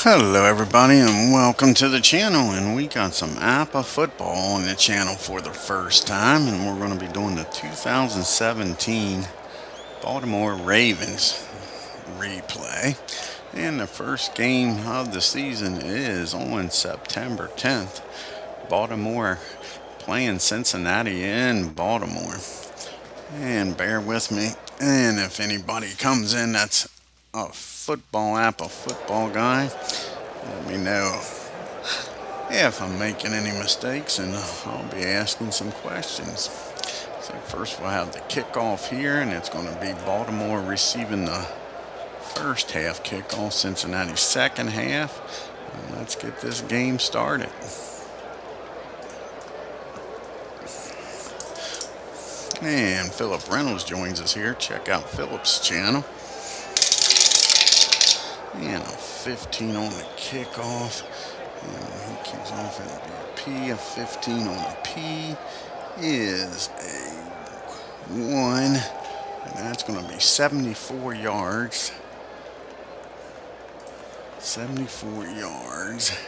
Hello everybody and welcome to the channel, and we got some Appa football on the channel for the first time, and we're going to be doing the 2017 Baltimore Ravens replay. And the first game of the season is on September 10th. Baltimore playing Cincinnati in Baltimore. And bear with me, and if anybody comes in that's a Appa football guy, let me know if I'm making any mistakes, and I'll be asking some questions. So first we'll have the kickoff here, and it's going to be Baltimore receiving the first half kickoff, Cincinnati second half. And let's get this game started. And Philip Reynolds joins us here. Check out Philip's channel. And a 15 on the kickoff. And when he kicks off, it'll be a P. A 15 on a P is a 1. And that's going to be 74 yards. 74 yards.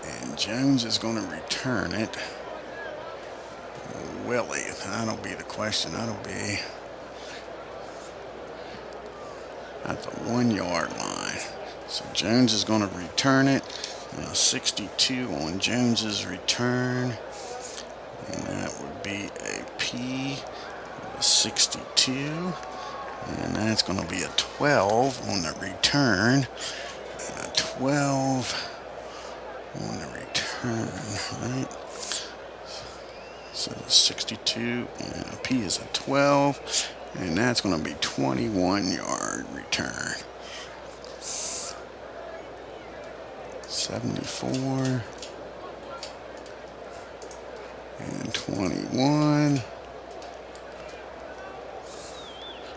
And Jones is going to return it. Willie, that'll be the question. That'll be at the 1 yard line. So Jones is going to return it. And a 62 on Jones's return. And that would be a P, a 62. And that's going to be a 12 on the return. And a 12 on the return, right? So 62 and a P is a 12. And that's going to be 21-yard return. 74 and 21.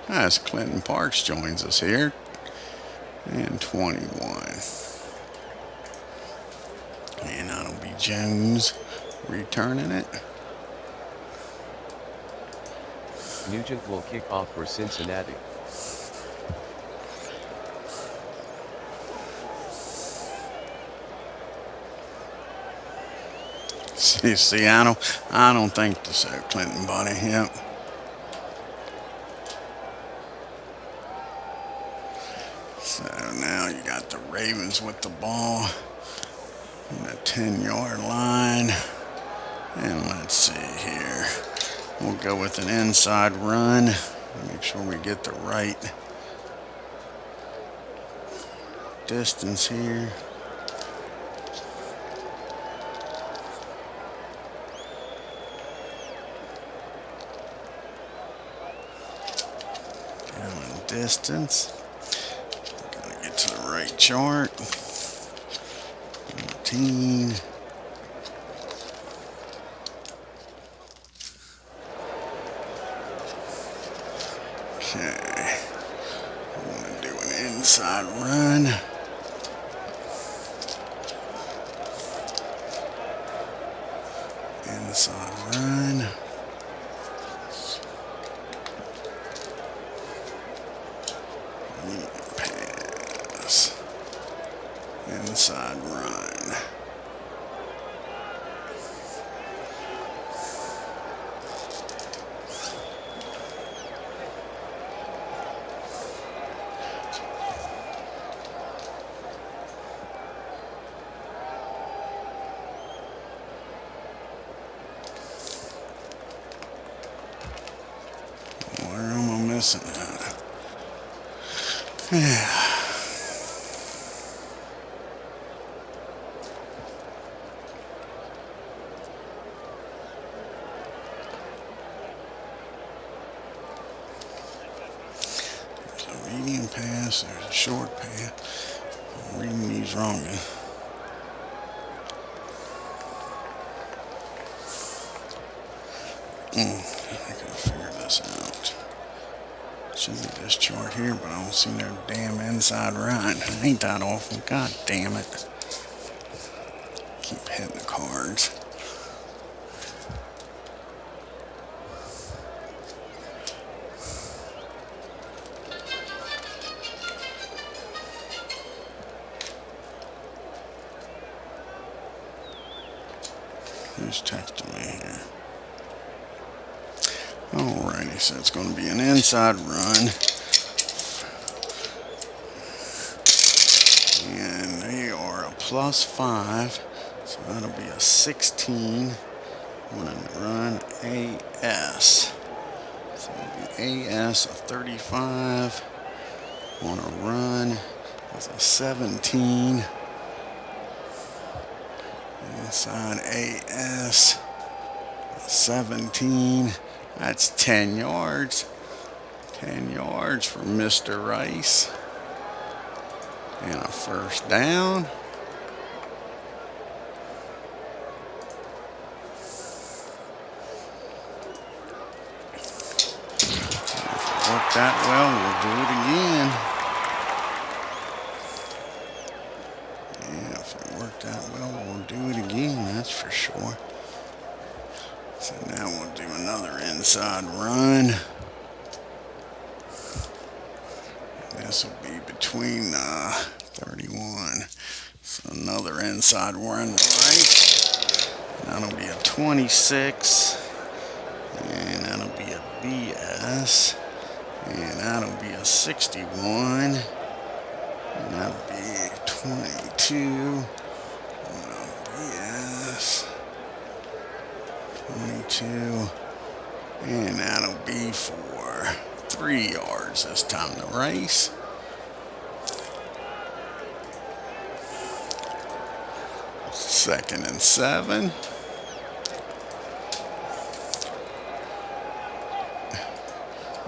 As Clinton Parks joins us here. And 21. And that'll be Jones returning it. Nugent will kick off for Cincinnati. See, I don't think so, Clinton, buddy. Yep. So now you got the Ravens with the ball on the 10-yard line. And let's see here. We'll go with an inside run. Make sure we get the right distance here. Distance. Gotta get to the right chart. 14. Okay. I'm gonna do an inside run. Inside run. Pass. Inside run. Where am I missing that? Yeah. There's a medium pass, there's a short pass. I'm reading these wrong. I gotta figure this out. Should be this chart here, but I don't see no damn inside run. Ain't that awful? God damn it. Keep hitting the cards. Who's texting me here? Alrighty, so it's going to be an inside run. And they are a +5. So that'll be a 16. I'm going to run AS. So it'll be AS of 35. On a run with a 17. Inside AS, 17. That's 10 yards. 10 yards for Mr. Rice. And a first down. If it worked that well, we'll do it again. Yeah, if it worked that well, we'll do it again, that's for sure. So now we'll do another inside run. This will be between 31. So another inside run right. That'll be a 26. And that'll be a BS. And that'll be a 61. And that'll be 22. BS. 22. And that'll be for 3 yards this time to Rice. Second and 7.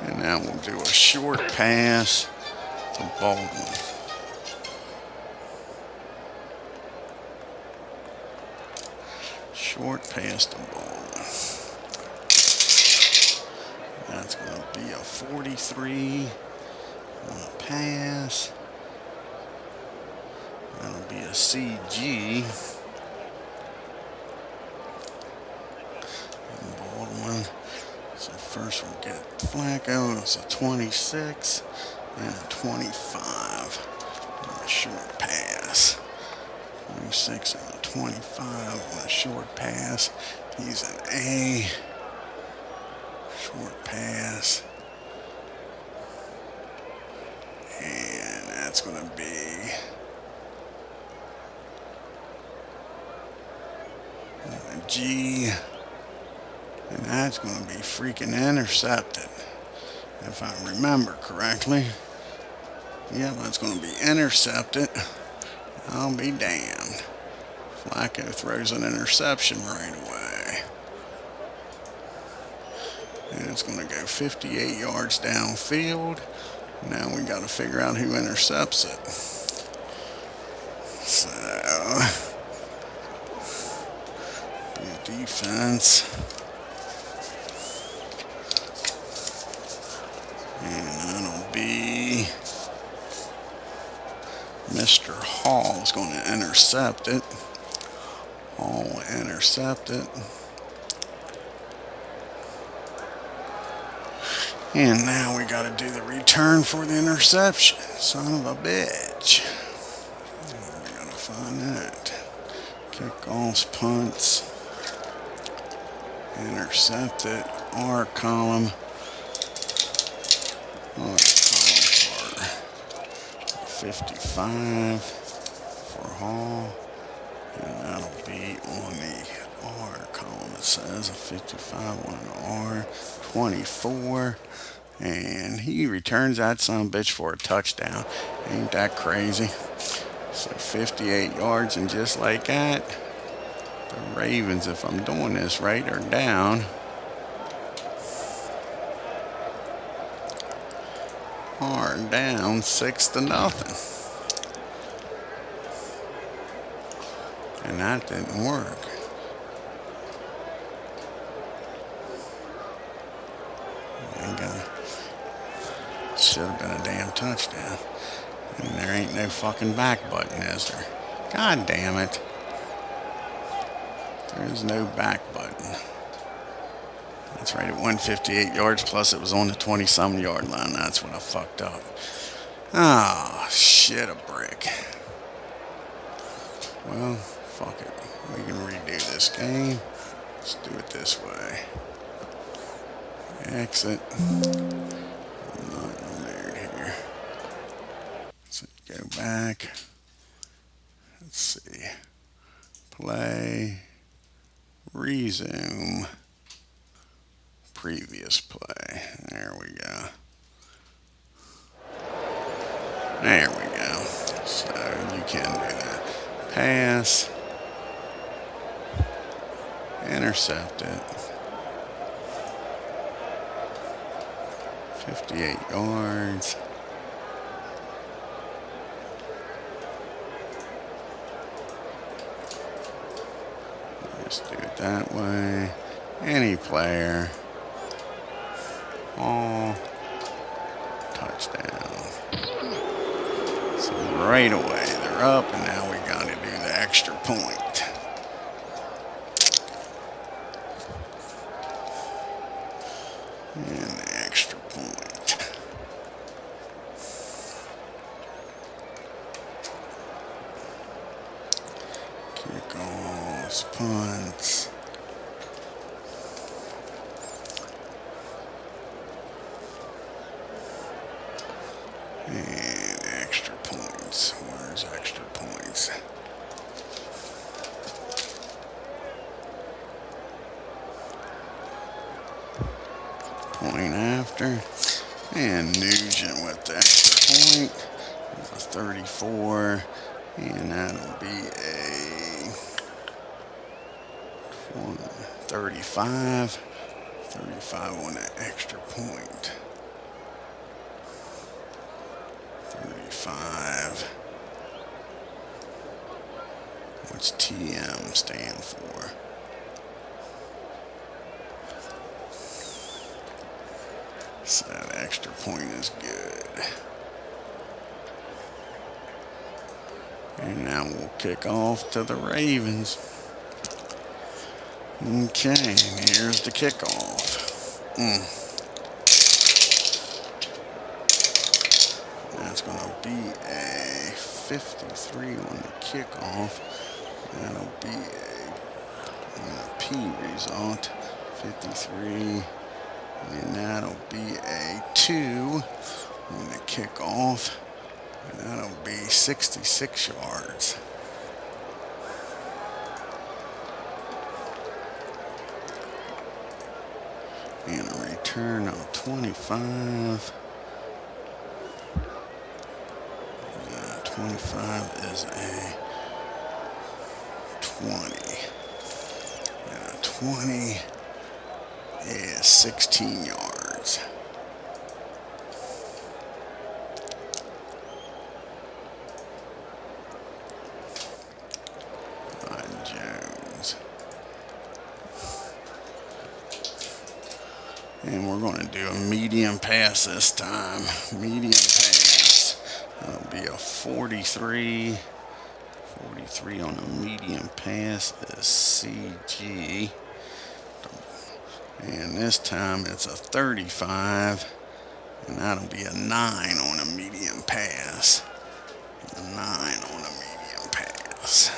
And now we'll do a short pass to Baldwin. Short pass to Baldwin. That's going to be a 43 on a pass. That'll be a CG. And Baldwin. So first we'll get Flacco. It's a 26 and a 25 on a short pass. 26 and a 25 on a short pass. He's an A. Short pass. And that's going to be a G. And that's going to be freaking intercepted. If I remember correctly. Yeah, that's going to be intercepted. I'll be damned. Flacco throws an interception right away. And it's going to go 58 yards downfield. Now we got to figure out who intercepts it. So, defense. And that'll be Mr. Hall is going to intercept it. Hall will intercept it. And now we got to do the return for the interception. Son of a bitch. We got to find that. Kickoffs, punts. Intercepted. R column. R column for 55 for Hall. And that'll be on the R column. It says a 55 on an R. 24. And he returns that son of a bitch for a touchdown. Ain't that crazy? So 58 yards, and just like that, the Ravens, if I'm doing this right, are down. Are down 6-0. And that didn't work. Should have been a damn touchdown. And there ain't no fucking back button, is there? God damn it. There is no back button. That's right, at 158 yards, plus it was on the 20-some yard line. That's what I fucked up. Ah, oh, shit a brick. Well, fuck it. We can redo this game. Let's do it this way. Exit. Not in the mood here. So go back. Let's see. Play. Resume. Previous play. There we go. There we go. So you can do that. Pass. Intercept it. 58 yards. Just do it that way. Any player. All. Touchdown. So right away they're up, and now we got to do the extra point. And the extra point. Kickoffs, punts. And extra points. Where's extra points? Point after. And Nugent with the extra point. That's a 34. And that'll be a 35. 35 on that extra point. 35. What's TM stand for? So that extra point is good. And now we'll kick off to the Ravens. Okay, here's the kickoff. That's going to be a 53 on the kickoff. That'll be a P result. 53. And that'll be a 2 on the kickoff. And that'll be 66 yards. And a return of 25. 25 is a 20. And a 20 is 16 yards. Jones. And we're going to do a medium pass this time. Medium pass. That'll be a 43. 43 on a medium pass is CG. And this time it's a 35. And that'll be a 9 on a medium pass. A 9 on a medium pass.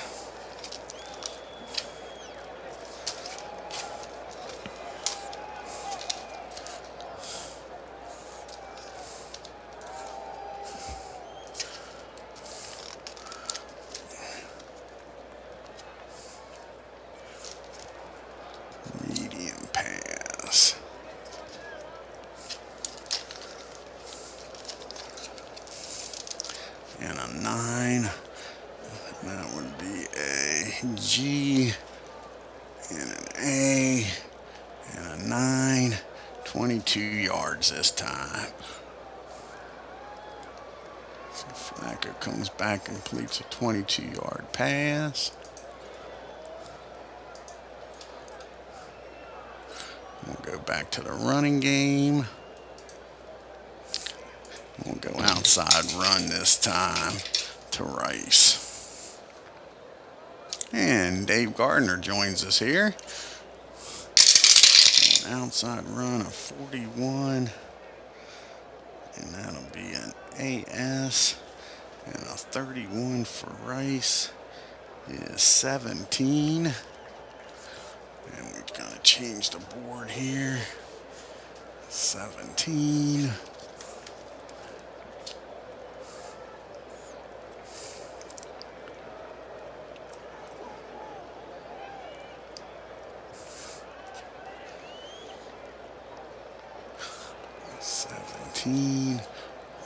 Medium pass. And a 9. That would be a G and an A and a 9. 22 yards this time. So FLACCO comes back and completes a 22-yard pass. We'll go back to the running game. We'll go outside run this time to Rice. And Dave Gardner joins us here. An outside run of 41. And that'll be an AS. And a 31 for Rice is 17. And we're going to change the board here. 17.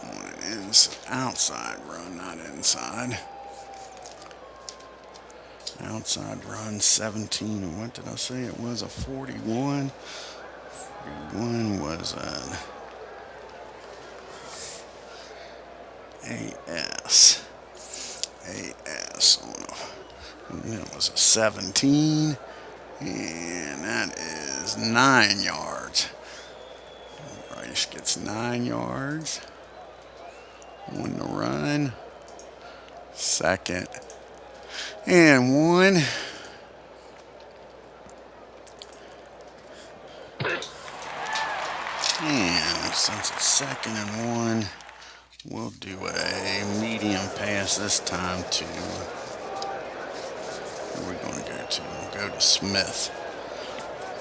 On an outside run, not inside. Outside run 17. What did I say? It was a 41. 41 was an AS. AS on a, and then it was a 17. And that is 9 yards. Rice gets 9 yards on the run. Second and 1. And since it's second and 1, we'll do a medium pass this time to, where are we going to go to? We'll go to Smith.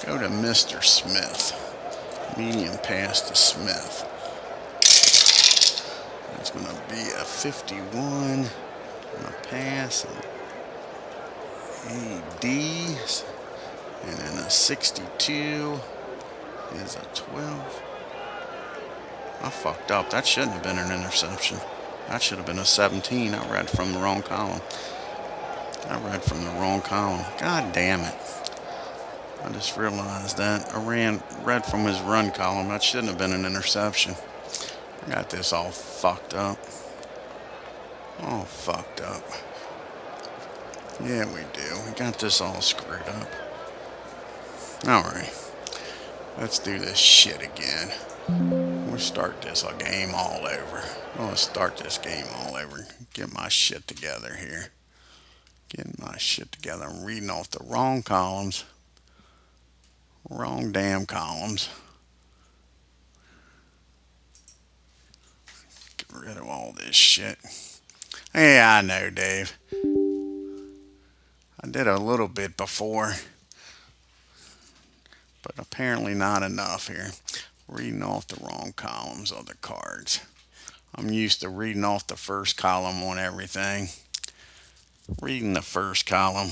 Go to Mr. Smith. Medium pass to Smith. That's going to be a 51 on a pass. AD. And then a 62 is a 12. I fucked up. That shouldn't have been an interception. That should have been a 17. I read from the wrong column. God damn it. I just realized that. I read from his run column. That shouldn't have been an interception. I got this all fucked up. All fucked up. Yeah, we do. We got this all screwed up. Alright. Let's do this shit again. We'll start this game all over. Let's start this game all over. Get my shit together here. Getting my shit together. I'm reading off the wrong columns. Wrong damn columns. Get rid of all this shit. Yeah, I know, Dave. I did a little bit before, but apparently not enough here. Reading off the wrong columns of the cards. I'm used to reading off the first column on everything. Reading the first column.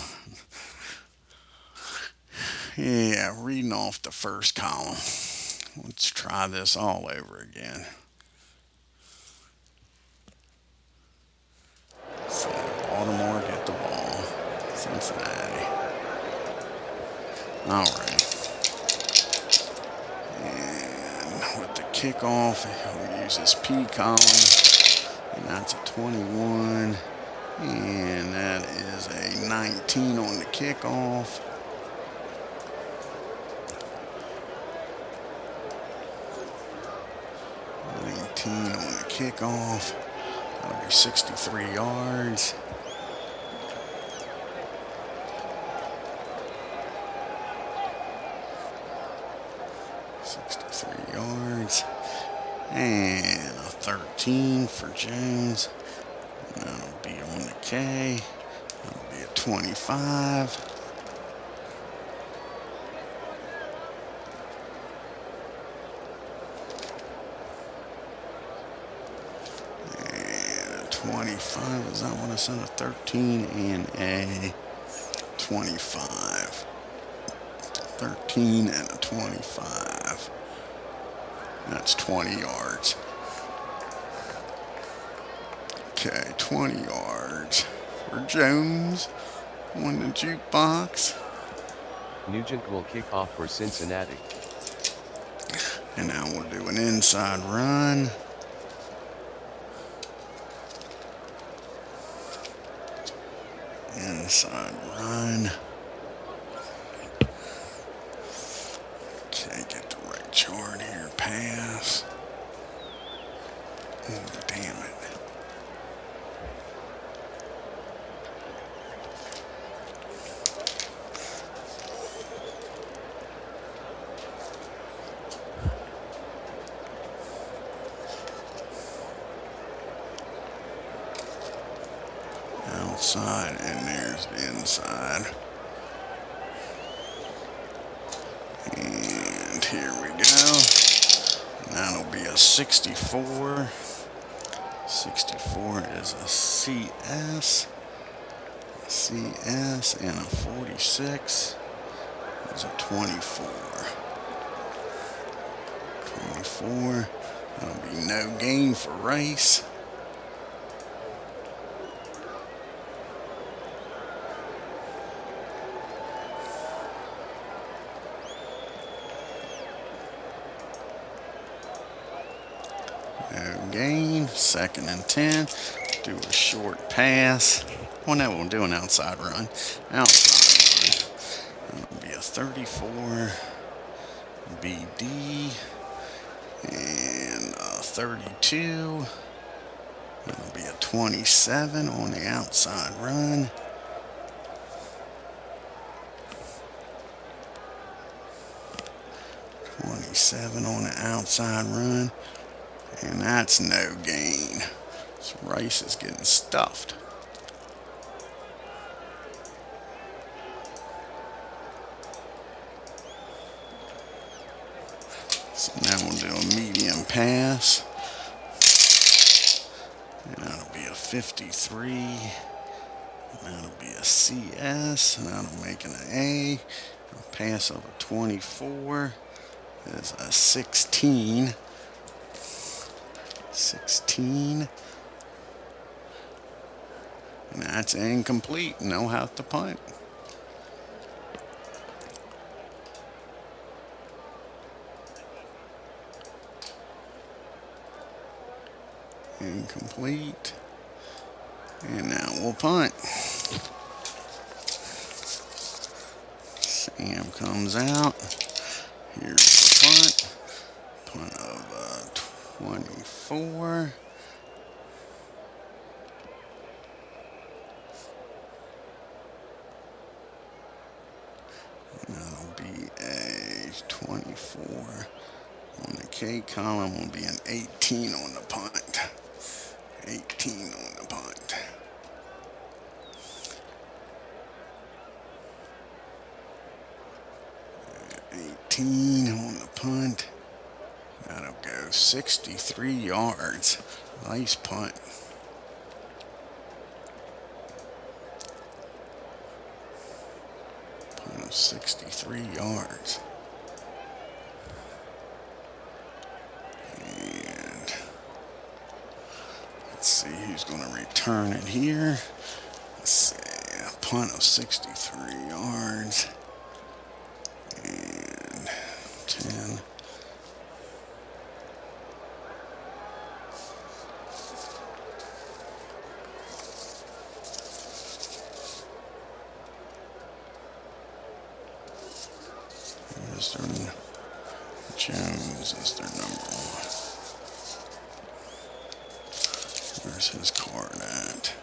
Yeah, reading off the first column. Let's try this all over again. So Baltimore get the ball. Cincinnati. Alright. And with the kickoff, he'll use his P column. And that's a 21. And that is a 19 on the kickoff. 19 on the kickoff. That'll be 63 yards. And a 13 for Jones. And that'll be on the K. That'll be a 25. And a 25. Is that what I said? A 13 and a 25. 13 and a 25. That's 20 yards. Okay, 20 yards for Jones on the jukebox. Nugent will kick off for Cincinnati. And now we'll do an inside run. Inside run. Okay, get the right chart here. Pass. Oh, damn it. Outside, and there's the inside. Here we go. And that'll be a 64. 64 is a CS. CS, and a 46 is a 24. 24. That'll be no gain for Rice. No gain. 2nd and 10. Do a short pass. Well, no, we'll do an outside run. Outside run. That'll be a 34. BD. And a 32. That'll be a 27 on the outside run. .27 on the outside run. And that's no gain. So Rice is getting stuffed. So now we'll do a medium pass. And that'll be a 53. And that'll be a CS. And that'll make an A. A pass of a 24 is a 16. 16. And that's incomplete. No have to punt. Incomplete. And now we'll punt. Sam comes out. Here's the punt. Punt of 24. And that'll be a 24. On the K column will be an 18 on the punt. 18 on the punt. And 18 on the punt. That'll go 63 yards. Nice punt. Punt of 63 yards. And let's see who's going to return it here. Let's see. A punt of 63 yards. And 10. Jones is their number 1. Where's his card at?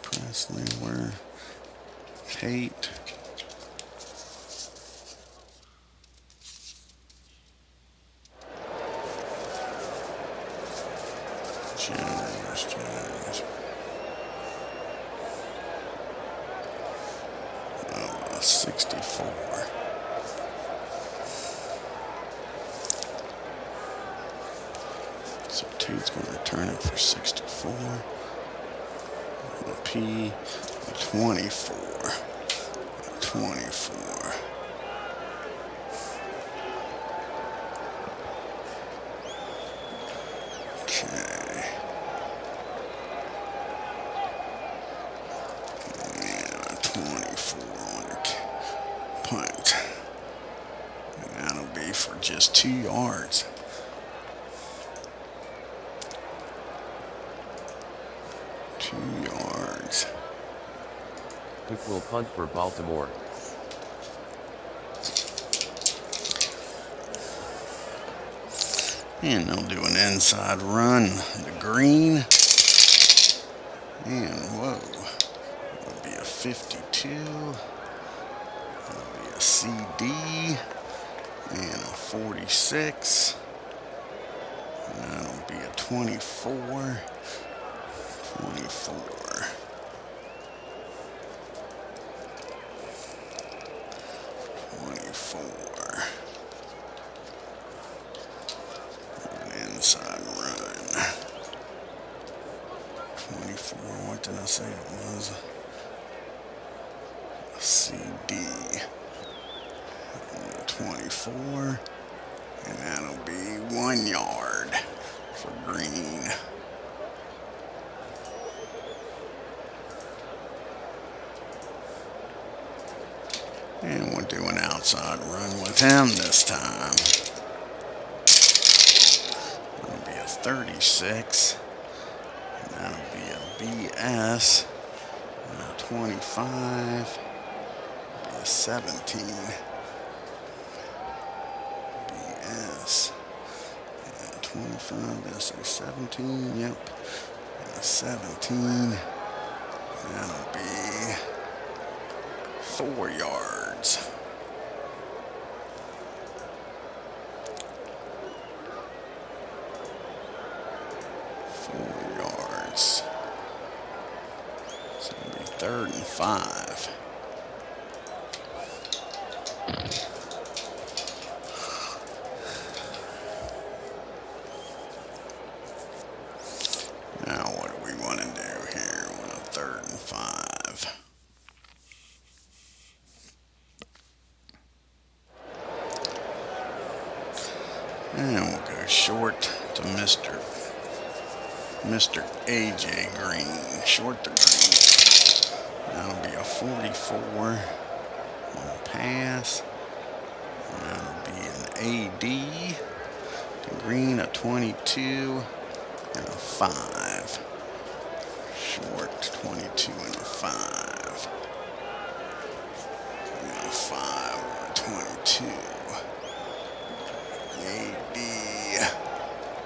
Presley, where? Tate. Jones. 64. So Tate's going to return it for 64. And P, 24. 24. Okay. And 24 on the punt. And that'll be for just 2 yards. 2 yards. Cook will punt for Baltimore. And they'll do an inside run to green. And whoa, that'll be a 52. That'll be a CD. And a 46. And that'll be a 24. 24. for, what did I say it was? A CD. 24. And that'll be 1 yard for green. And we'll do an outside run with him this time. That'll be a 36. And that'll be a BS. And a 25. Be a 17. BS. And 25. That's a 17. Yep. And a 17. That'll be 4 yards. 4 yards. So it'll be 3rd and 5. Now what do we want to do here on a 3rd and 5? And we'll go short to Mr. AJ Green. Short to Green. That'll be a 44 on a pass. And that'll be an AD. To Green, a 22 and a 5. Short, 22 and a 5. And a 5 or a 22. AD.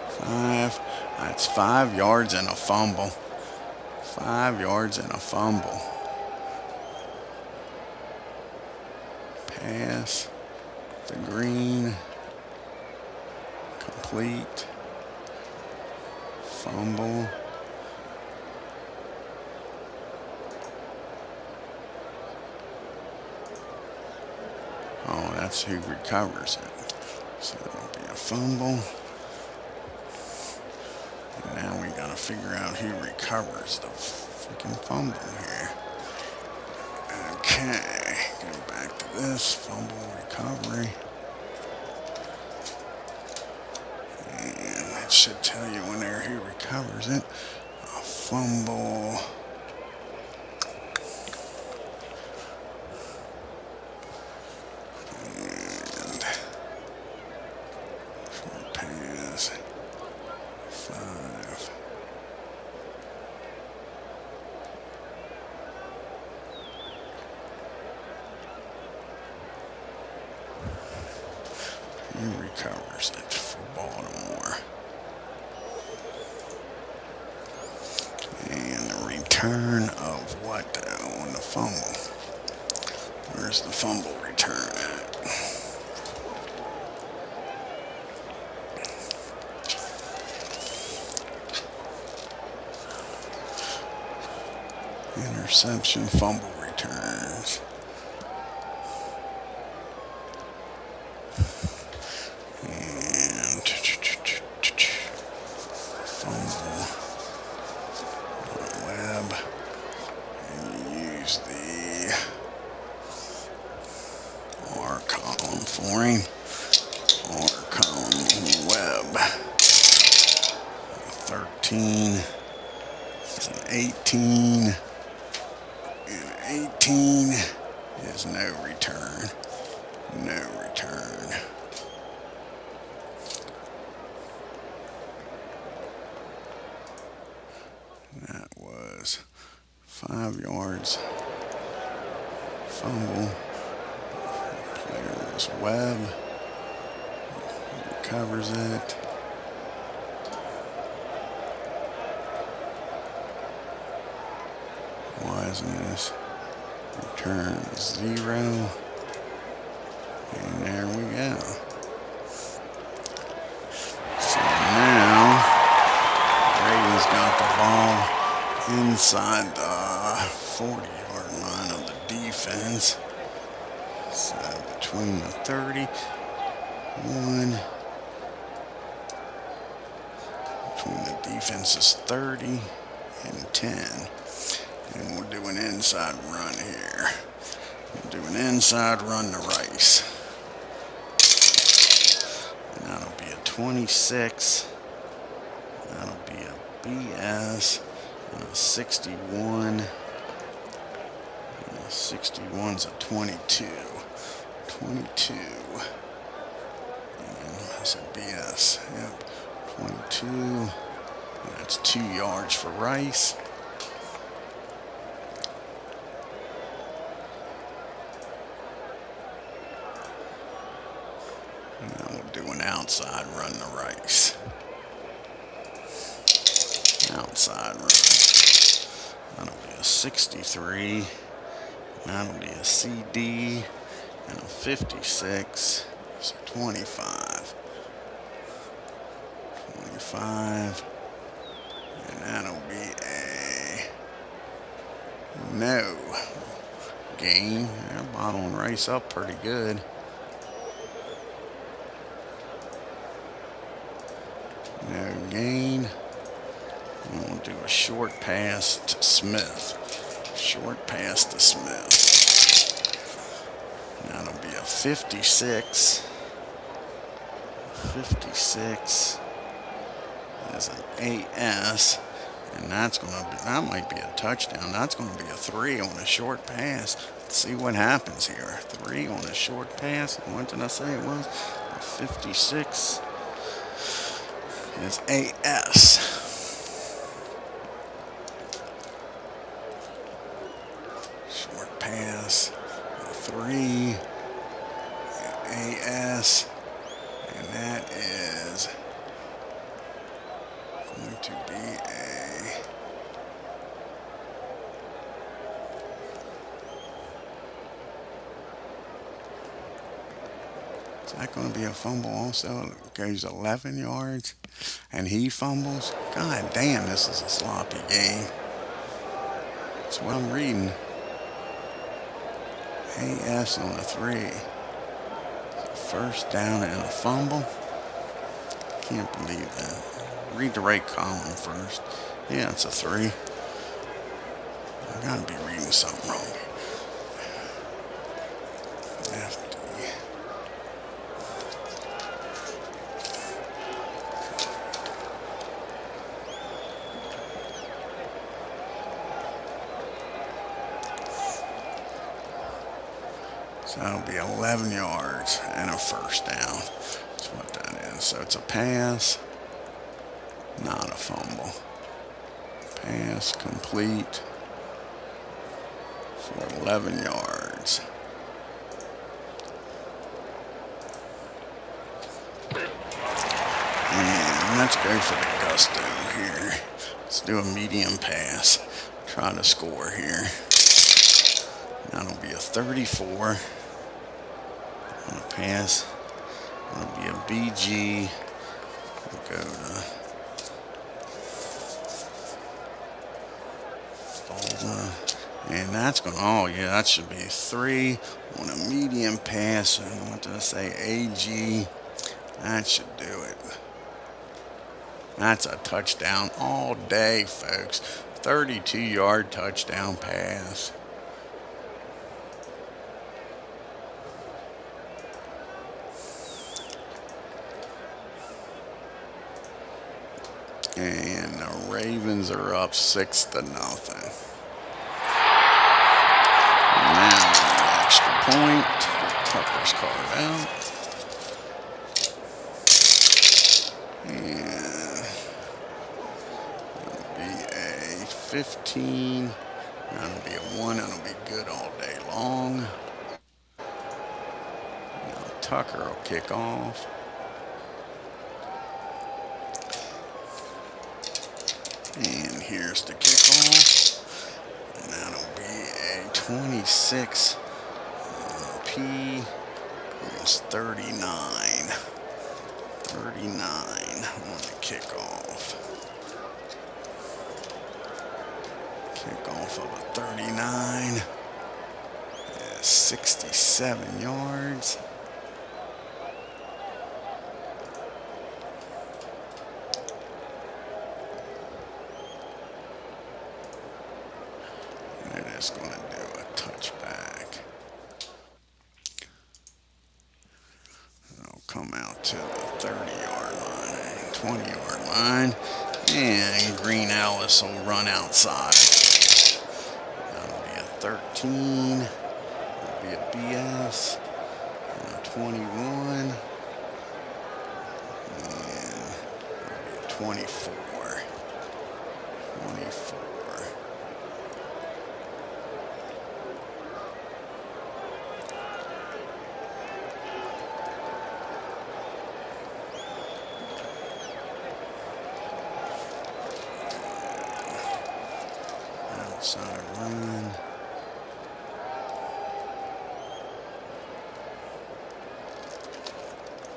5. That's 5 yards and a fumble. 5 yards and a fumble. Pass to Green. Complete. Fumble. Oh, that's who recovers it. So it'll be a fumble. And now we gotta figure out who recovers the freaking fumble here. Okay, go back to this fumble recovery. And it should tell you when there who recovers it. A fumble. And short pass. 5. He recovers it for Baltimore. And the return of what on the fumble? Where's the fumble return at? Interception, fumble returns. And fumble web. And you use the R column for him. R column web. 13. It's an 18. 18 is no return. No return. That was 5 yards. Fumble. Player was Webb. Recovers it. Why isn't this? Return 0. And there we go. So now, Ravens got the ball inside the 40-yard line of the defense. So between the 31, between the defense's 30 and 10. And we'll do an inside run here. We'll do an inside run to Rice. And that'll be a 26. That'll be a BS. And a 61. And a 61's a 22. 22. And that's a BS. Yep. 22. That's 2 yards for Rice. And then we'll do an outside run to Rice. Outside run. That'll be a 63. That'll be a CD. And a 56. It's a 25. 25. And that'll be a no gain. They're bottling Rice up pretty good. No gain. And we'll do a short pass to Smith. Short pass to Smith. That'll be a 56. 56 is an AS. And that might be a touchdown. That's going to be a 3 on a short pass. Let's see what happens here. 3 on a short pass. What did I say it was? 56 is AS. Short pass. A 3. AS. And that is going to be a... Is that going to be a fumble also? It goes 11 yards and he fumbles? God damn, this is a sloppy game. That's what I'm reading. AS on a 3. First down and a fumble. Can't believe that. Read the right column first. Yeah, it's a 3. I gotta be reading something wrong. FD. So that'll be 11 yards and a first down. That's what that is. So it's a pass, not a fumble. Pass complete for 11 yards. And let's go for the gusto here. Let's do a medium pass. Try to score here. That'll be a 34. On a pass. That'll be a BG. We'll go to Baldwin. And that's going to, oh yeah, that should be 3 on a medium pass. And what did I say? AG. That should do it. That's a touchdown all day, folks. 32-yard touchdown pass. And the Ravens are up 6-0. Now an extra point. Tucker's carved out. And it'll be a 15. That'll be a 1. That'll be good all day long. Now Tucker will kick off. And here's the kickoff. And that'll be a 26. P is 39. 39 on the kickoff. Kickoff of a 39 is 67 yards. touchback. It'll come out to the 30-yard line, 20-yard line, and Green Ellis will run outside. That'll be a 13. That'll be a BS. And a 21. And that'll be a 24. 24. Outside run.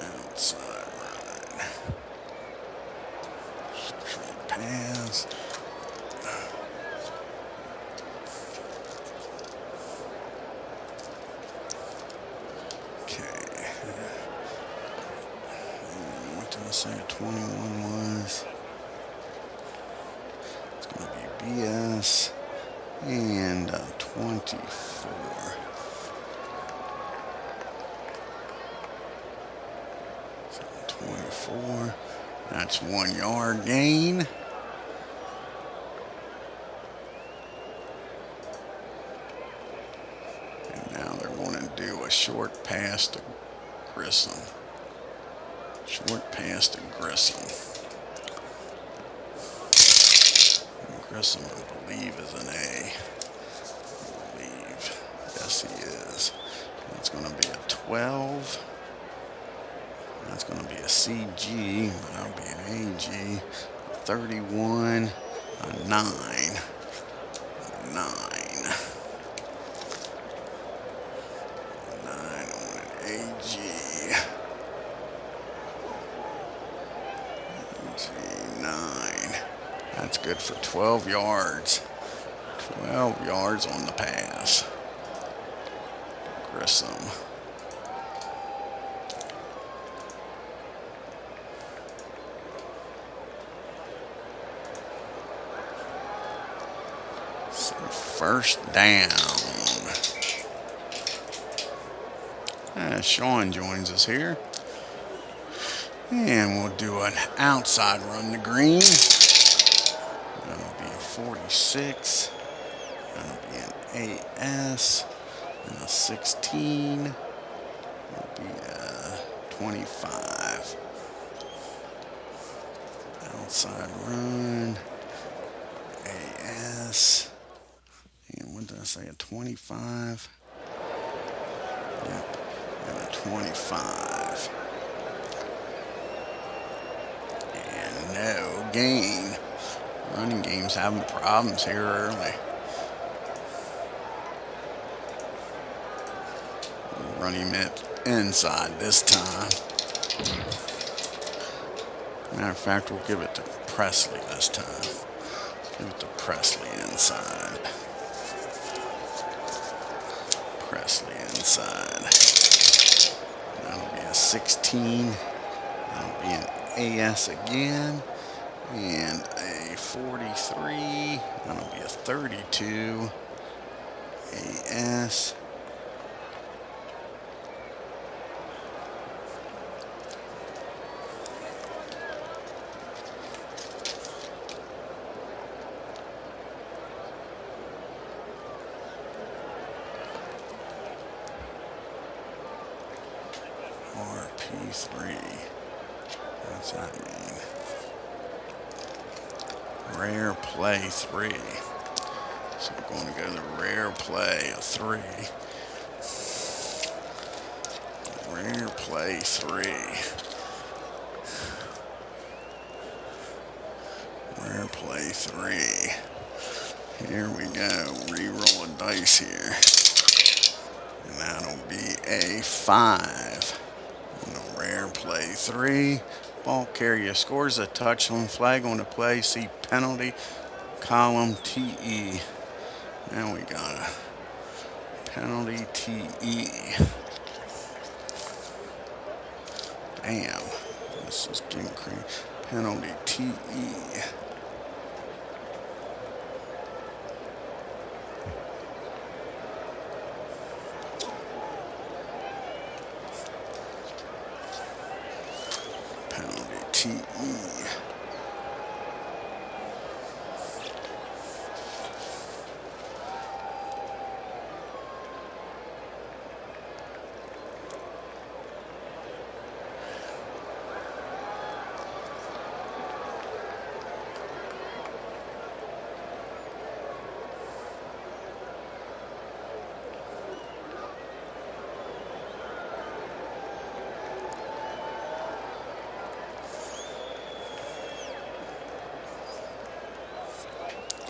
Outside run. Straight pass. Okay. What did I say a 21 was? It's going to be BS. And 24. So 24. That's 1 yard gain. And now they're going to do a short pass to Grissom. Short pass to Grissom. Grissom, I believe, is an A. I believe. Yes, he is. That's going to be a 12. That's going to be a CG. That'll be an AG. 31. A 9. 9. 9 on an AG. AG 9. That's good for 12 yards. 12 yards on the pass. Grissom. So first down. Sean joins us here. And we'll do an outside run to Green. That'll be a 46. That'll be an AS. And a 16. That'll be a 25. Outside run. AS. And what did I say? A 25? Yep. And a 25. And no gain. Running game's having problems here early. We'll run him at inside this time. Matter of fact, we'll give it to Presley this time. Give it to Presley inside. Presley inside. That'll be a 16. That'll be an AS again. And a 43. That'll be a 32. AS. RP3. What's that mean? Rare play 3. So we're going to go to rare play a 3. Rare play 3. Rare play 3. Here we go. Reroll a dice here. And that'll be a 5. On a rare play 3. Ball carrier scores a touchdown. Flag on the play. See penalty. Column TE. Now we got a penalty TE. Damn. This is getting crazy. Penalty TE. TE.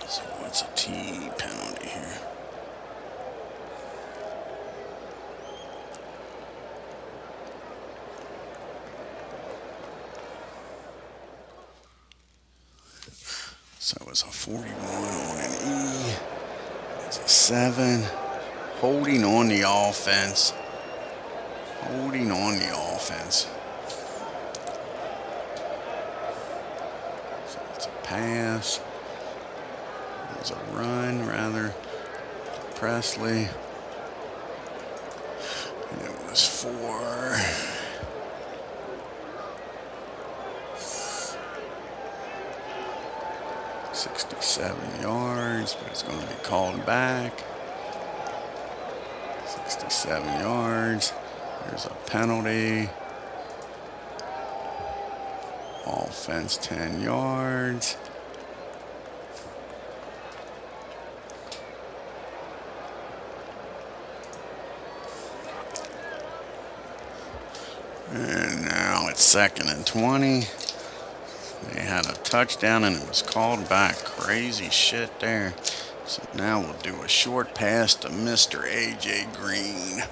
So what's a T penalty here? So it's a 41 on an E. It's a 7. Holding on the offense. Holding on the offense. So it's a pass. It was a run, rather. Presley. And it was for 67 yards, but it's going to be called back. 67 yards. There's a penalty. Offense 10 yards. And now it's 2nd and 20. They had a touchdown and it was called back. Crazy shit there. So now we'll do a short pass to Mr. A.J. Green.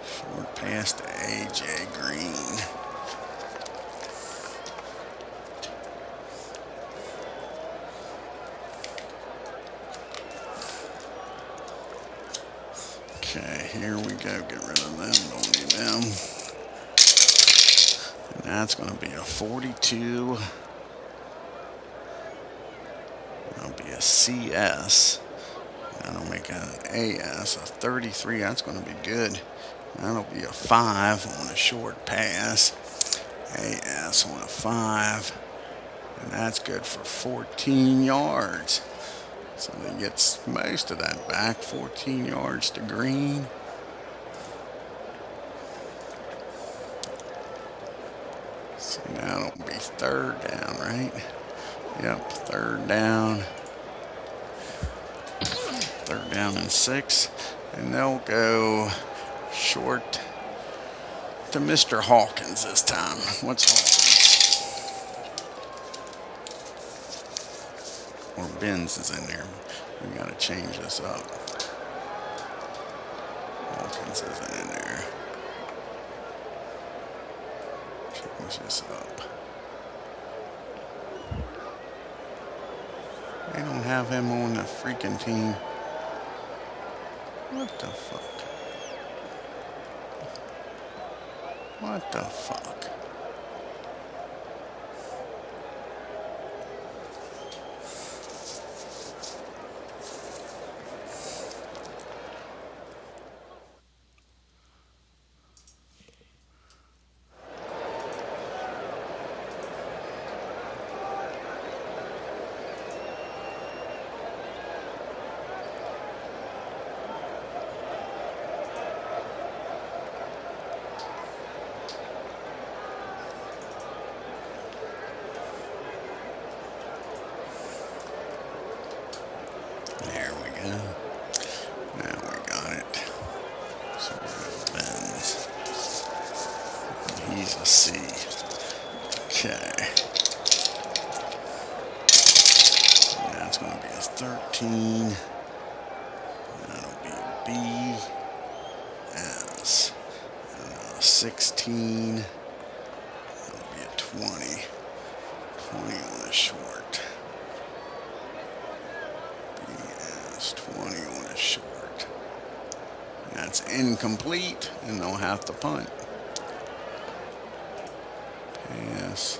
Short pass to A.J. Green. Okay, here we go. Get rid of them. Don't need them. And that's going to be a 42. That'll be a CS. That'll make an AS, a 33. That's going to be good. That'll be a 5 on a short pass. AS on a 5. And that's good for 14 yards. So they get most of that back. 14 yards to Green. So now it'll be 3rd down, right? Yep, 3rd down. 3rd down and 6. And they'll go short to Mr. Hawkins this time. What's Hawkins? Or Benz is in there. We gotta change this up. Hawkins isn't in there. Change this up. They don't have him on the freaking team. What the fuck? What the fuck? There we go. Now we got it. So we have Benz. He's a C. Okay. And that's going to be a 13. That'll be a B. S. And a 16. That'll be a 20. 20 on the short. 20 on a short. That's incomplete, and they'll have to punt. Pass.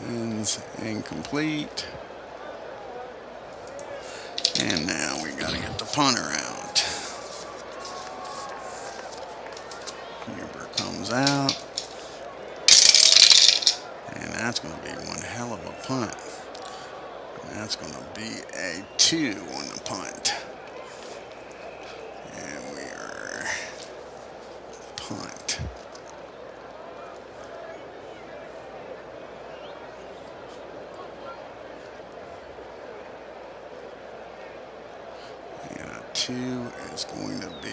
Ends incomplete. And now we gotta get the punter out. Huber comes out. that's going to be one hell of a punt. And that's going to be a 2 on the punt. And we are punt. And a 2 is going to be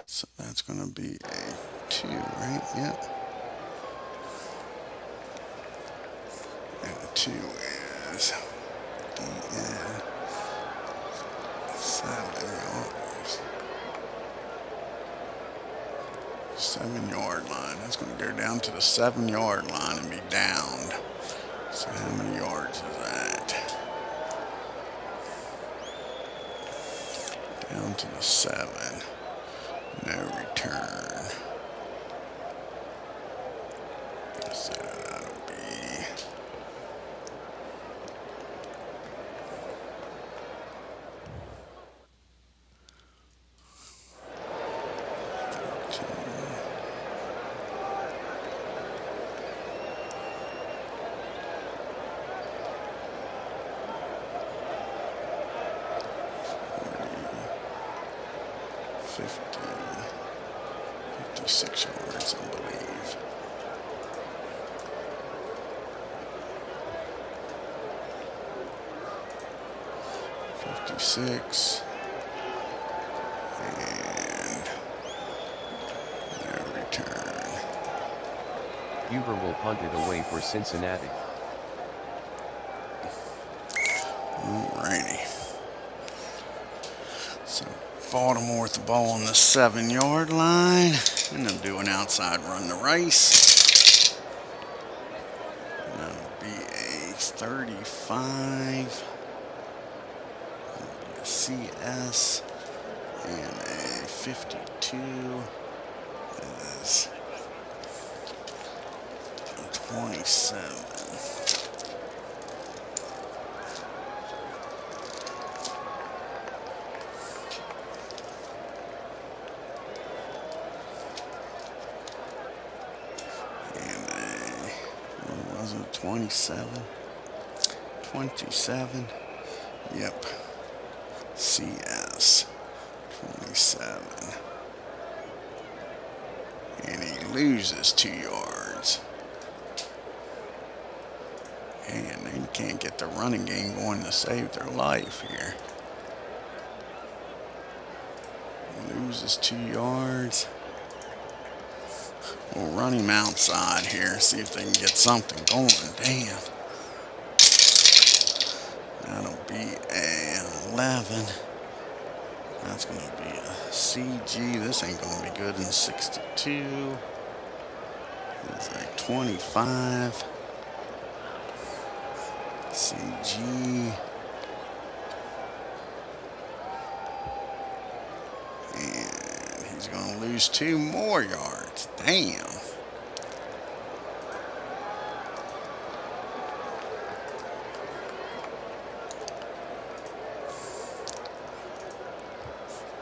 so that's going to be a 2, right? Yep. And a 2 is DN 7 yards. 7-yard line. That's going to go down to the 7-yard line and be downed. So how many yards is that? Down to the 7. No return. So that'll be $50, 56 yards, I believe. $56 and no return. Huber will punt it away for Cincinnati. Alrighty. So Baltimore with the ball on the 7-yard line, and they'll do an outside run to Rice. And that'll be a 35. That'll be a CS, and a 52 is 27. Was it 27? 27. Yep. CS 27. And he loses 2 yards. And they can't get the running game going to save their life here. Loses 2 yards. We'll run him outside here, see if they can get something going. Damn. That'll be a 11. That's going to be a CG. This ain't going to be good in 62. It's a 25. CG. And he's going to lose 2 more yards. Damn.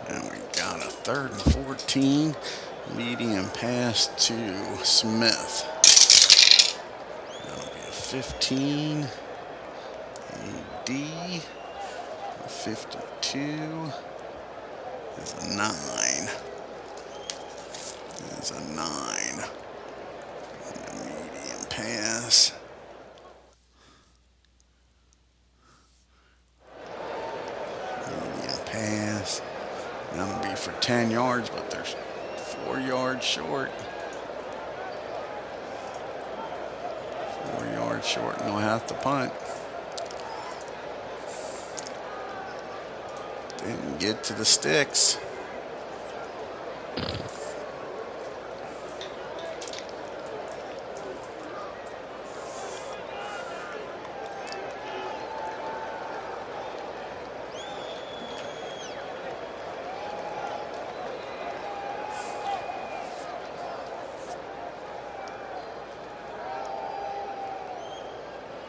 And we got a 3rd and 14. Medium pass to Smith. That'll be a 15. AD. A 52. Is a 9. Is a 9. And a medium pass. Medium pass. That'll be for 10 yards, but they're 4 yards short. 4 yards short, and they'll have to punt. Didn't get to the sticks.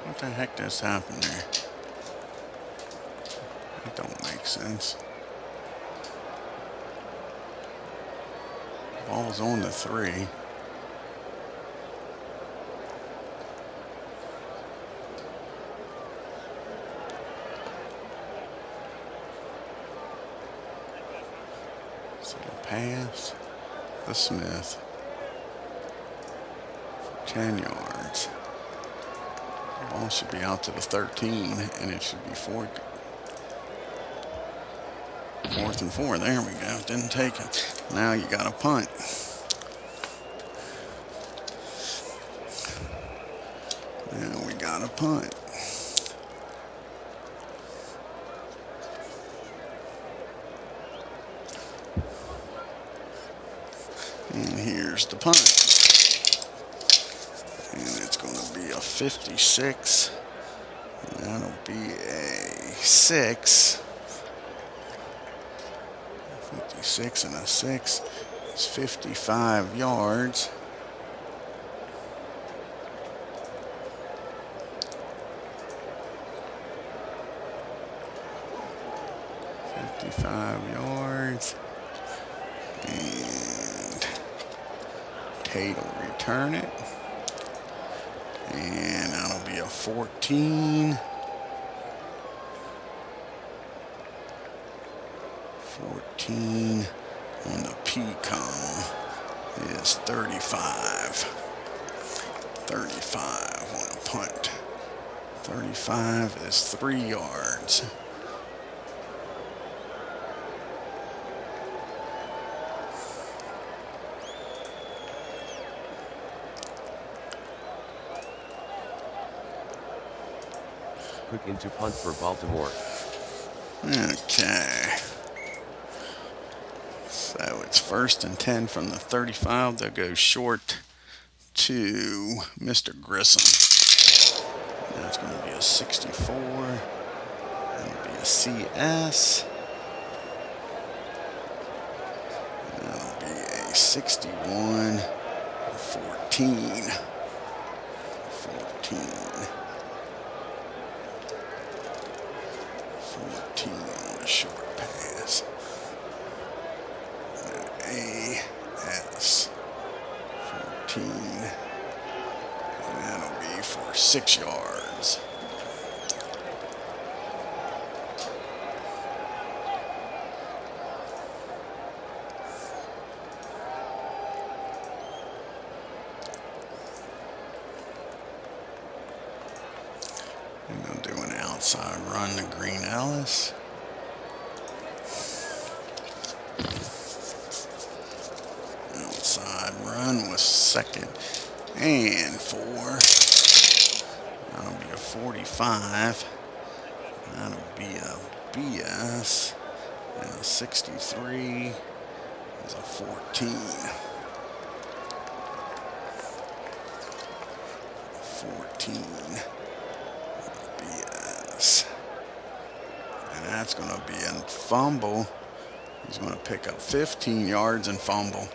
What the heck just happened there? That don't make sense. Ball's on the 3. So pass to Smith for 10 yards. The ball should be out to the 13, and it should be 4th and 4. There we go. Didn't take it. Now you got a punt. Now we got a punt. And here's the punt. And it's going to be a 56. And that'll be a 6. 56 and a 6 is 55 yards. And Tate will return it. And that'll be a 14. 14 on the P column is 35. 35 on a punt. 35 is 3 yards. Quick into punt for Baltimore. Okay. So it's 1st and 10 from the 35. They'll go short to Mr. Grissom. That's going to be a 64. That'll be a CS. And that'll be a 61. 14. 14 on a short pass. AS 14. And that'll be for 6 yards. And they'll do an outside run to Green Ellis. Outside run was 2nd and 4. That'll be a 45. That'll be a BS. And a 63 is a 14. 14. BS. And that's going to be a fumble. He's going to pick up 15 yards and fumble.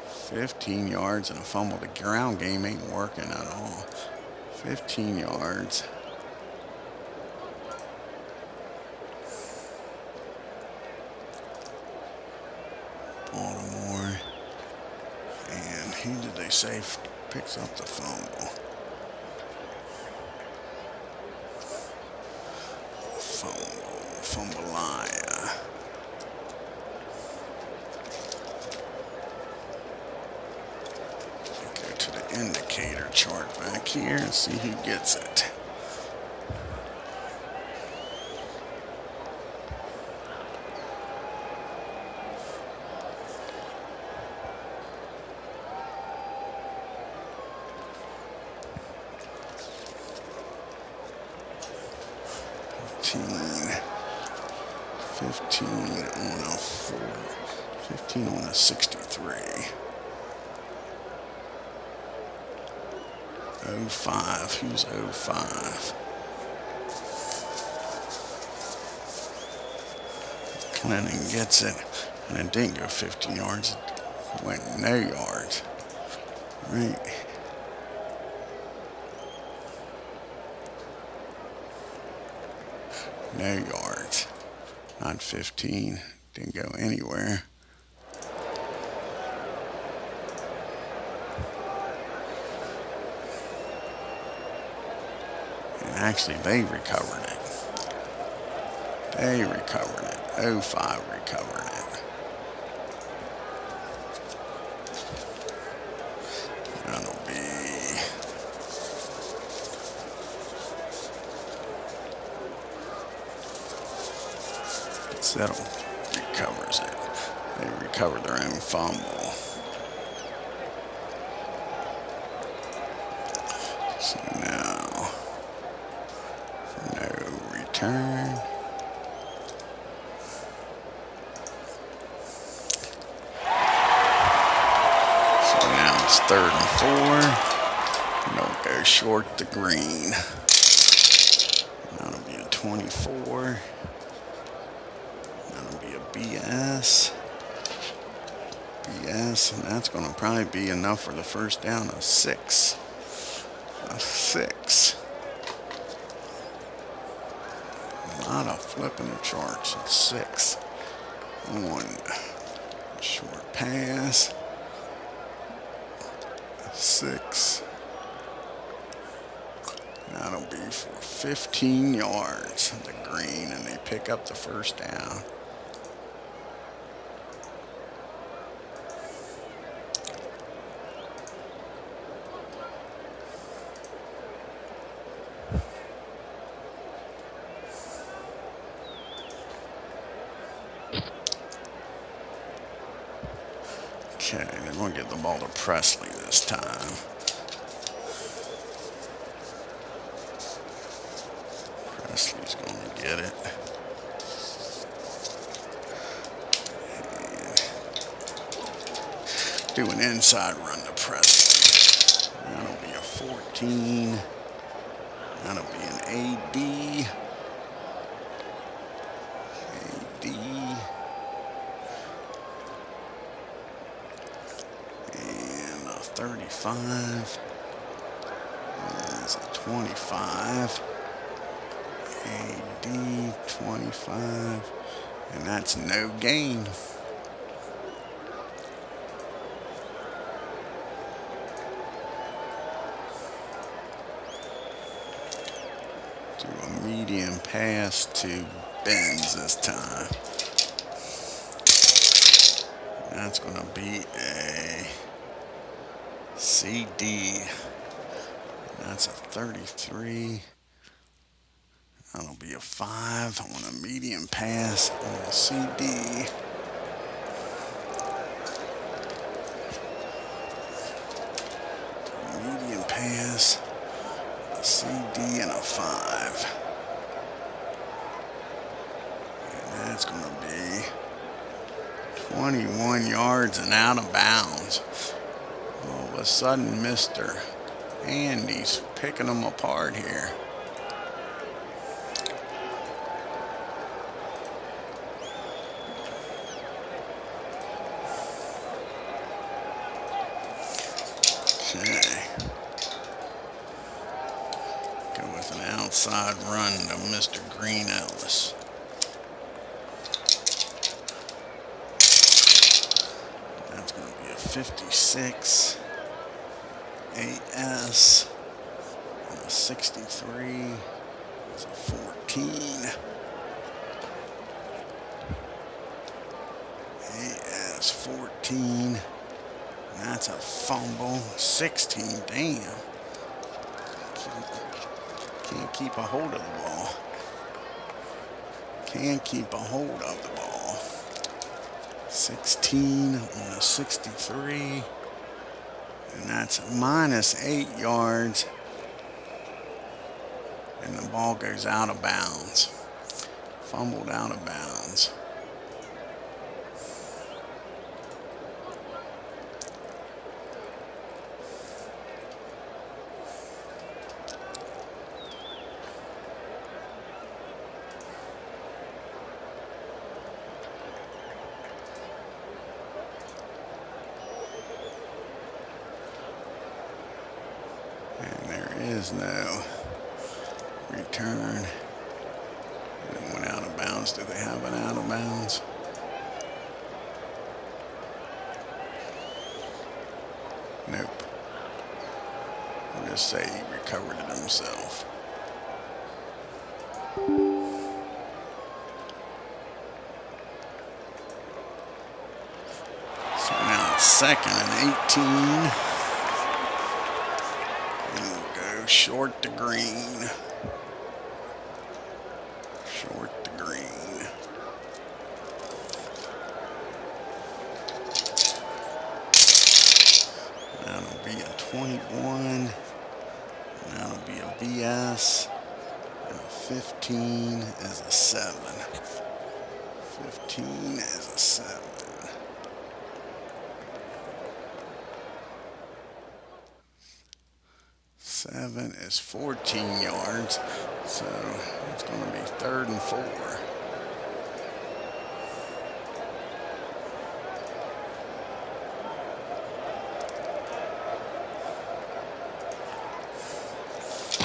15 yards and a fumble. The ground game ain't working at all. 15 yards. Baltimore. And who did they say picks up the fumble? Fumbleia. Go to the indicator chart back here and see who gets it. Fifteen on a 63. 05. Who's 05? Clinton gets it, and it didn't go 15 yards. It went no yards. Right. No yards. Not 15. Didn't go anywhere. And actually, they recovered it. They recovered it. 05 recovered it. That'll be... Settle recovers it. They recover their own fumble. So now, no return. So now it's 3rd and 4. They'll go short the green. That'll be a 24. That'll be a BS. BS, and that's going to probably be enough for the first down. A 6. A 6. A lot of flipping the charts. It's 6. 1 short pass. 6. That'll be for 15 yards, the green, and they pick up the first down. Okay, they're going to get the ball to Presley this time. Presley's going to get it. And do an inside run to Presley. That'll be a 14. That'll be an AD. And a 35. There's a 25. AD 25. And that's no gain. Do a medium pass to Benz this time. That's going to be a CD. That's a 33. That'll be a 5 on a medium pass on a CD. Medium pass, a CD, and a 5. And that's going to be 21 yards and out of bounds. All of a sudden, Mr. Andy's picking them apart here. Okay. Go with an outside run to Mr. Green Ellis. That's going to be a 56. AS. And a 63. It's a 14. AS 14. That's a fumble. 16. Damn. Can't keep a hold of the ball. Can't keep a hold of the ball. 16 on a 63. And that's minus 8 yards. And the ball goes out of bounds. Fumbled out of bounds. And there is no return. It went out of bounds. Do they have it out of bounds? Nope. I'll just say he recovered it himself. So now it's 2nd and 18. And we'll go short to green. Short to green. That'll be a 21. That'll be a BS. And a 15 is a 7. 15 is a 7. Seven is 14 yards, so it's going to be 3rd and 4.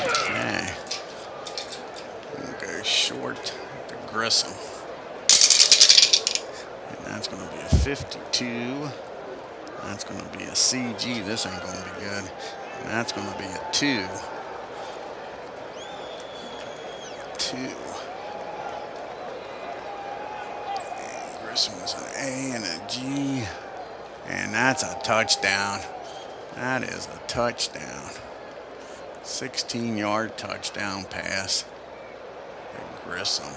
Okay. We'll go short to Grissom. And that's going to be a 52. That's going to be a CG. This ain't going to be good. And that's going to be a 2. 2. And Grissom is an A and a G. And that's a touchdown. That is a touchdown. 16-yard touchdown pass to Grissom.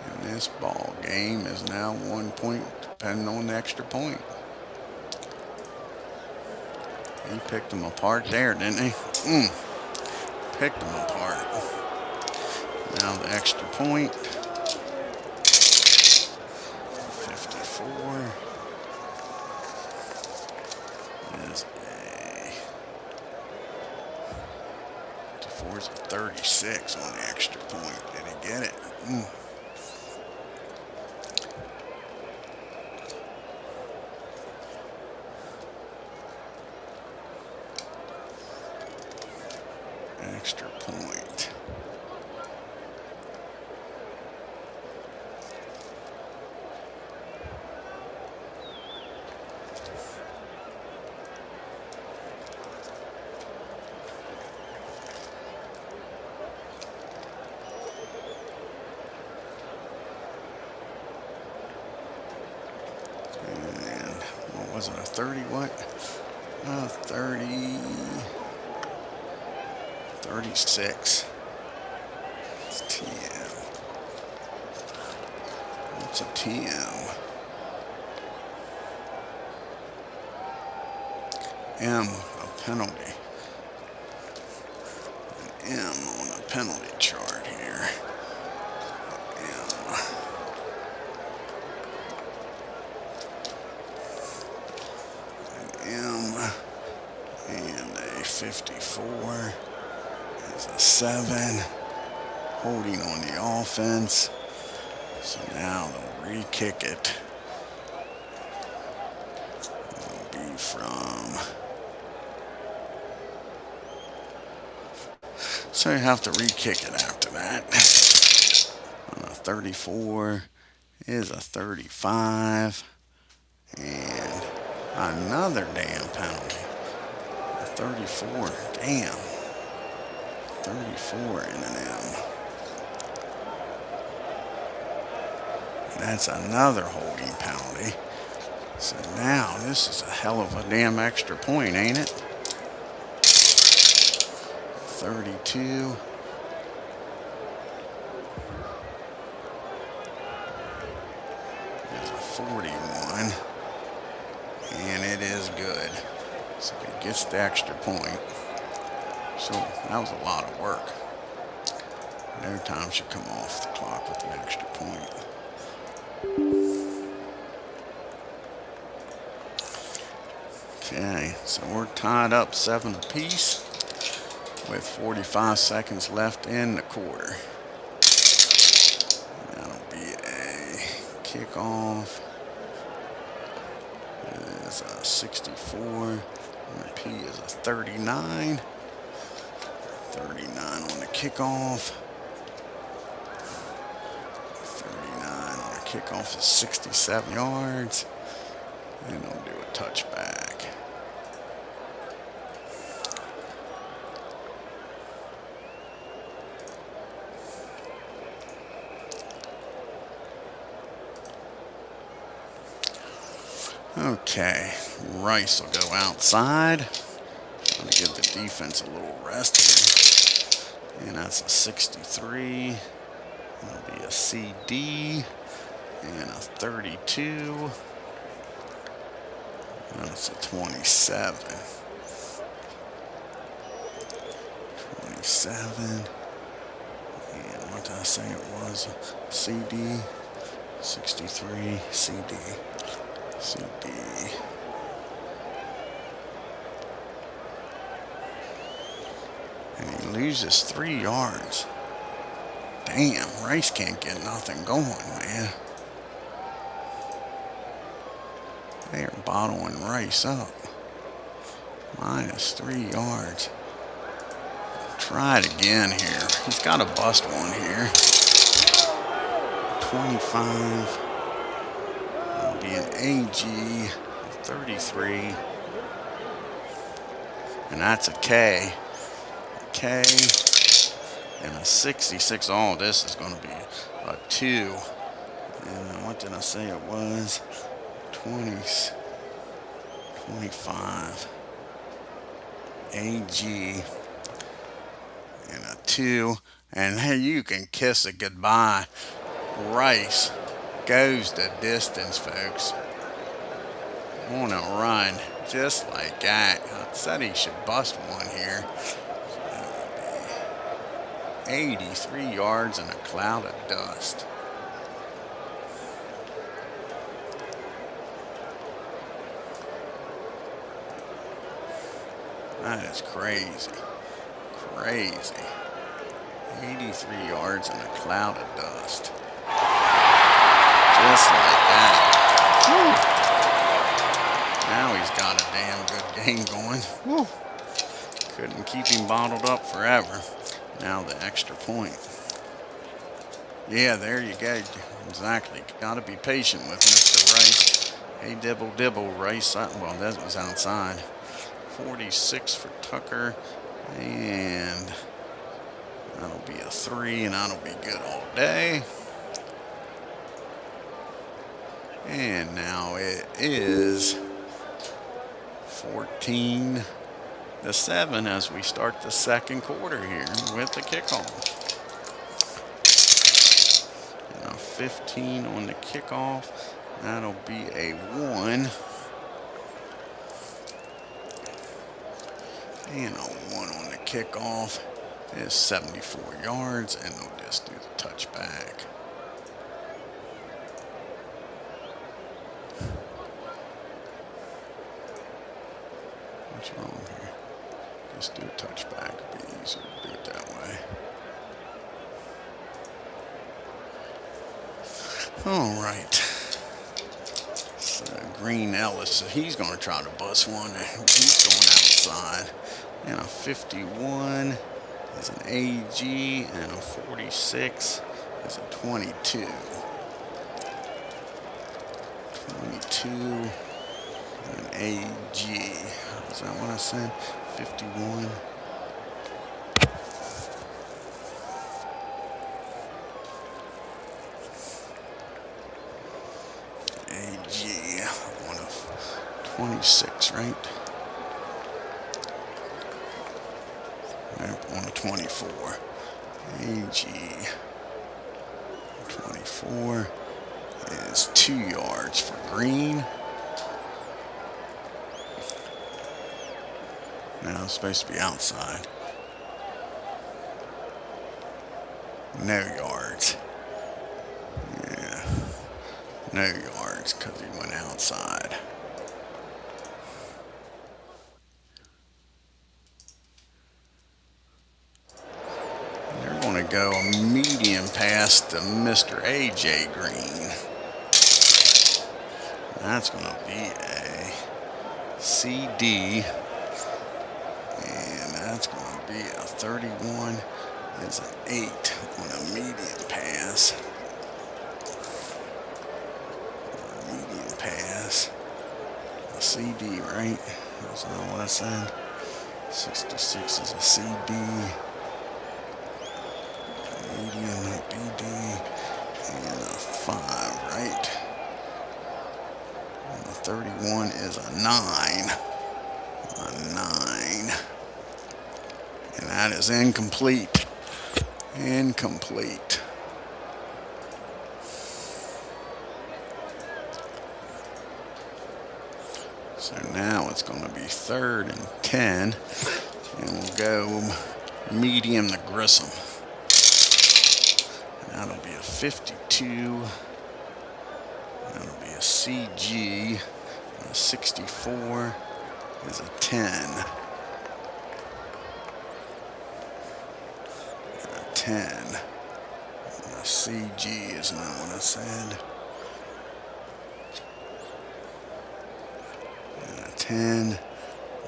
And this ball game is now 1 point, depending on the extra point. He picked them apart there, didn't he? Picked them apart. Now the extra point. 54 is a 54 is a 36 on the extra point. Did he get it? Extra point. And what was it, a 30 what? 36. It's TM. What's a TM? M, a penalty. An M on the penalty chart here. M. An M and a 54. Is a 7, holding on the offense. So now they'll re-kick it. It'll be from. So you have to re-kick it after that. On a 34 is a 35, and another damn penalty. A 34, damn. 34 in an M. And that's another holding penalty. So now this is a hell of a damn extra point, ain't it? 32. Is a 41. And it is good. So he gets the extra point. So that was a lot of work. No time should come off the clock with an extra point. Okay, so we're tied up 7 apiece with 45 seconds left in the quarter. That'll be a kickoff. It is a 64. And the P is a 39. 39 on the kickoff. 39 on the kickoff is 67 yards. And they'll do a touchback. Okay, Rice will go outside. Trying to give the defense a little rest here. And that's a 63. It'll be a CD. And a 32. And it's a 27. 27. And what did I say it was? CD. 63. CD. CD. And he loses 3 yards. Damn, Rice can't get nothing going, man. They are bottling Rice up. Minus 3 yards. Try it again here. He's got to bust one here. 25. It'll be an AG. 33. And that's a K. A K. And a 66. Oh, this is going to be a 2. And what did I say it was? 20s. 25. AG. And a 2. And hey, you can kiss it goodbye. Rice goes the distance, folks. On a run. Just like that. I said he should bust one here. 83 yards in a cloud of dust. That is crazy. Crazy. 83 yards in a cloud of dust. Just like that. Woo. Now he's got a damn good game going. Woo. Couldn't keep him bottled up forever. Now the extra point. Yeah, there you go. Exactly. Got to be patient with Mr. Rice. Hey, dibble, dibble, Rice. Well, that was outside. 46 for Tucker. And that'll be a 3, and that'll be good all day. And now it is 14-7 as we start the second quarter here with the kickoff. And a 15 on the kickoff. That'll be a 1. And a 1 on the kickoff is 74 yards, and they'll just do the touchback. What's wrong here? Just do a touchback. It'd be easier to do it that way. All right. So Green Ellis, he's going to try to bust one. He's going outside. And a 51 is an AG, and a 46 is a 22. 22 and an AG. Is that what I said? 51. AG, one of 26, right? On a 24. AG 24 is 2 yards for Green. Now it's supposed to be outside. No yards. Yeah. No yards because he went outside. Go a medium pass to Mr. AJ Green. That's going to be a CD. And that's going to be a 31. Is an 8 on a medium pass. Medium pass. A CD, right? That's not what I said. 66 is a CD. Medium, BD, and a 5, right? And the 31 is a 9. A 9. And that is incomplete. Incomplete. So now it's going to be 3rd and 10. And we'll go medium to Grissom. And that'll be a 52. That'll be a CG. A 64 is a 10. 10. And a CG is not what I said. And a 10.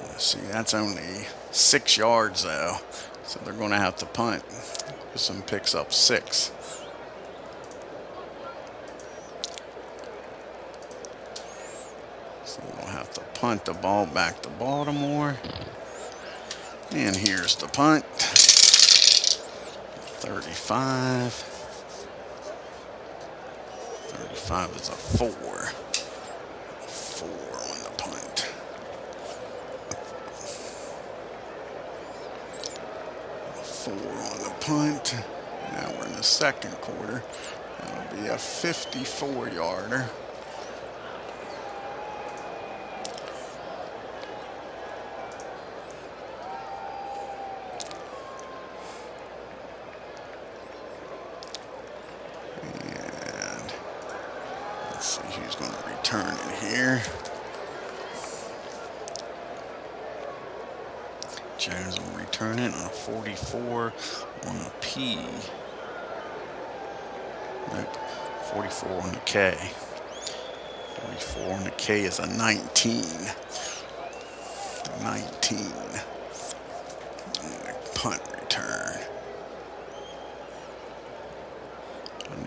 Let's see, that's only 6 yards though. So they're going to have to punt. Grissom picks up 6. So we'll have to punt the ball back to Baltimore. And here's the punt. 35. 35 is a 4. 4 on the punt. 4 on the punt. Now we're in the 2nd quarter. That'll be a 54-yarder. Who's going to return it here? Jones will return it on a 44 on a P. Nope, 44 on the K. 44 on the K is a 19. 19. Punt return.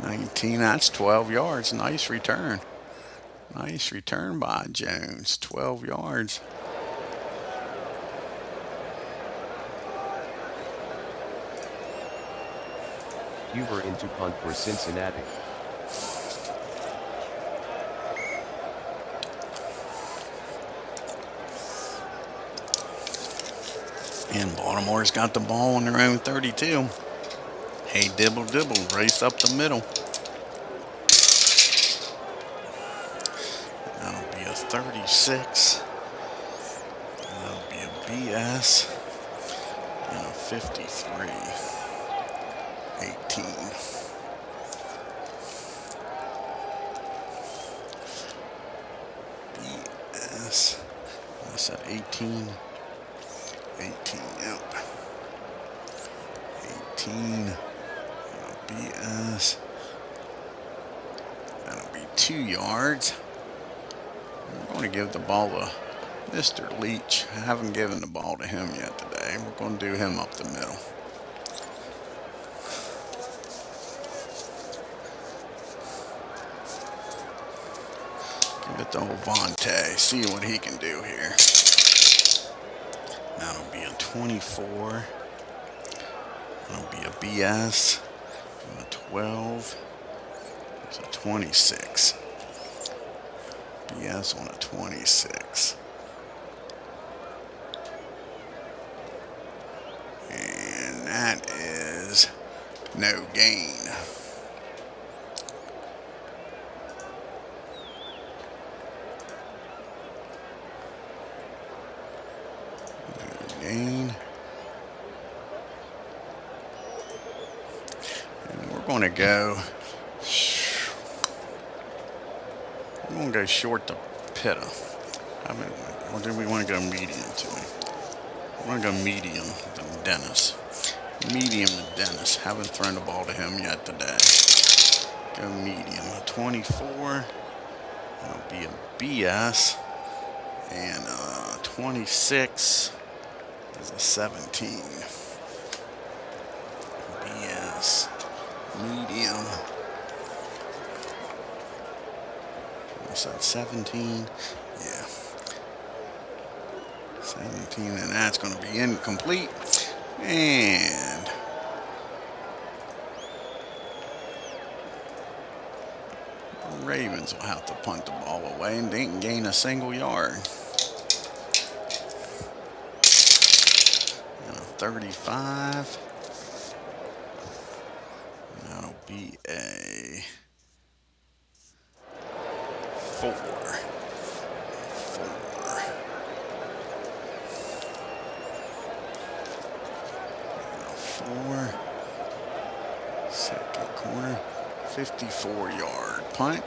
19, that's 12 yards. Nice return. Nice return by Jones. 12 yards. Huber into punt for Cincinnati. And Baltimore's got the ball on their own 32. Hey, dibble dibble, race up the middle. That'll be a 36. That'll be a BS. And a 53. 18. BS. I said 18. 18, yep. 18. BS. That'll be 2 yards. We're going to give the ball to Mr. Leach. I haven't given the ball to him yet today. We're going to do him up the middle. Give it to old Vontae. See what he can do here. That'll be a 24. That'll be a BS. And a 12. It's a 26. BS on a 26. And that is no gain. No gain. And we're going to go. We're going to go short to Pitta. Or do we want to go medium to him? We're going to go medium to Dennis. Medium to Dennis. Haven't thrown the ball to him yet today. Go medium. A 24. That'll be a BS. And 26. is a 17. BS. Medium. What's that, 17? Yeah. 17, and that's going to be incomplete. And the Ravens will have to punt the ball away and didn't gain a single yard. And a 35. That'll be a 4. 4. Second corner. 54-yard punt.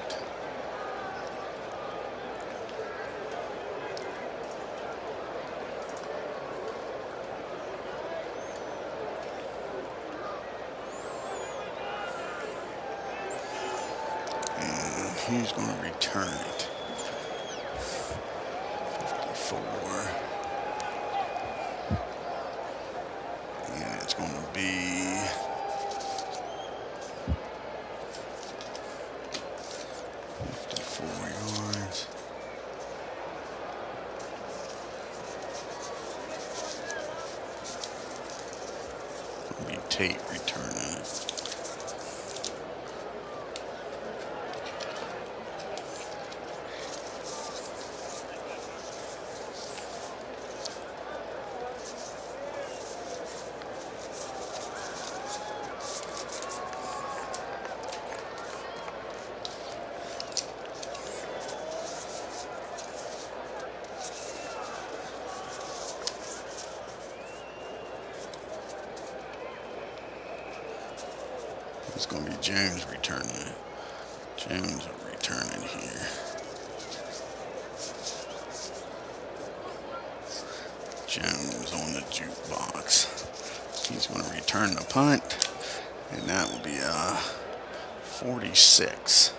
And he's going to return it. 54. And it's going to be 54 yards. It'll be Tate returning it. It's going to be Jones returning it. Jones will return it here. Jones on the jukebox. He's going to return the punt, and that will be a 46.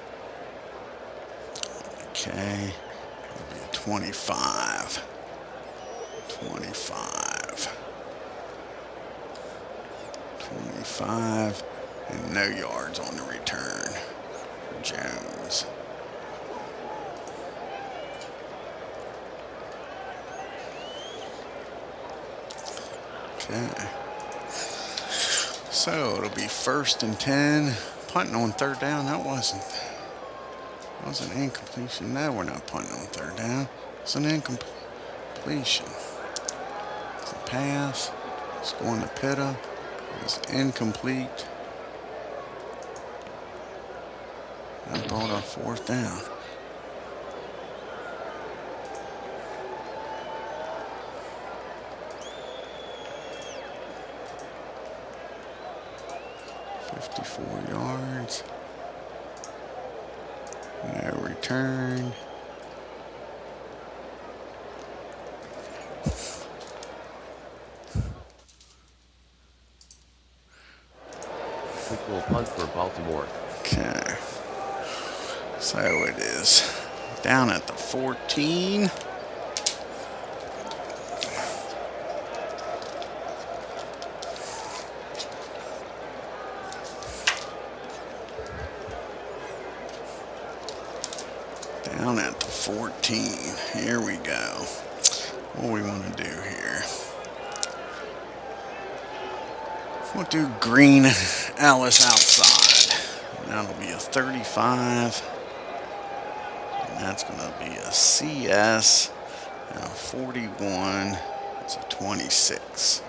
Okay, it'll be a 25. 25. 25. And no yards on the return for Jones. Okay. So it'll be 1st and 10. Punting on 3rd down. That wasn't incompletion. No, we're not punting on 3rd down. It's an incompletion. It's a pass. It's going to Pitta. It's incomplete. That brought up 4th down. $54 yards. No return. Quick goal punt for Baltimore. Okay. So it is down at the 14. Down at the 14. Here we go. What do we want to do here? We'll do Green Ellis outside. That'll be a 35. And that's going to be a CS and a 41. It's a 26.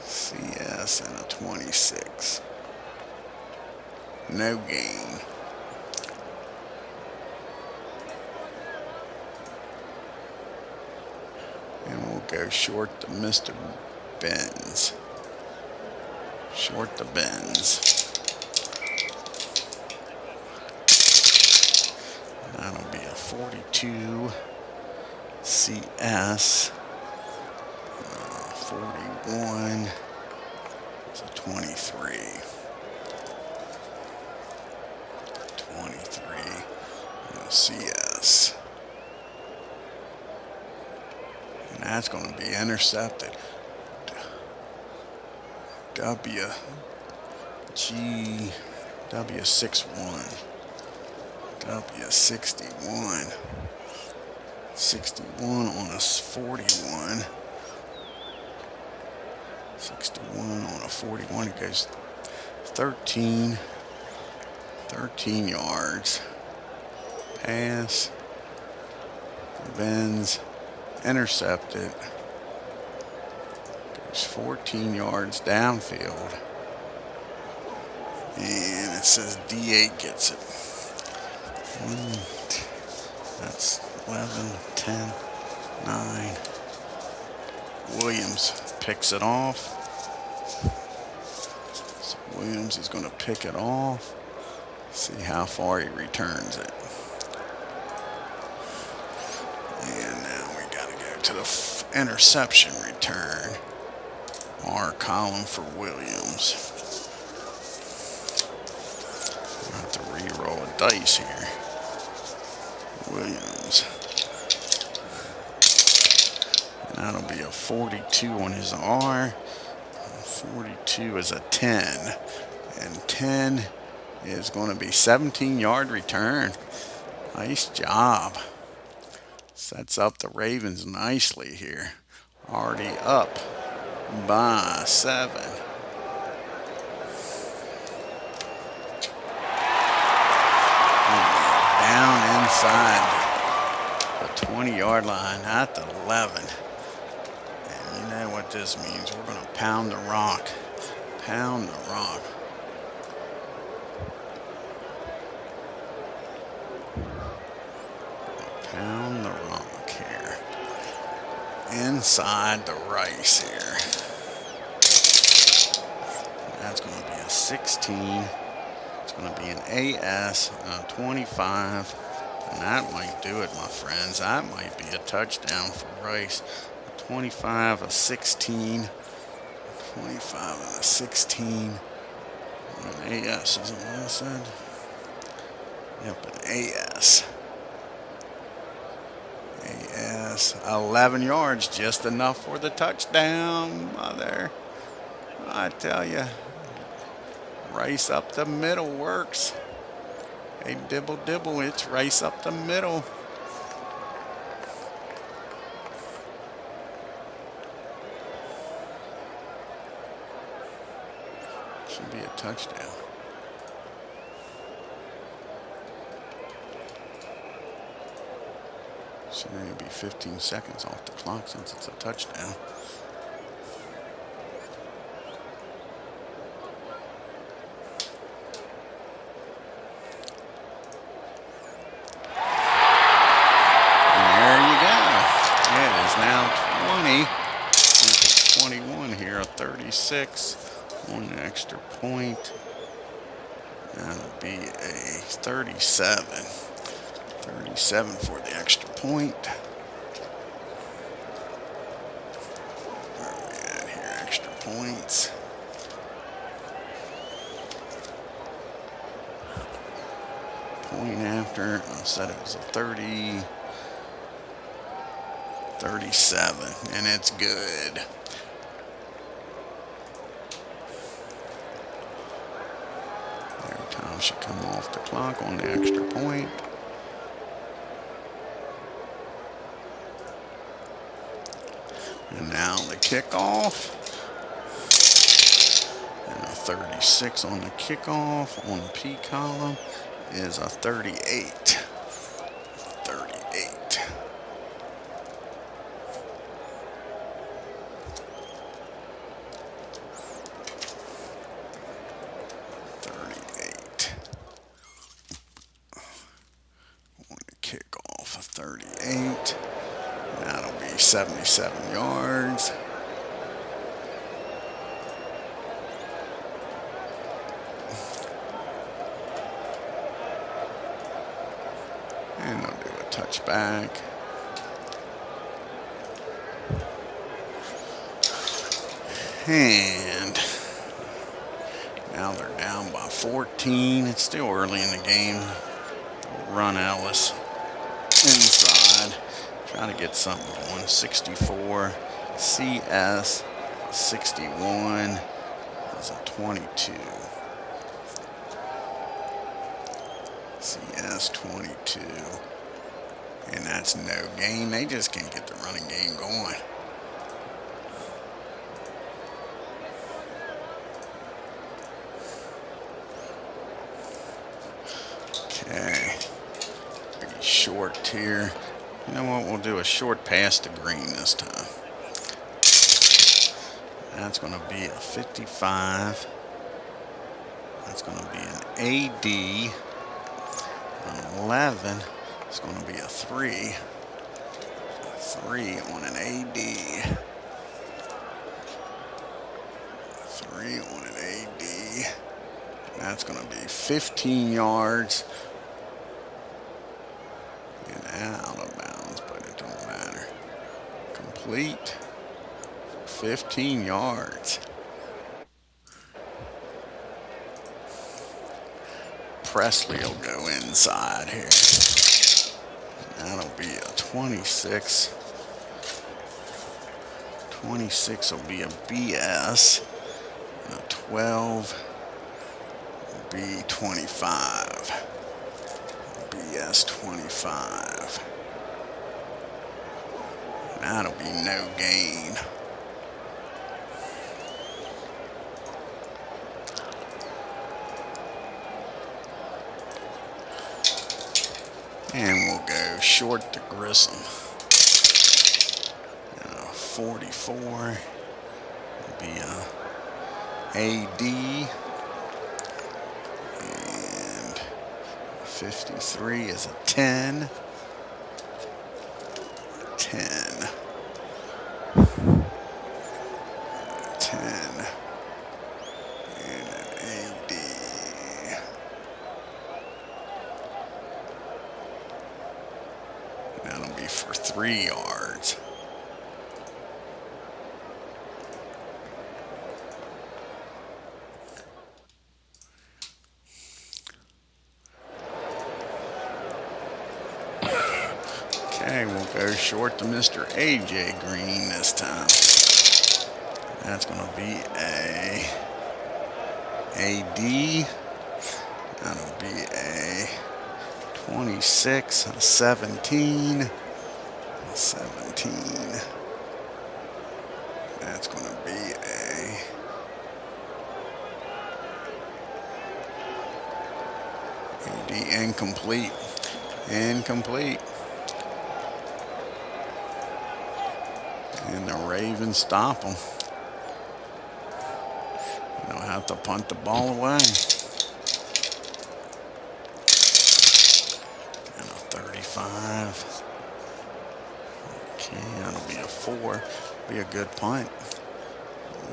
CS and a 26. No gain. And we'll go short to Mr. Benz. Short to Benz. That'll be a 42 CS. 41. It's a 23. 23. And a CS. And that's going to be intercepted. W61. W61. 61 on a 41. 61 on a 41. It goes 13 yards. Pass. Bends. Intercepted. Goes 14 yards downfield. And it says D8 gets it. That's 11, 10, 9. Williams picks it off. So Williams is going to pick it off. See how far he returns it. And now we got to go to the interception return. R column for Williams. I have to re-roll a dice here. Williams. And that'll be a 42 on his R. 42 is a 10. And 10 is going to be 17-yard return. Nice job. Sets up the Ravens nicely here. Already up by 7. Down inside the 20-yard line at the 11. And you know what this means. We're going to pound the rock. Pound the rock. Pound the rock here. Inside the rice here. That's going to be a 16. It's going to be an AS, 25, and that might do it, my friends. That might be a touchdown for Rice. 25, a 16, 25 and a 16. An AS, isn't what I said? Yep, an AS. AS, 11 yards, just enough for the touchdown, mother. I tell you. Rice up the middle works. Hey, dibble, dibble, it's rice up the middle. Should be a touchdown. Should only be 15 seconds off the clock since it's a touchdown. Now 20, 21 here, a 36 on the extra point. That'll be a 37. 37 for the extra point. Where are we at here? Extra points. Point after, I said it was a 30. 37, and it's good. Their time should come off the clock on the extra point. And now the kickoff. And a 36 on the kickoff on the P column is a 38. 38. 38. That'll be 77 yards. And they'll do a touchback. And now they're down by 14. It's still early in the game. Run Ellis inside. Try to get something going. 64. CS 61. is a 22. CS 22. And that's no gain. They just can't get the running game going. Okay. Pretty short here. You know what? We'll do a short pass to green this time. That's going to be a 55. That's going to be an AD. An 11. It's going to be a 3. 3 on an AD. 3 on an AD. That's going to be 15 yards. And out of bounds, but it don't matter. Complete. 15 yards. Presley will go inside here. That'll be a 26. 26 will be a BS. And a 12 will be 25. BS 25. And that'll be no gain. And we'll go short to Grissom. 44 will be a AD. And 53 is a 10. 10. 10. And an AD. That'll be for 3 yards. Okay, we'll go short to Mr. AJ Green this time. That's going to be a AD. That'll be a 26, a 17, a 17. That's going to be a AD incomplete. Incomplete. And the Ravens stop them. They'll have to punt the ball away. And a 35. Okay, that'll be a 4. Be a good punt.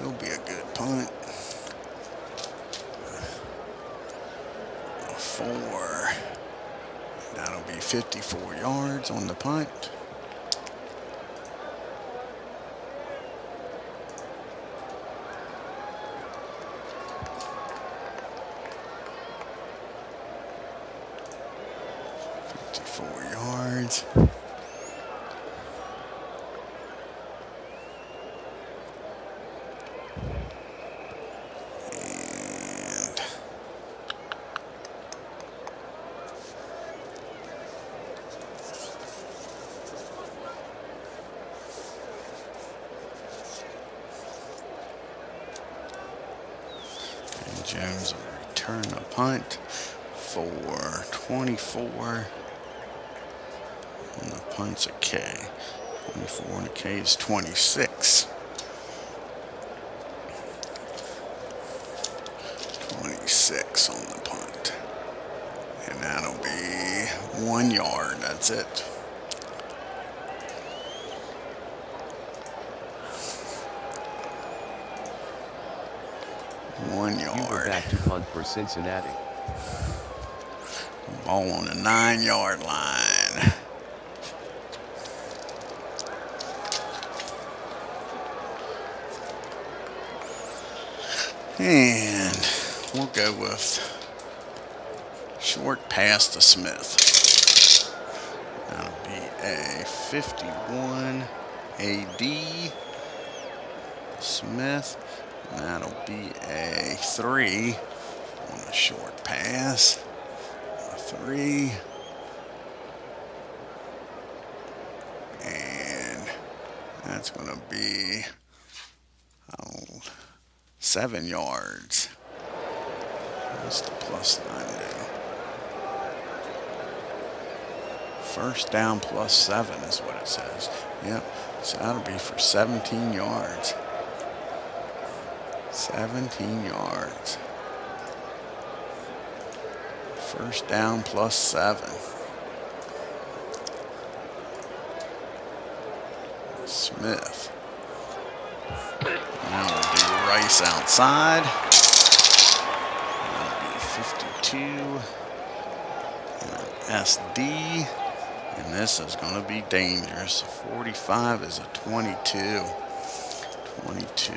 Will be a good punt. A 4. That'll be 54 yards on the punt. Yards. And Jones will return the punt for 24. And the punt's a K. 24 and a K is 26. 26 on the punt. And that'll be 1 yard. That's it. One yard. You were back to punt for Cincinnati. Ball on the 9-yard line. And we'll go with short pass to Smith. That'll be a 51 AD. Smith. And that'll be a 3 on a short pass. A 3. And that's going to be 7 yards. What's the plus sign do? First down plus 7 is what it says. Yep, so that'll be for 17 yards. 17 yards. First down plus 7. Smith. Now we'll do Rice outside. That'll be 52. And an SD. And this is going to be dangerous. 45 is a 22. 22.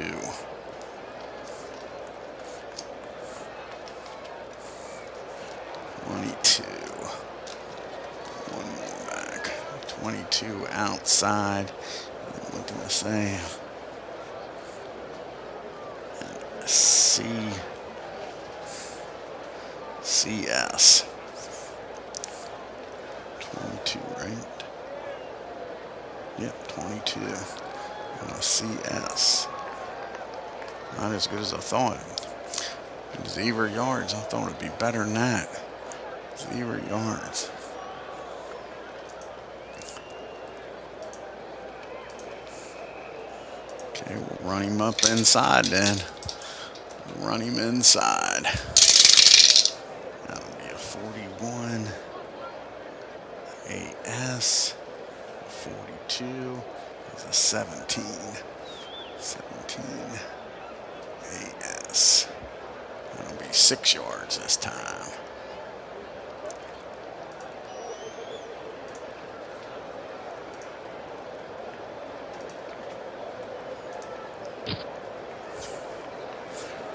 One more back. 22 outside. What do I say? CS. 22, right? Yep, 22. And a CS. Not as good as I thought. Zebra yards. I thought it'd be better than that. Zebra yards. Okay, we'll run him up inside then. We'll run him inside. That'll be a 41. AS. 42 is a 17. 17. AS. That'll be 6 yards this time.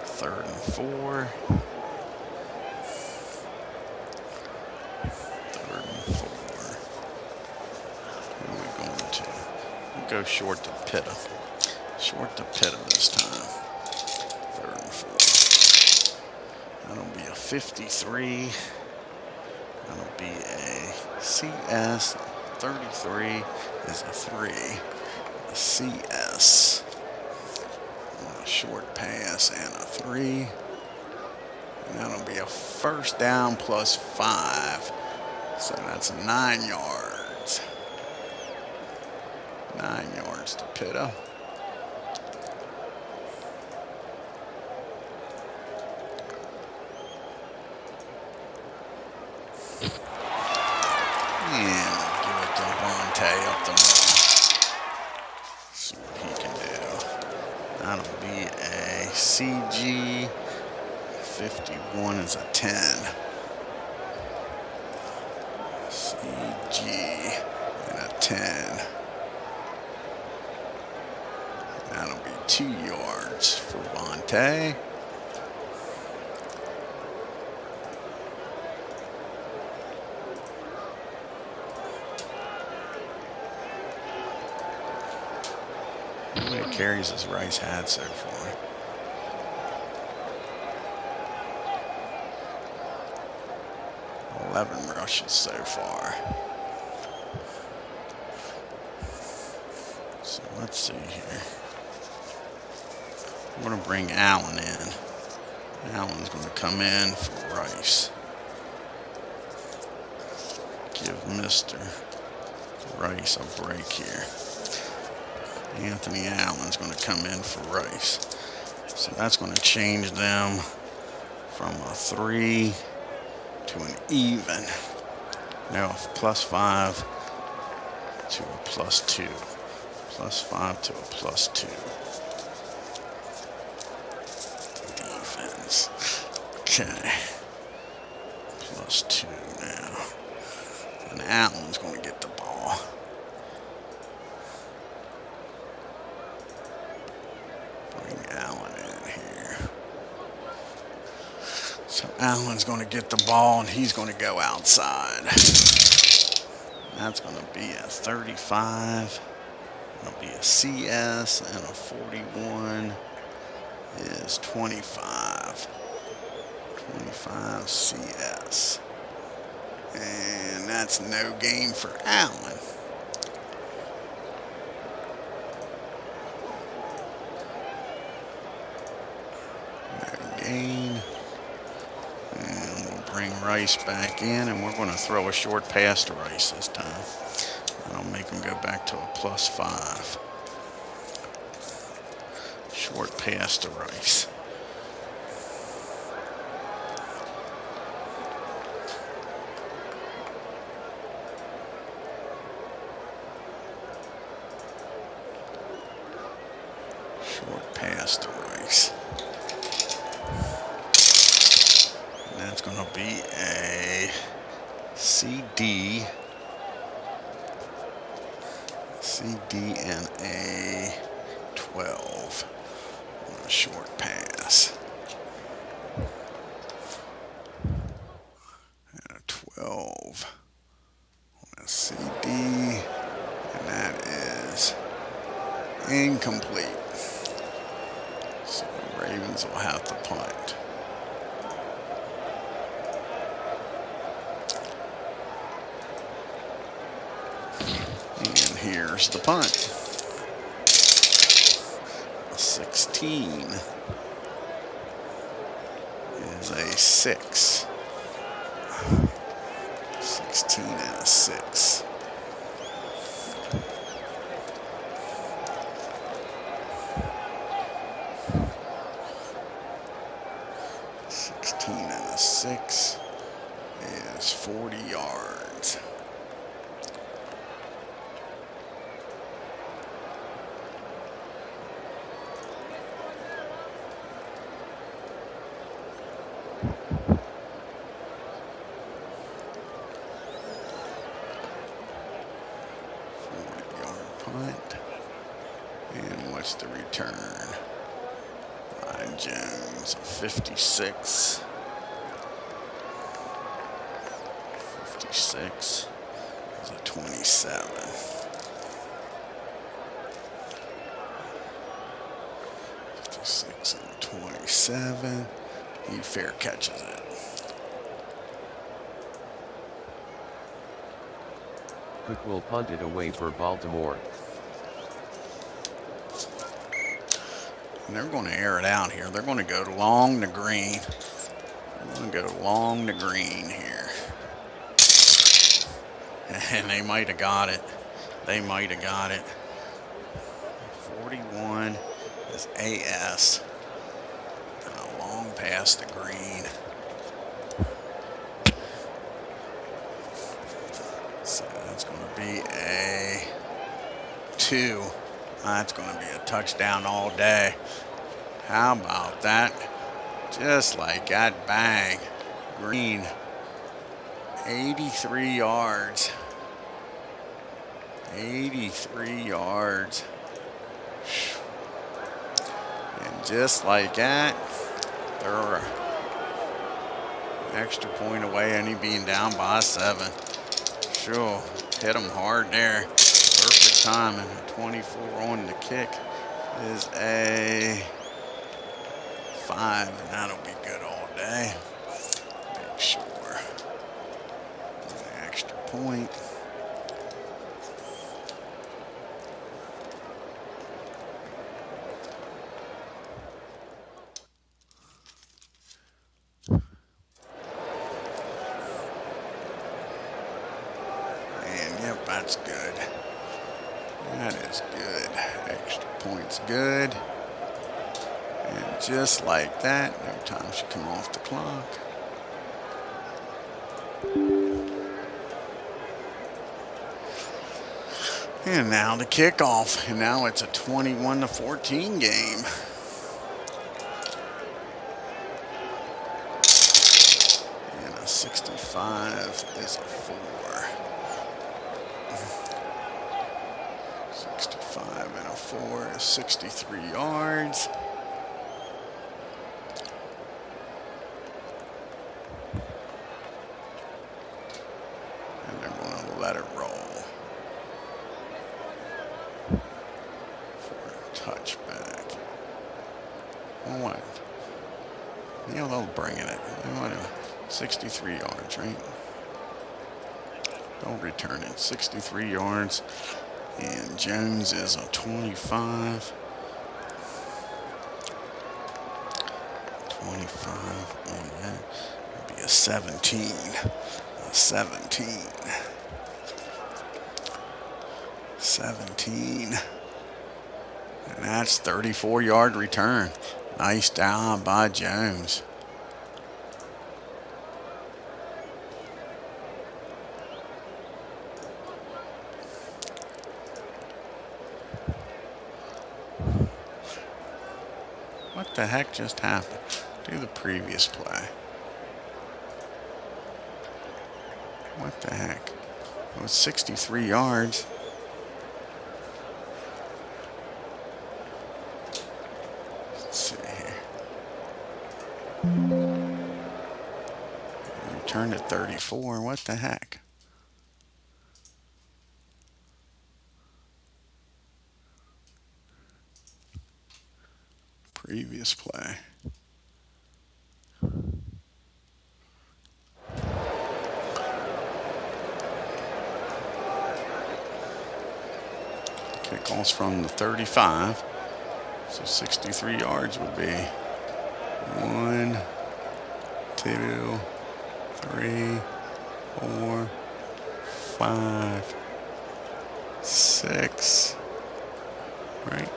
Third and 4. Third and 4. Who are we going to? We'll go short to Pitta. Short to Pitta this time. Third and 4. That'll be a 53. That'll be a CS. 33 is a 3. A CS. A short pass and a 3. And that'll be a first down plus 5. So that's 9 yards. 9 yards to Pitta. And give it to Vontae up the middle. See what he can do. That'll be a CG. 51 is a 10. CG and a 10. That'll be 2 yards for Vontae. How many carries has Rice had so far? 11 rushes so far. So let's see here. I'm going to bring Allen in. Allen's going to come in for Rice. Give Mr. Rice a break here. Anthony Allen's going to come in for Rice. So that's going to change them from a 3 to an even. Now +5 to a +2. +5 to a +2. Defense. Okay. +2 now. And Allen's going to get the ball. Bring Allen in here. So Allen's going to get the ball and he's going to go outside. That's going to be a 35. It'll be a CS and a 41. is 25. 25 CS. And that's no gain for Allen. No gain. And we'll bring Rice back in, and we're going to throw a short pass to Rice this time. That'll make him go back to a +5. Short pass to Rice. Short pass to Rice. And that's going to be a CD. CD and a 12. A short pass. And a 12. On a CD. And that is incomplete. So the Ravens will have to punt. And here's the punt. 16 is a 6. 16 and a 6. And a 6 is 40 yards. Punt. And what's the return? Ryan Jones, 56. 56 is a 27. 56 and a 27. He fair catches it. Cook will punt it away for Baltimore. And they're going to air it out here. They're going to go along the green. They're going to go along the green here. And they might have got it. They might have got it. 41 is AS. And a long pass to Green. So that's going to be a 2. That's going to be a touchdown all day. How about that? Just like that, bang. Green, 83 yards. 83 yards. And just like that, they're an extra point away, and he being down by 7. Sure, hit him hard there. Perfect timing. 24 on the kick is a 5, and that'll be good all day. Make sure. An extra point. And yep, that's good. That is good. Extra point's good. And just like that, no time should come off the clock. And now the kickoff. And now it's a 21-14 game. And a 65 is a 4. 65 and a 4 is 63 yards. And they're going to let it roll for a touchback. Well, what? Yeah, they'll bring it. 63 yards, right? They'll return it. 63 yards. And Jones is a 25. 25. And that would be a 17. A 17. 17. And that's 34-yard return. Nice job by Jones. What the heck just happened? Do the previous play. What the heck? It was 63 yards. Let's see here. Returned at 34. What the heck? Previous play. Kickoffs from the 35. So 63 yards would be 1, 2, 3, 4, 5, 6. Right?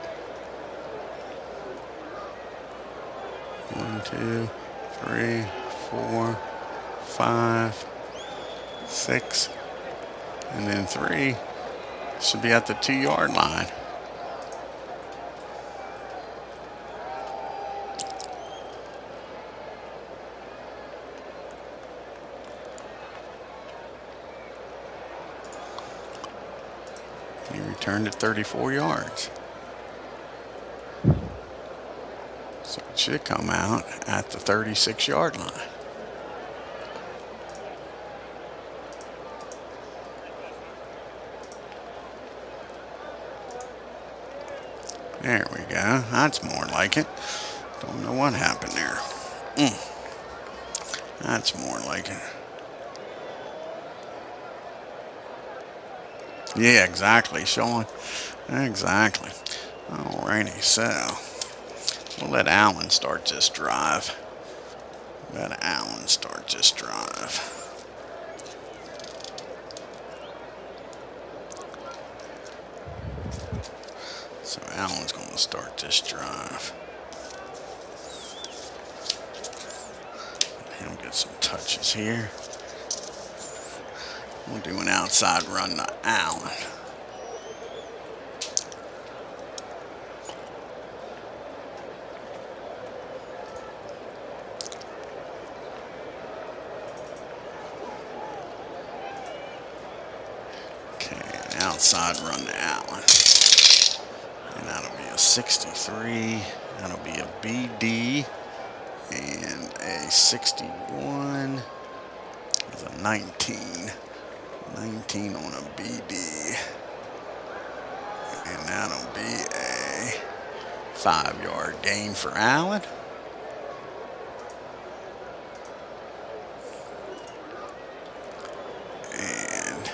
1, 2, 3, 4, 5, 6, and then 3 should be at the 2-yard line. He returned at 34 yards. So it should come out at the 36-yard line. There we go. That's more like it. Don't know what happened there. That's more like it. Yeah, exactly, Sean. Exactly. Alrighty, so we'll let Allen start this drive. Let Allen start this drive. So Allen's going to start this drive. Let him get some touches here. We'll do an outside run to Allen. Okay, an outside run to Allen. And that'll be a 63. That'll be a BD. And a 61 is a 19. 19 on a BD. And that'll be a 5-yard gain for Allen. And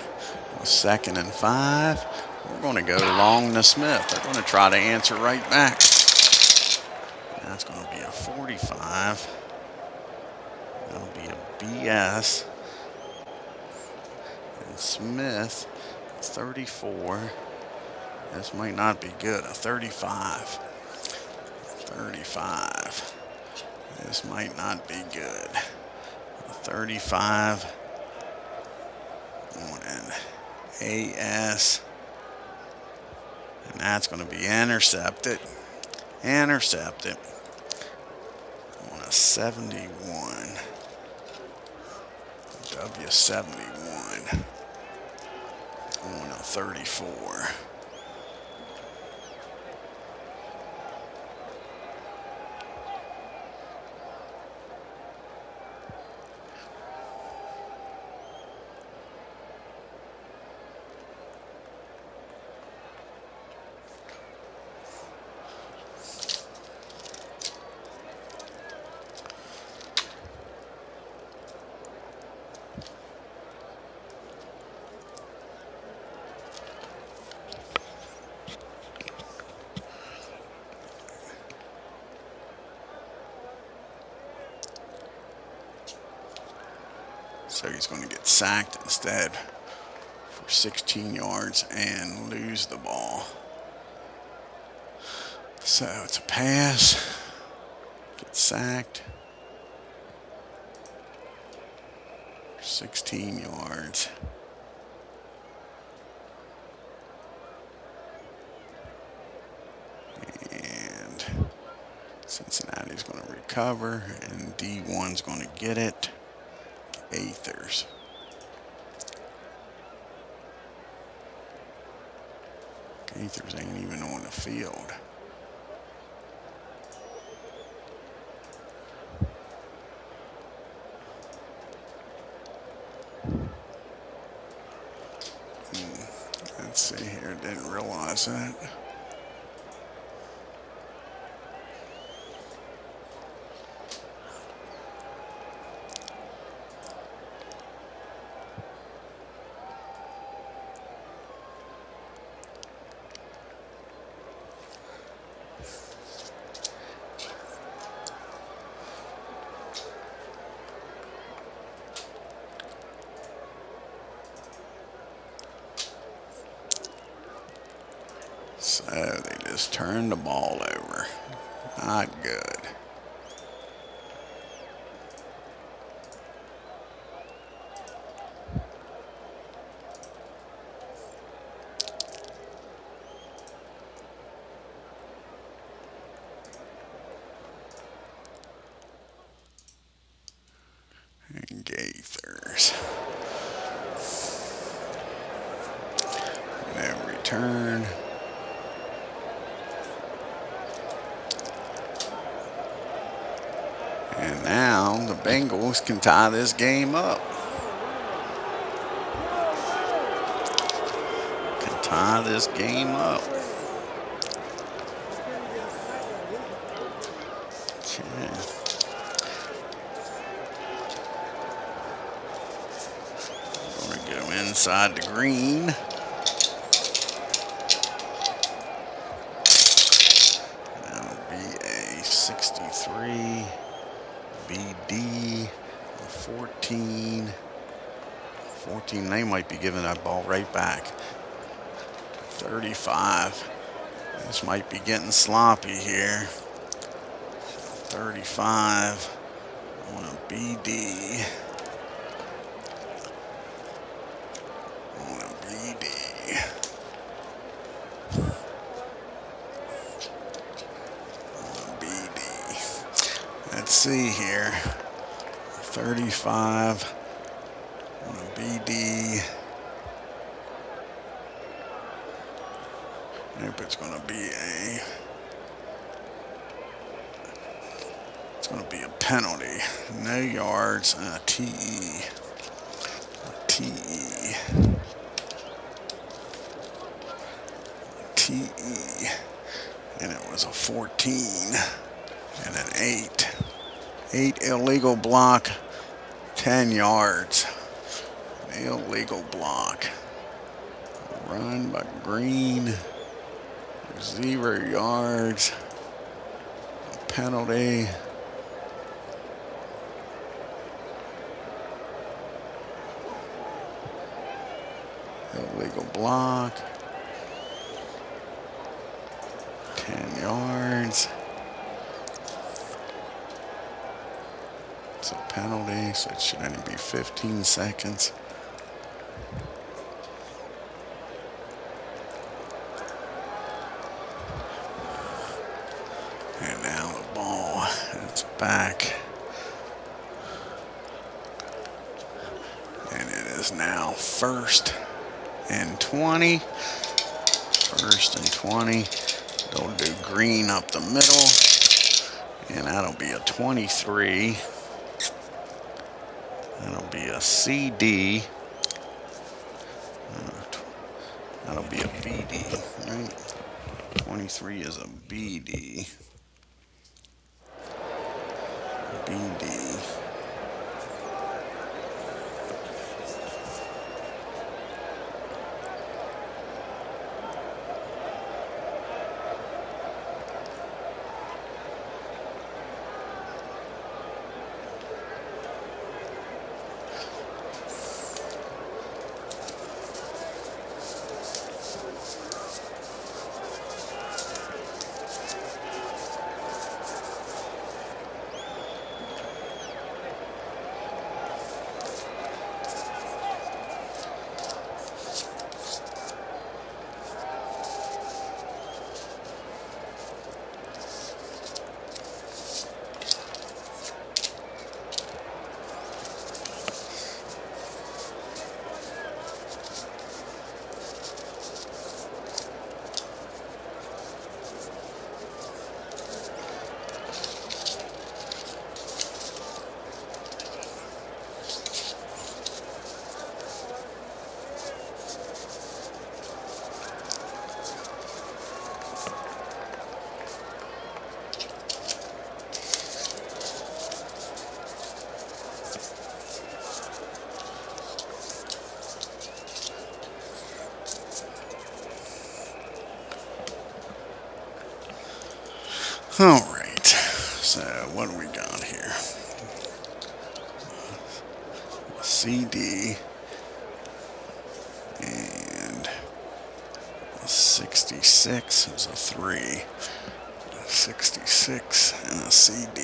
with 2nd and 5, we're going to go long to Smith. They're going to try to answer right back. And that's going to be a 45. That'll be a BS. And Smith, 34. This might not be good. A 35. 35. This might not be good. A 35 on an AS. And that's going to be intercepted. Intercepted on a 71. W71 on a 34. So he's going to get sacked instead for 16 yards and lose the ball. So it's a pass. Get sacked. 16 yards. And Cincinnati's going to recover, and D1's going to get it. Gaithers. Gaithers ain't even on the field. Let's see here, didn't realize that. So they just turned the ball over. Not good. And Gaithers. No return. And now the Bengals can tie this game up. Can tie this game up. Okay. We're going to go inside the green. That'll be a 63. BD 14. They might be giving that ball right back. 35. This might be getting sloppy here. 35 on a BD. On a BD. Let's see here. 35 on a BD. Nope, it's going to be a penalty. No yards and a TE. A TE. TE. And it was a 14 and an 8. 8 illegal block, 10 yards. An illegal block. Run by Green. 0 yards. A penalty. Illegal block. 10 yards. It's a penalty, so it should only be 15 seconds. And now the ball is back. And it is now 1st and 20. 1st and 20. They'll do Green up the middle. And that'll be a 23. That'll be a CD. That'll be a BD, right? 23 is a BD. BD. All right. So what do we got here? CD and a 66 is a 3. 66 and a CD.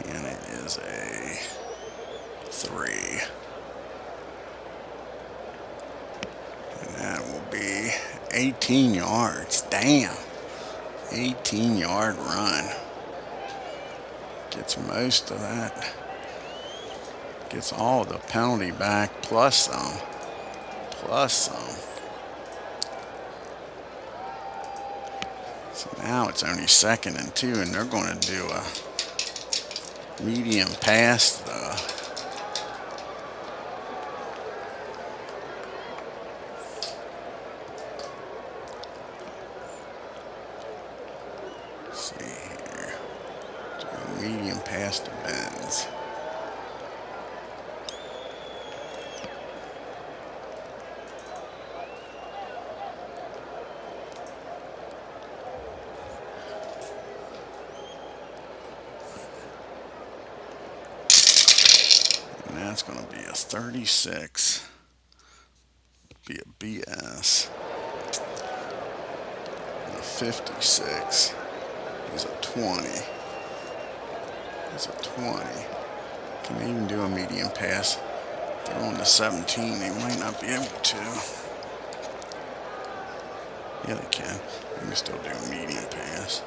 And it is a 3. And that will be 18 yards. Damn. 18-yard run. Gets most of that. Gets all of the penalty back plus some. Plus some. So now it's only 2nd and 2, and they're going to do a medium pass. See here. Do a medium pass to Benz. That's going to be a 36. Be a BS. And a 56 is a 20. It's a 20. Can they even do a medium pass? They're on the 17. They might not be able to. Yeah, they can. They can still do a medium pass.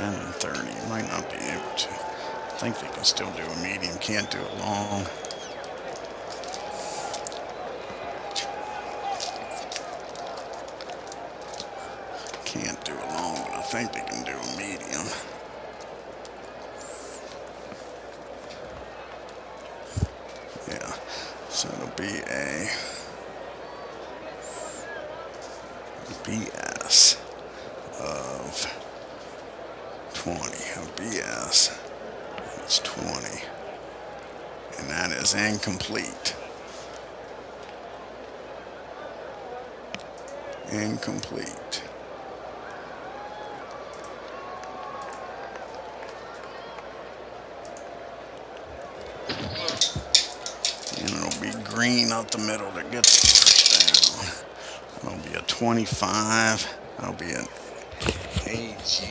And 30, might not be able to. I think they can still do a medium, can't do it long. Can't do it long, but I think they can do a medium. Yeah, so it'll be a BS of 20, a BS, it's 20, and that is incomplete. Incomplete. And it'll be green out the middle to get the first down. It'll be a 25, that'll be an AG.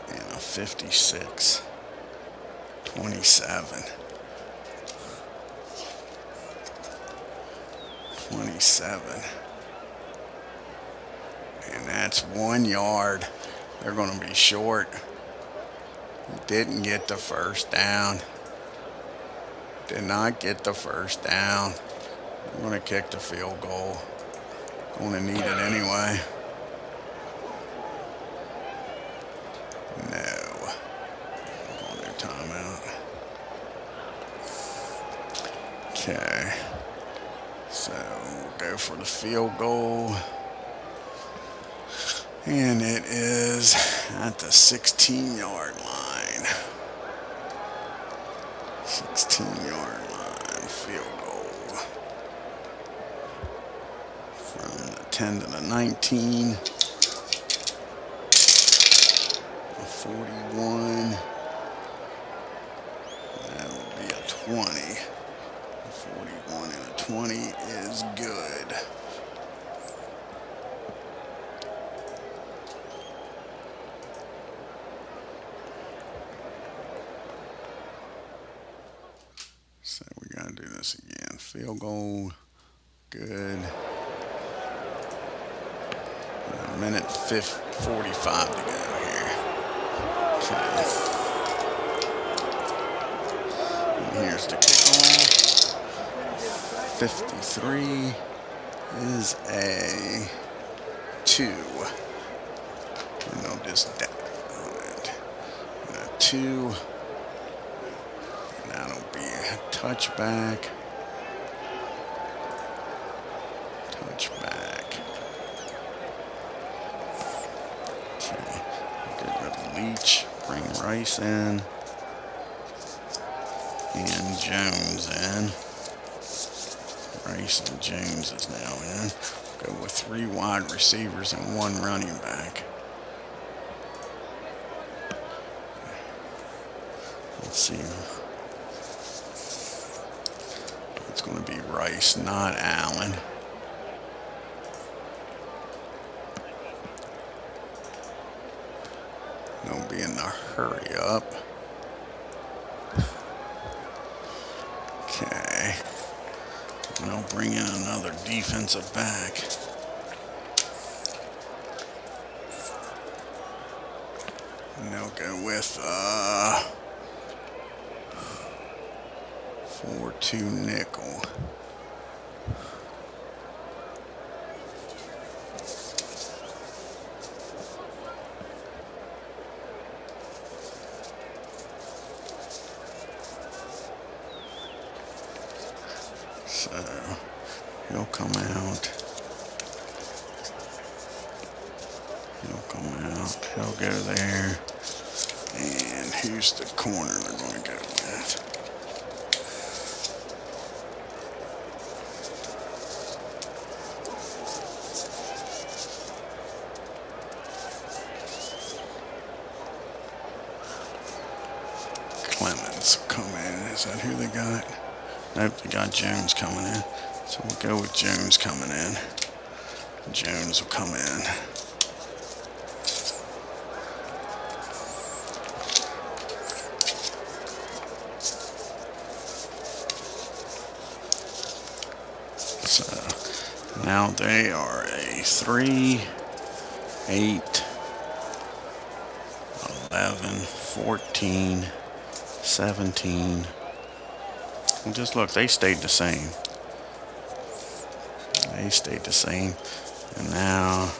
And a 56, 27, 27, and that's 1 yard. They're going to be short. Didn't get the first down. Did not get the first down. We're going to kick the field goal. Going to need it anyway. No. On their timeout. Okay. So we'll go for the field goal. And it is at the 16-yard line. 16-yard line field goal. From the 10 to the 19. 41. That will be a 20. 41 and a 20 is good. So we gotta do this again. Field goal, good. A minute 45 to go here. Okay. And here's the kickoff. 53 is a 2. And they'll just down it. And a 2. And that'll be a touchback. Touchback. Okay. Get rid of the Leach, bring Rice in, and Jones in. Rice and Jones is now in. Go with 3 wide receivers and 1 running back. Let's see. It's going to be Rice, not Allen. Don't be in the hurry up. Okay. And I'll bring in another defensive back. And they'll go with 4-2 nickel. So he'll come out. He'll come out. He'll go there. And who's the corner they're going to go with? Clemens come in. Is that who they got? Nope, they got Jones coming in. So we'll go with Jones coming in. Jones will come in. So now they are a 3, 8, 11, 14, 17. And just look, they stayed the same. They stayed the same. And now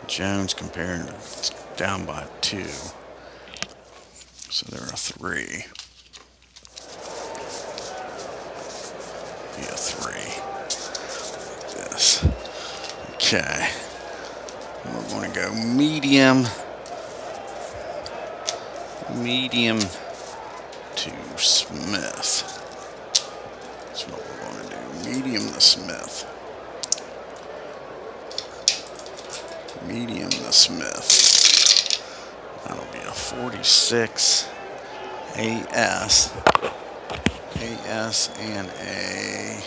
Jones compared down by 2. So they're a 3. Be a 3. Like this. Okay. We're going to go medium. Medium to Smith. That's what we're going to do. Medium to Smith. Medium to Smith. That'll be a 46 AS. AS and a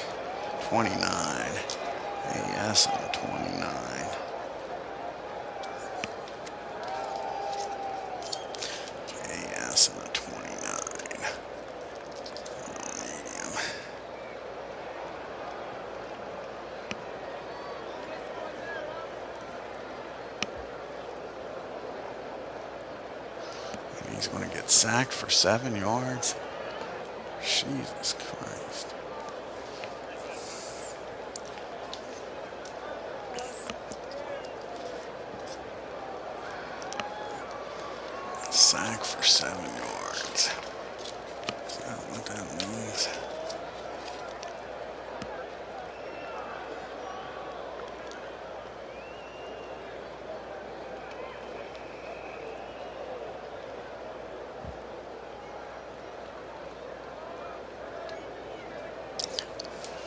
29. AS and a 29. AS and a 29. Medium. And he's going to get sacked for 7 yards. Jesus Christ. Sack for 7 yards. Is that what that means?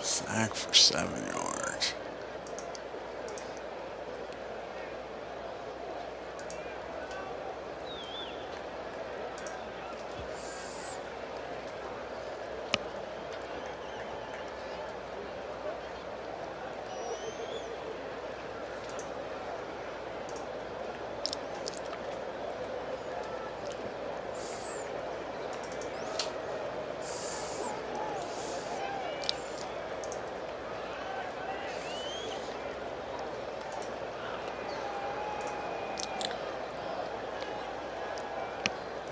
Sack for 7 yards.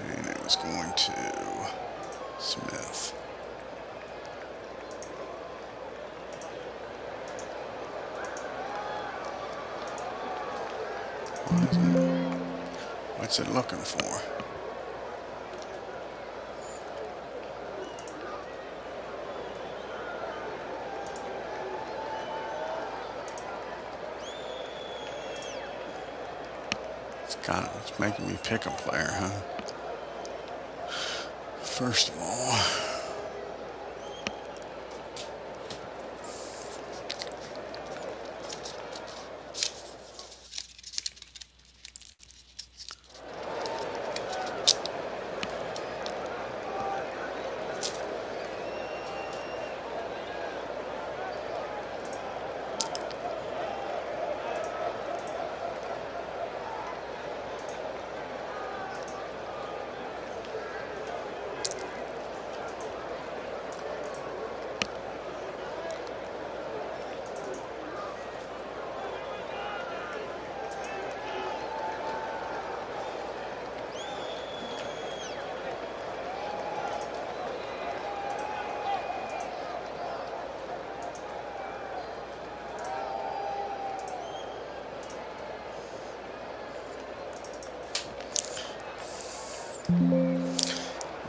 And it was going to Smith. What's it looking for? It's God, it's making me pick a player, huh? First of all,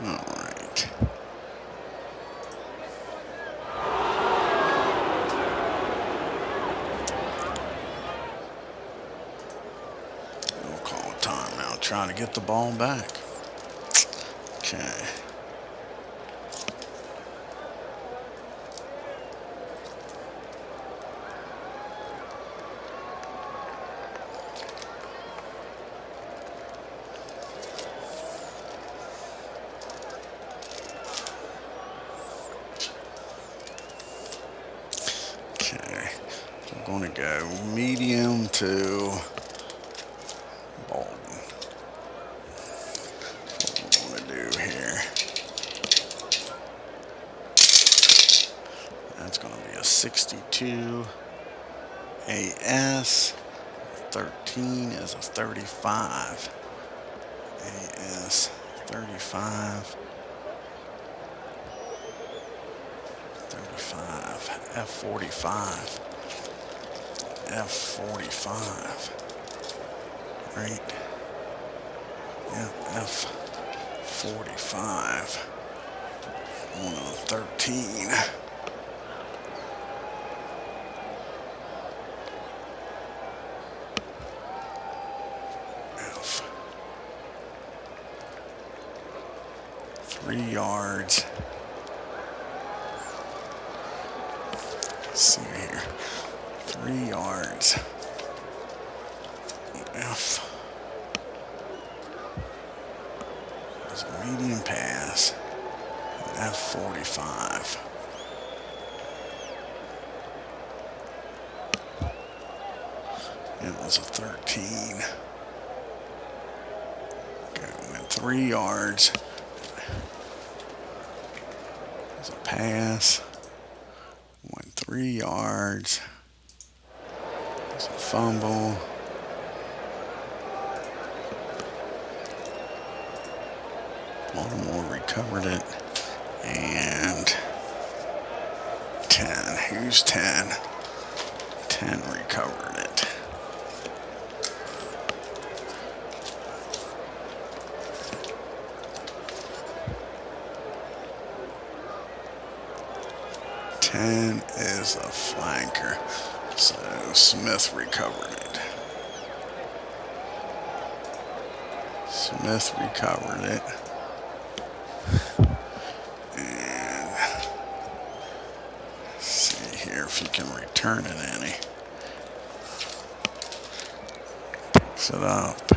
all right. We'll call a timeout. Try to get the ball back. Okay. Okay. So I'm going to go medium to Bolton. What we're going to do here. That's going to be a 62 AS. 13 is a 35. AS 35. 35. F45. F45. Right. Yeah, F45. On a 13. F. 3 yards. Let's see here. 3 yards. F is a medium pass. F45. It was a 13. Okay, went 3 yards. It's a pass. Went 3 yards. It's a fumble. Baltimore recovered it. And 10. Who's 10? 10 recovered it. Is a flanker, so Smith recovered it. Smith recovered it. And see here if he can return it any. Picks it up.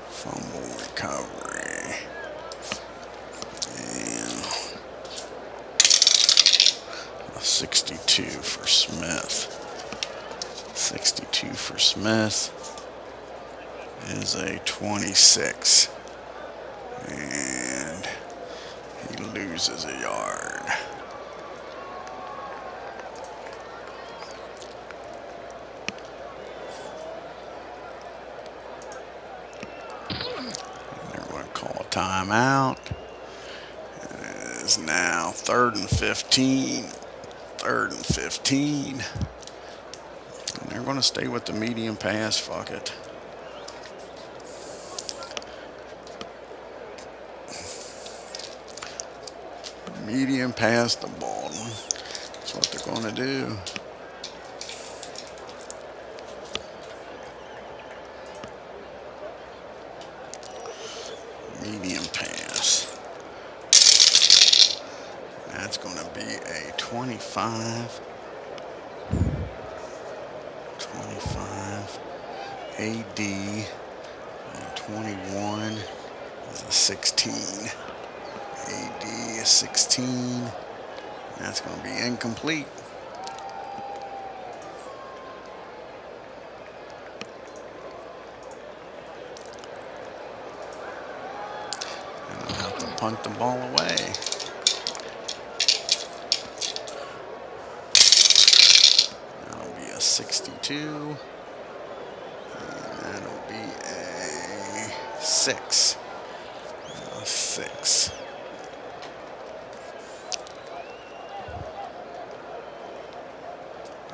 Fumble recovery. And 62 for Smith. 62 for Smith is a 26. And he loses a yard. And they're going to call a timeout. It is now 3rd and 15. 3rd and 15. And they're going to stay with the medium pass. Fuck it. Medium pass the ball. That's what they're going to do. medium pass. That's going to be a 25. 25. AD. And 21 is a 16. AD is 16. That's going to be incomplete. And I'll have to punt the ball away. That'll be a 62. And that'll be a 6. A 6.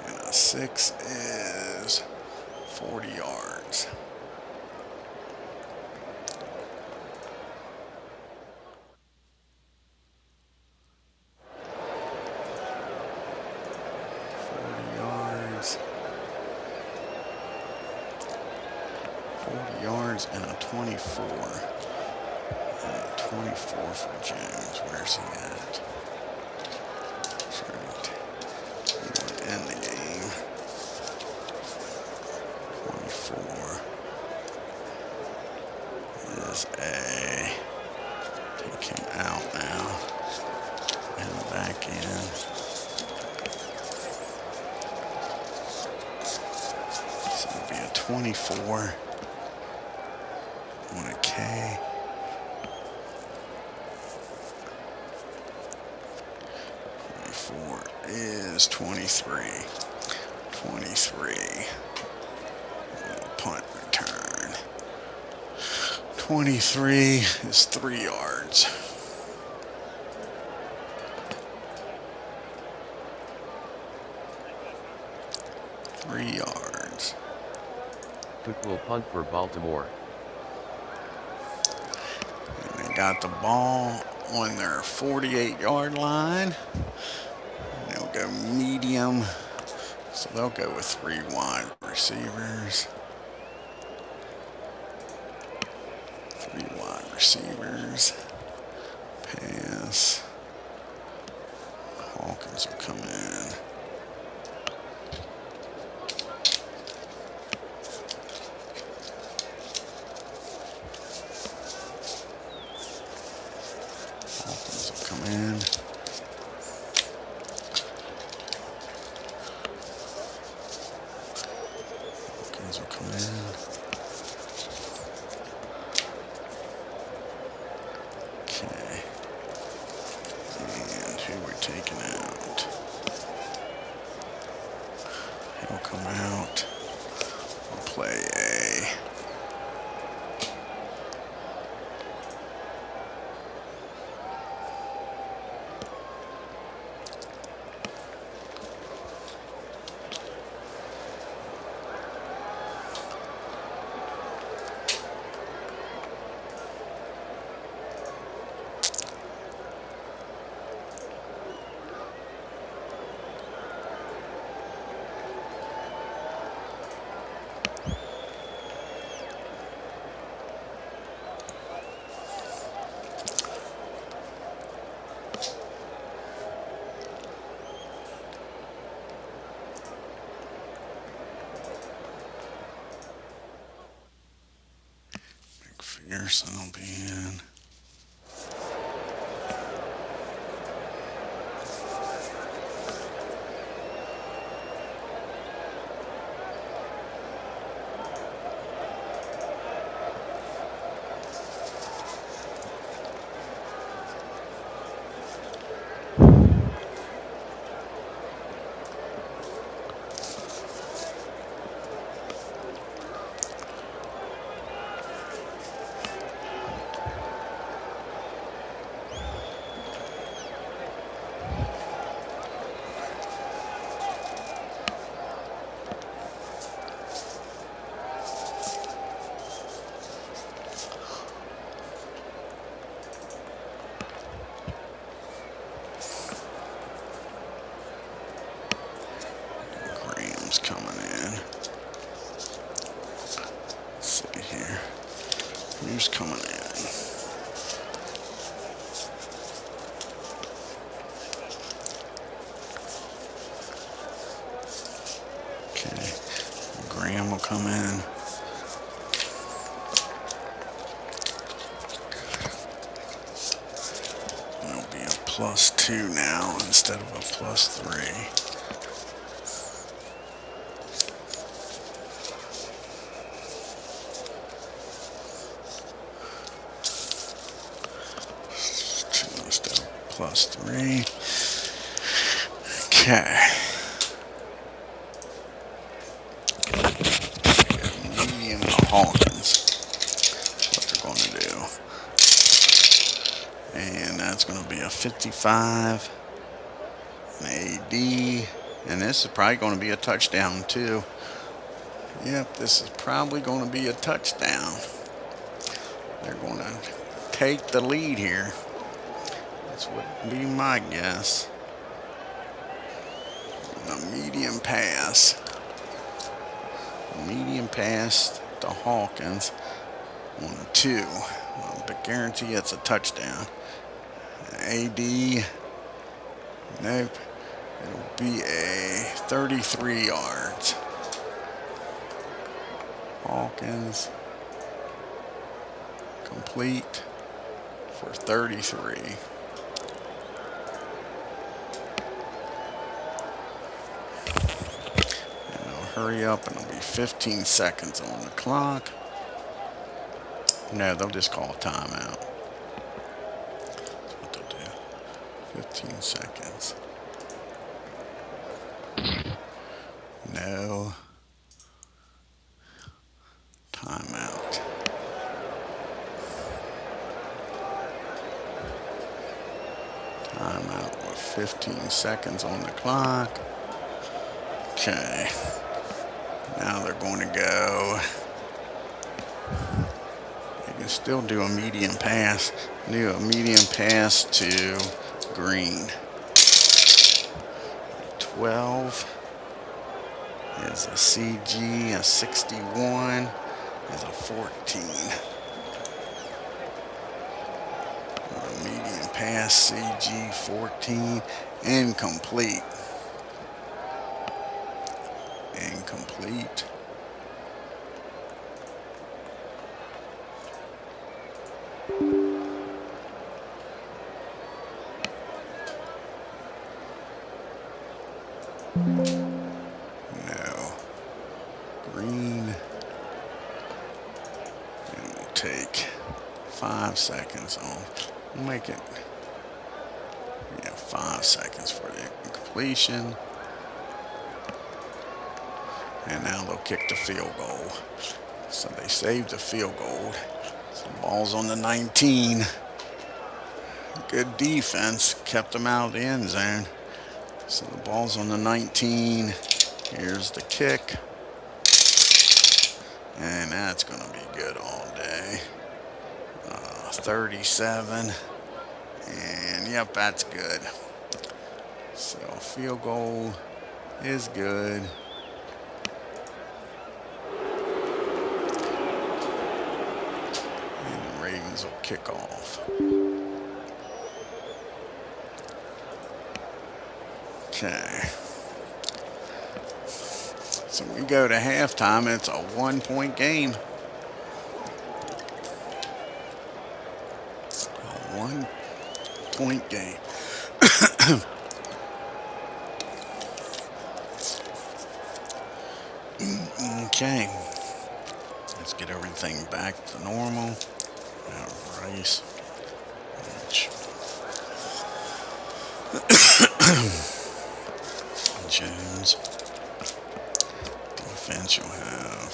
And a 6 is 40 yards. And a 24. And a 24 for Jones. Where's he at? He would end the game. 24 is a... Take him out now. And back in. So it'll be a 24. On a K. 24 is 23. 23. Punt return. 23 is 3 yards. 3 yards. Football punt for Baltimore. Got the ball on their 48-yard line. And they'll go medium. So they'll go with 3 wide receivers. 3 wide receivers. Pass. Hawkins will come in. Come in. Hawkins will come in. Okay. And who we're taking out? He'll come out. We'll play a... Pearson will be in. Coming in. Let's see here. Who's coming in? come in. It'll be a +2 now instead of a +3. +2 instead of +3. Okay. Medium to Hawkins. What they're going to do. And that's going to be a 55. An AD. And this is probably going to be a touchdown too. Yep, this is probably going to be a touchdown. They're going to take the lead here. This would be my guess. A medium pass. Medium pass to Hawkins on a 2. But guarantee it's a touchdown. AD. Nope. It'll be a 33 yards. Hawkins. Complete for 33. And they'll hurry up and it'll be 15 seconds on the clock. No, they'll just call a timeout. That's what they'll do. 15 seconds. No. Timeout. Timeout with 15 seconds on the clock. Okay. Now they're going to go. They can still do a medium pass. Do a medium pass to Green. 12 is a CG, a 61 is a 14. A medium pass, CG 14, incomplete. Incomplete. No. Green. And we'll take 5 seconds off. We'll make it, 5 seconds for the completion. And now they'll kick the field goal. So they saved the field goal. So the ball's on the 19. Good defense. Kept them out of the end zone. So the ball's on the 19. Here's the kick. And that's going to be good all day. 37. And yep, that's good. So field goal is good. And the Ravens will kick off. Okay. So we go to halftime. It's a 1-point game. A 1-point game. Okay. Let's get everything back to normal. Rice. Jones. Defense you'll have.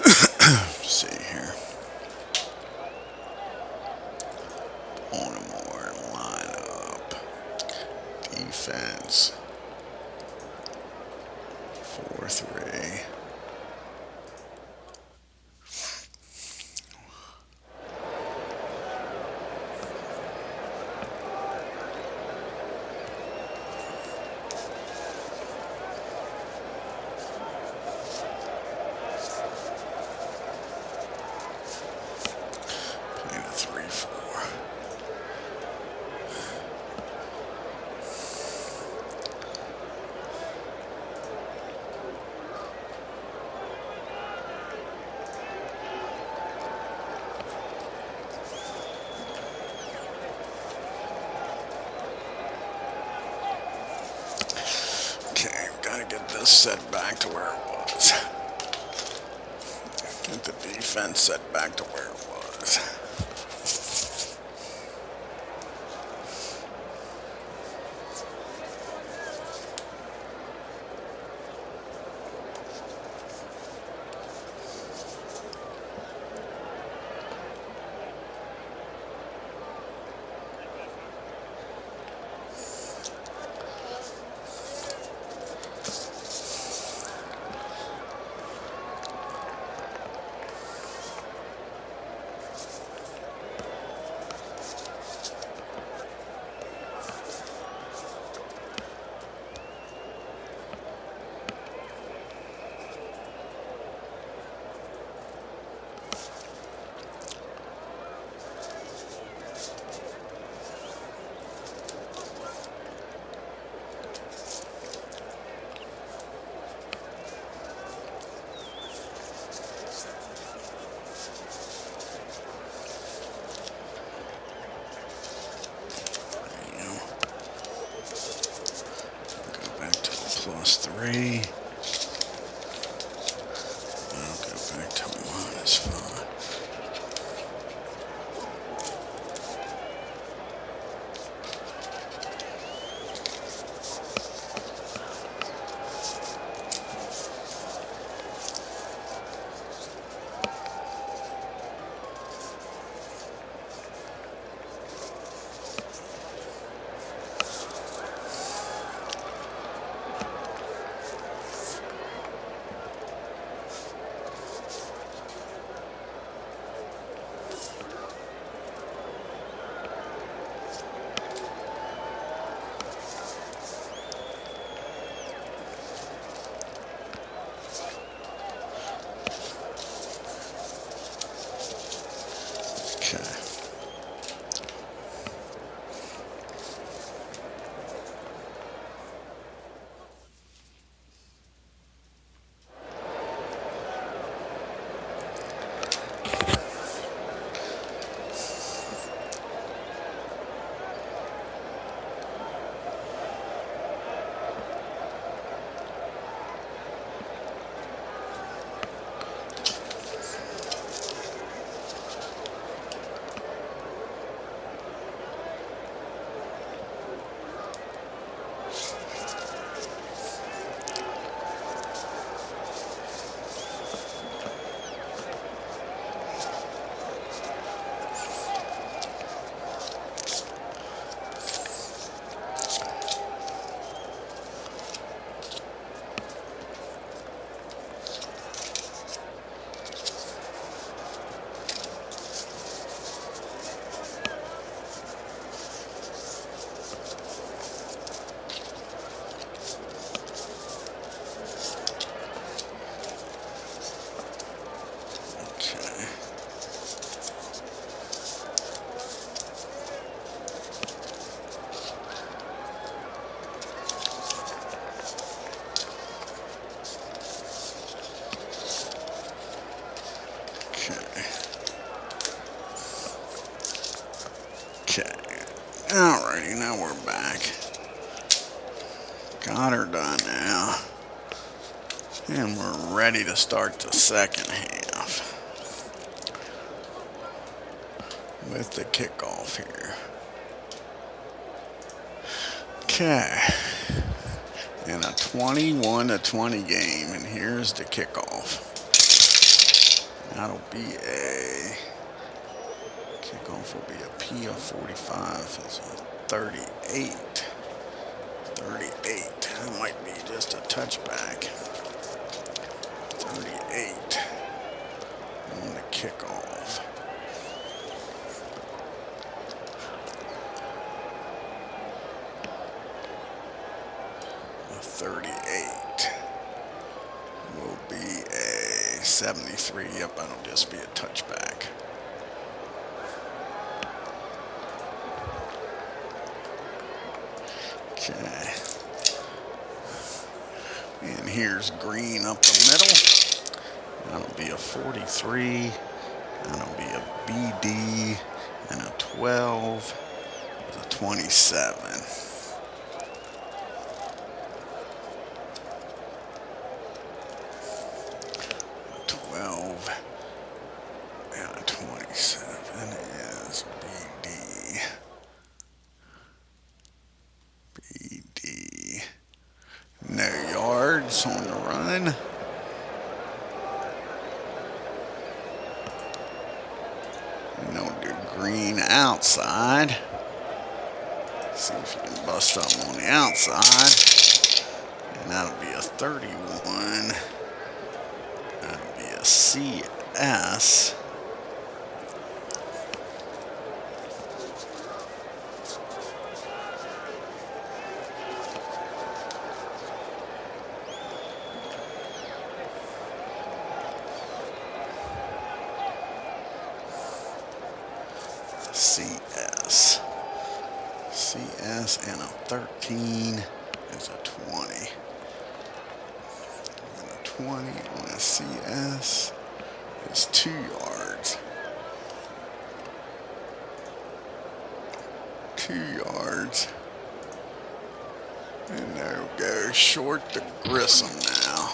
Let's see here. Baltimore lineup. Defense. 4-3. try to get this set back to where it was. Get the defense set back to where it was. +3. I'll go back to -5. Okay. Okay. Alrighty, now we're back. Got her done now. And we're ready to start the second half with the kickoff here. Okay. In a 21-20 game, and here's the kickoff. That'll be a kickoff will be a P of 45. It's a 38. 38. That might be just a touchback. 38 on the kickoff. A 38 will be a 73. Yep, that'll just be a touchback. Okay. And here's green up the middle. That'll be a 43. That'll be a BD. And a 12. A 27. one. And then we'll do green outside. See if you can bust something on the outside. And that'll be a 31. That'll be a CS. CS. CS and a 13 is a 20. And a 20 on a CS is 2 yards. 2 yards. And there we go. Short to Grissom now.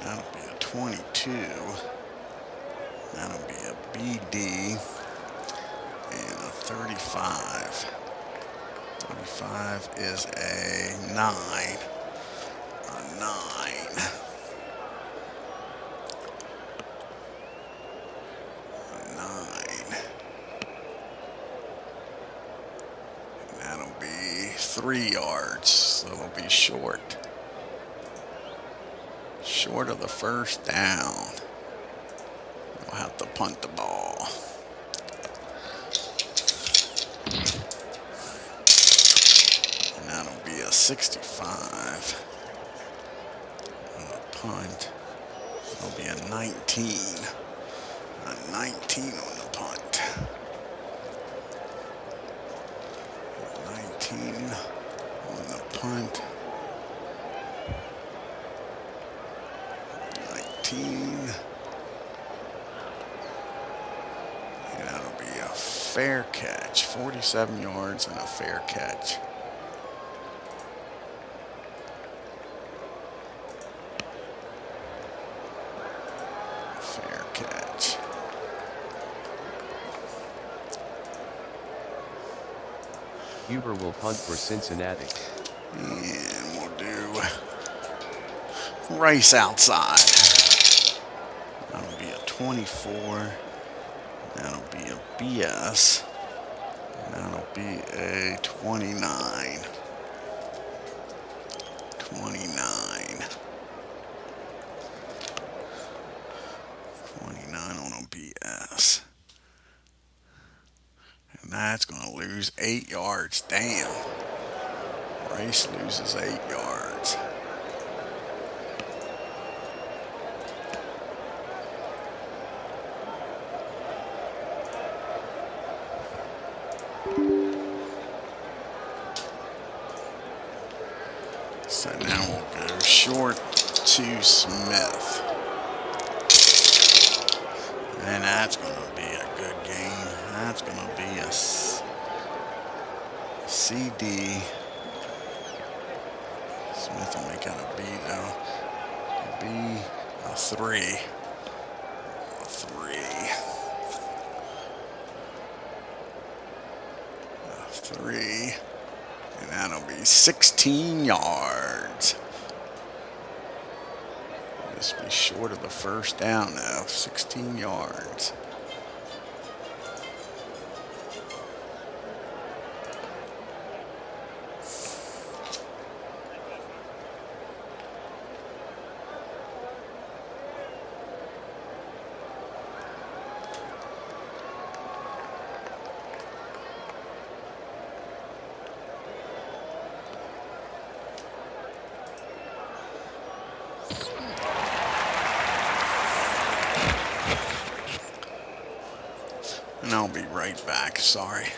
That'll be a 22. That'll be a BD. And a 35. 35 is a 9. A 9. A 9. And that'll be 3 yards. So it'll be short. Short of the first down. We'll have to punt the ball. And that'll be a 65. On the punt. It'll be a 19. A 19 on the punt. 19 on the punt. 19. And that'll be a fair catch. 47 yards and a fair catch. Fair catch. Huber will punt for Cincinnati. And we'll do Rice outside. That'll be a 24. That'll be a BS. That'll be a 29. 29. 29 on a BS. And that's going to lose 8 yards. Damn. Rice loses 8 yards. So now we'll go short to Smith. And that's going to be a good game. That's going to be a CD. Smith will make out a B though. B, a 3. A 3. A 3. And that'll be 16 yards. This will be short of the first down now. 16 yards. And I'll be right back, sorry.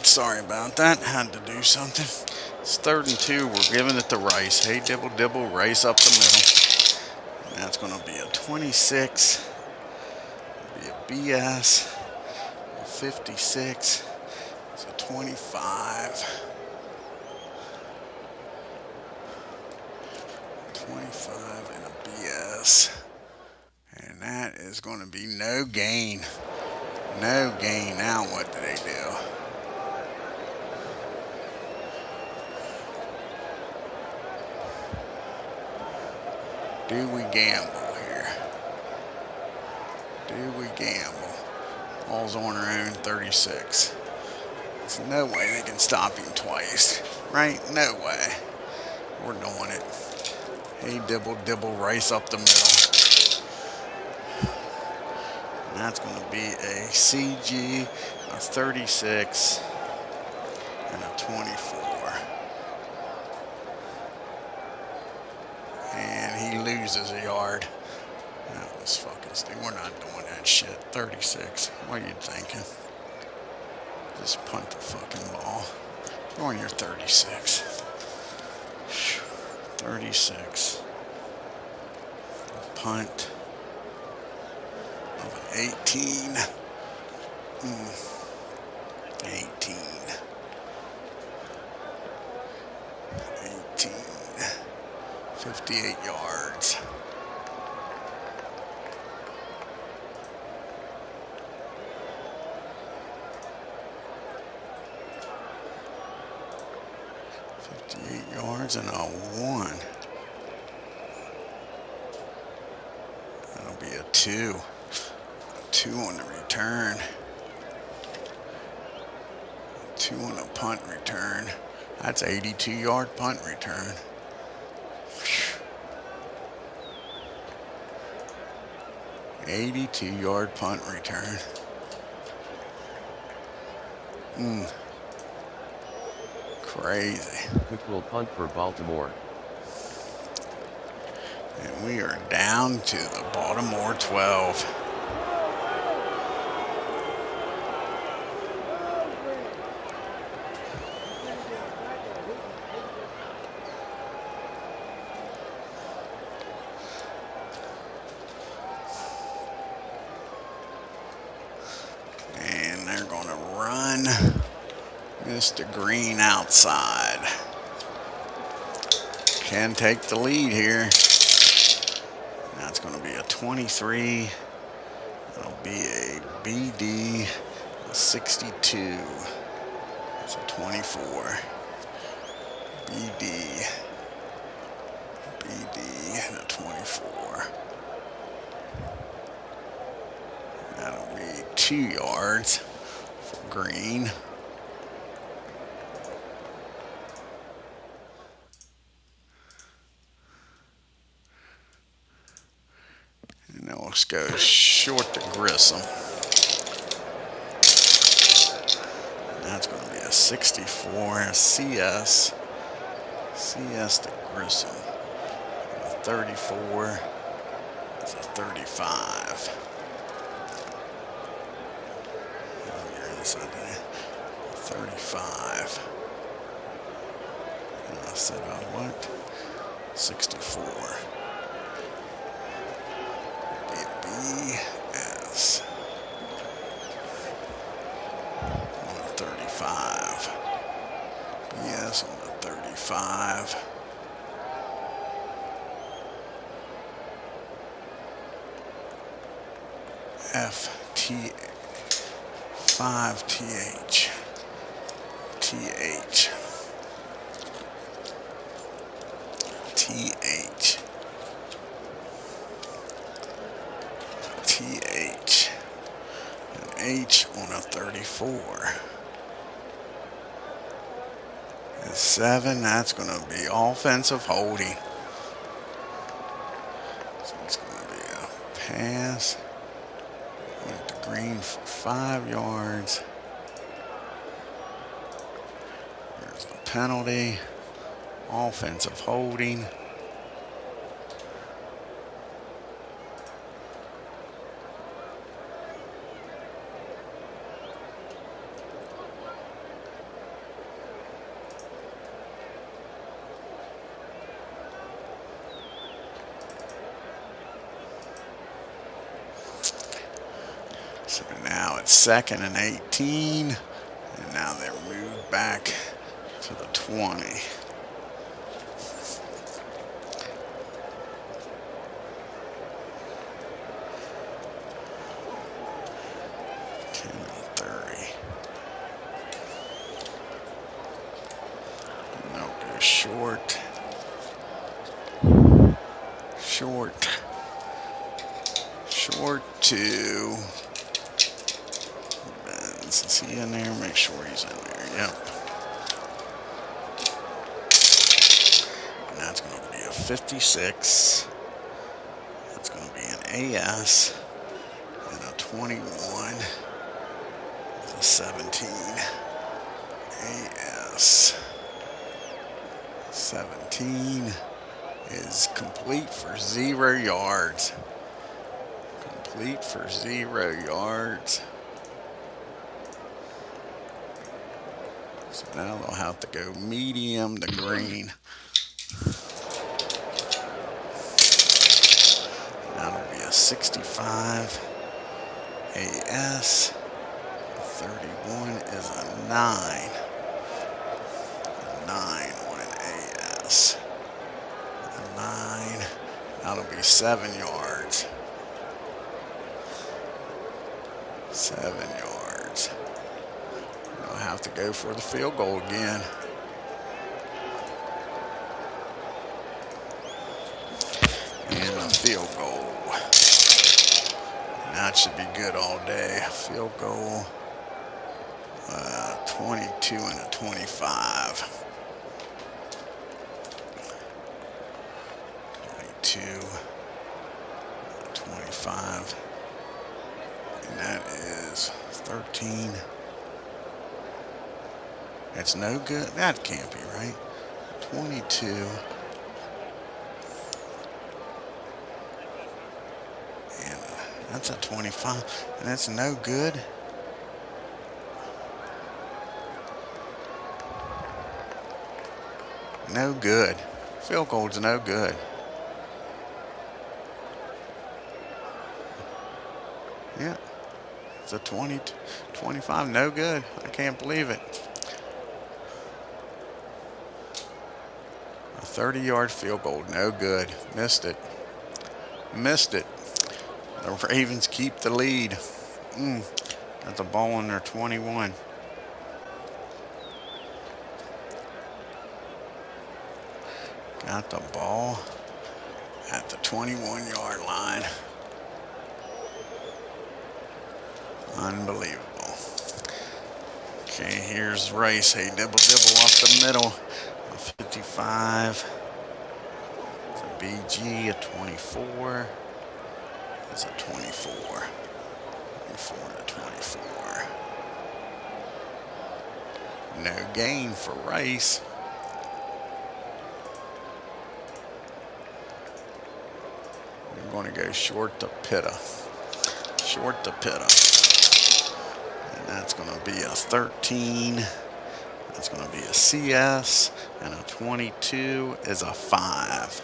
Sorry about that. Had to do something. It's 3rd and 2. We're giving it to Rice. Hey, dibble, dibble, Rice up the middle. And that's going to be a 26. Be a BS. A 56. It's a 25. 25 and a BS. And that is going to be no gain. No gain. Now what do they do? Do we gamble here? Do we gamble? Ball's on our own 36. There's no way they can stop him twice. Right? No way. We're doing it. Hey, dibble, dibble, Rice up the middle. And that's going to be a CG, a 36, and a 24. And he loses a yard. That was fucking stupid. We're not doing that shit. 36. What are you thinking? Just punt the fucking ball. Go on your 36. 36. Punt of an 18. 18. 18. 58 yards. And a 1. That'll be a 2. A 2 on the return. A 2 on the punt return. That's 82-yard punt return. 82-yard punt return. Crazy. Quick will punt for Baltimore. And we are down to the Baltimore 12. And they're going to run Mr. Green outside. Can take the lead here. That's going to be a 23. It'll be a BD, a 62. It's a 24. BD, and a 24. That'll be 2 yards for Green. And then we'll go short to Grissom. That's going to be a 64, a CS. CS to Grissom. And a 34. It's a 35. You're inside there. 35. And I said, what? 64. BS on a 35. BS on a 35. FT 5TH. TH. TH. TH. An H on a 34. And 7, that's going to be offensive holding. So it's going to be a pass. Went to Green for 5 yards. There's a penalty. Offensive holding. So now it's 2nd and 18, and now they're moved back to the 20. 10 and 30. No, go short. Short. Short to Benz. Is he in there? Make sure he's in there. Yep. And that's going to be a 56. That's going to be an AS. And a 21 is a 17. AS. 17 is complete for 0 yards. Complete for 0 yards. So now they'll have to go medium to green. That'll be a 65 AS. 31 is a 9. A 9 on an AS. A 9. That'll be 7 yards. 7 yards. They'll have to go for the field goal again. And the field goal. And that should be good all day. Field goal. 22 and a 25. 22, 25. And that is 13. It's no good. That can't be right. 22. And that's a 25. And that's no good. No good. Field goal's no good. Yeah. It's a 25, no good. I can't believe it. A 30-yard field goal, no good. Missed it. Missed it. The Ravens keep the lead. Got the ball on their 21. Got the ball at the 21-yard line. Unbelievable. Okay, here's Rice. Hey, dibble up the middle. A 55. It's a BG, a 24. It's a 24. 24 to 24. No gain for Rice. We're going to go short to Pitta. Short to Pitta. And that's going to be a 13. That's going to be a CS. And a 22 is a 5.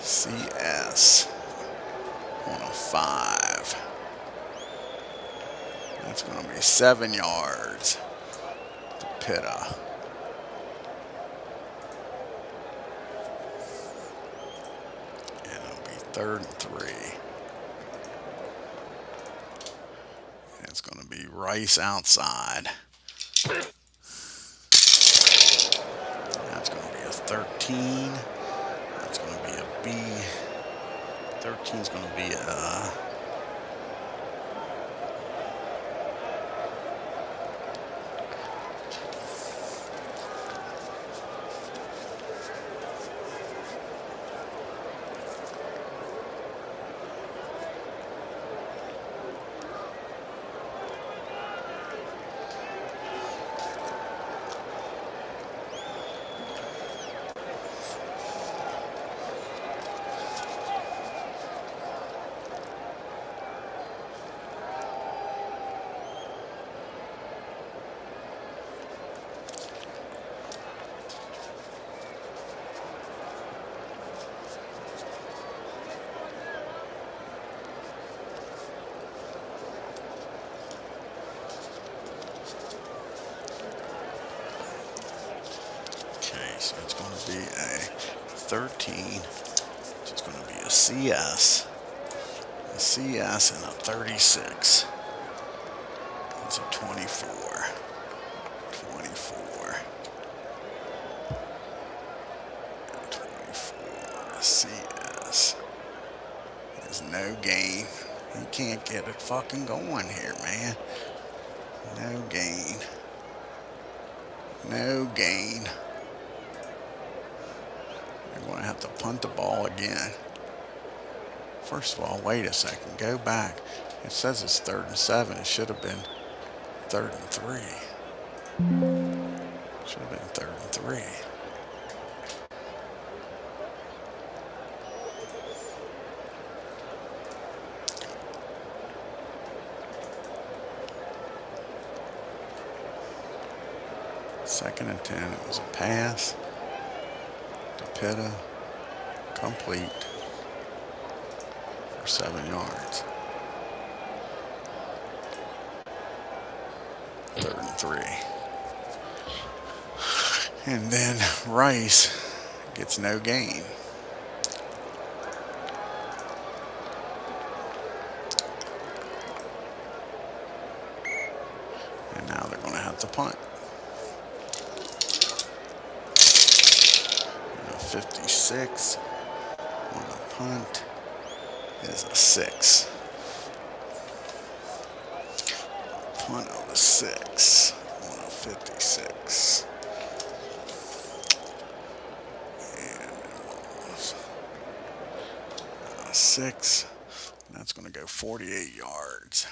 CS on a 5. That's going to be 7 yards to Pitta. And it'll be 3rd and 3. And it's going to be Rice outside. That's going to be a 13. That's going to be a B. 13 is going to be a... 13, which is going to be a CS. A CS and a 36. It's a 24. 24. 24. CS. There's no gain. He can't get it fucking going here, man. No gain. No gain. They're going to have to punt the ball again. First of all, wait a second. Go back. It says it's 3rd and 7. It should have been 3rd and 3. Should have been 3rd and 3. Second and 10. It was a pass to Pitta. Complete for 7 yards. 3rd and 3. And then Rice gets no gain. And now they're going to have to punt. 56 on the punt is a 6. Punt of a 6 on a 56. And it was a 6. That's going to go 48 yards.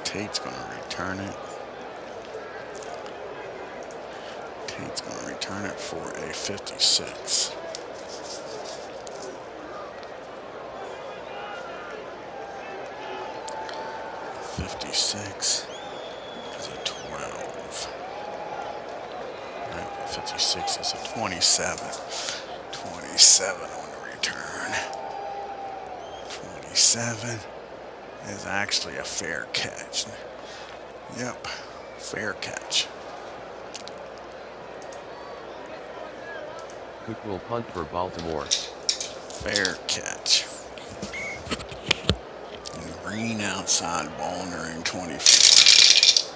Tate's going to return it. Tate's going to return it for a 56. .56 is a 12. No, 56 is a 27. 27 on the return. 27. Is actually a fair catch. Yep, fair catch. Cook will punt for Baltimore. Fair catch. And green outside ball nearing 24.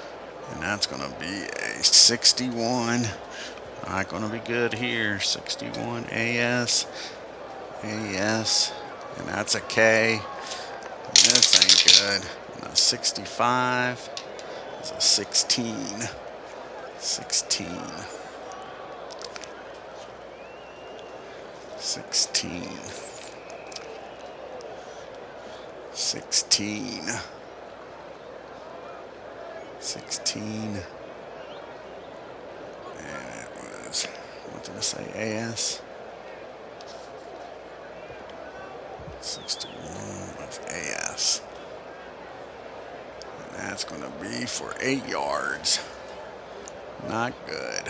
And that's going to be a 61. Not going to be good here. 61 AS. AS. And that's a K. This ain't good. And a 65 is a 16. 16. 16. 16. 16. And it was, what did I say, AS? 61 was AS. And that's going to be for 8 yards. Not good.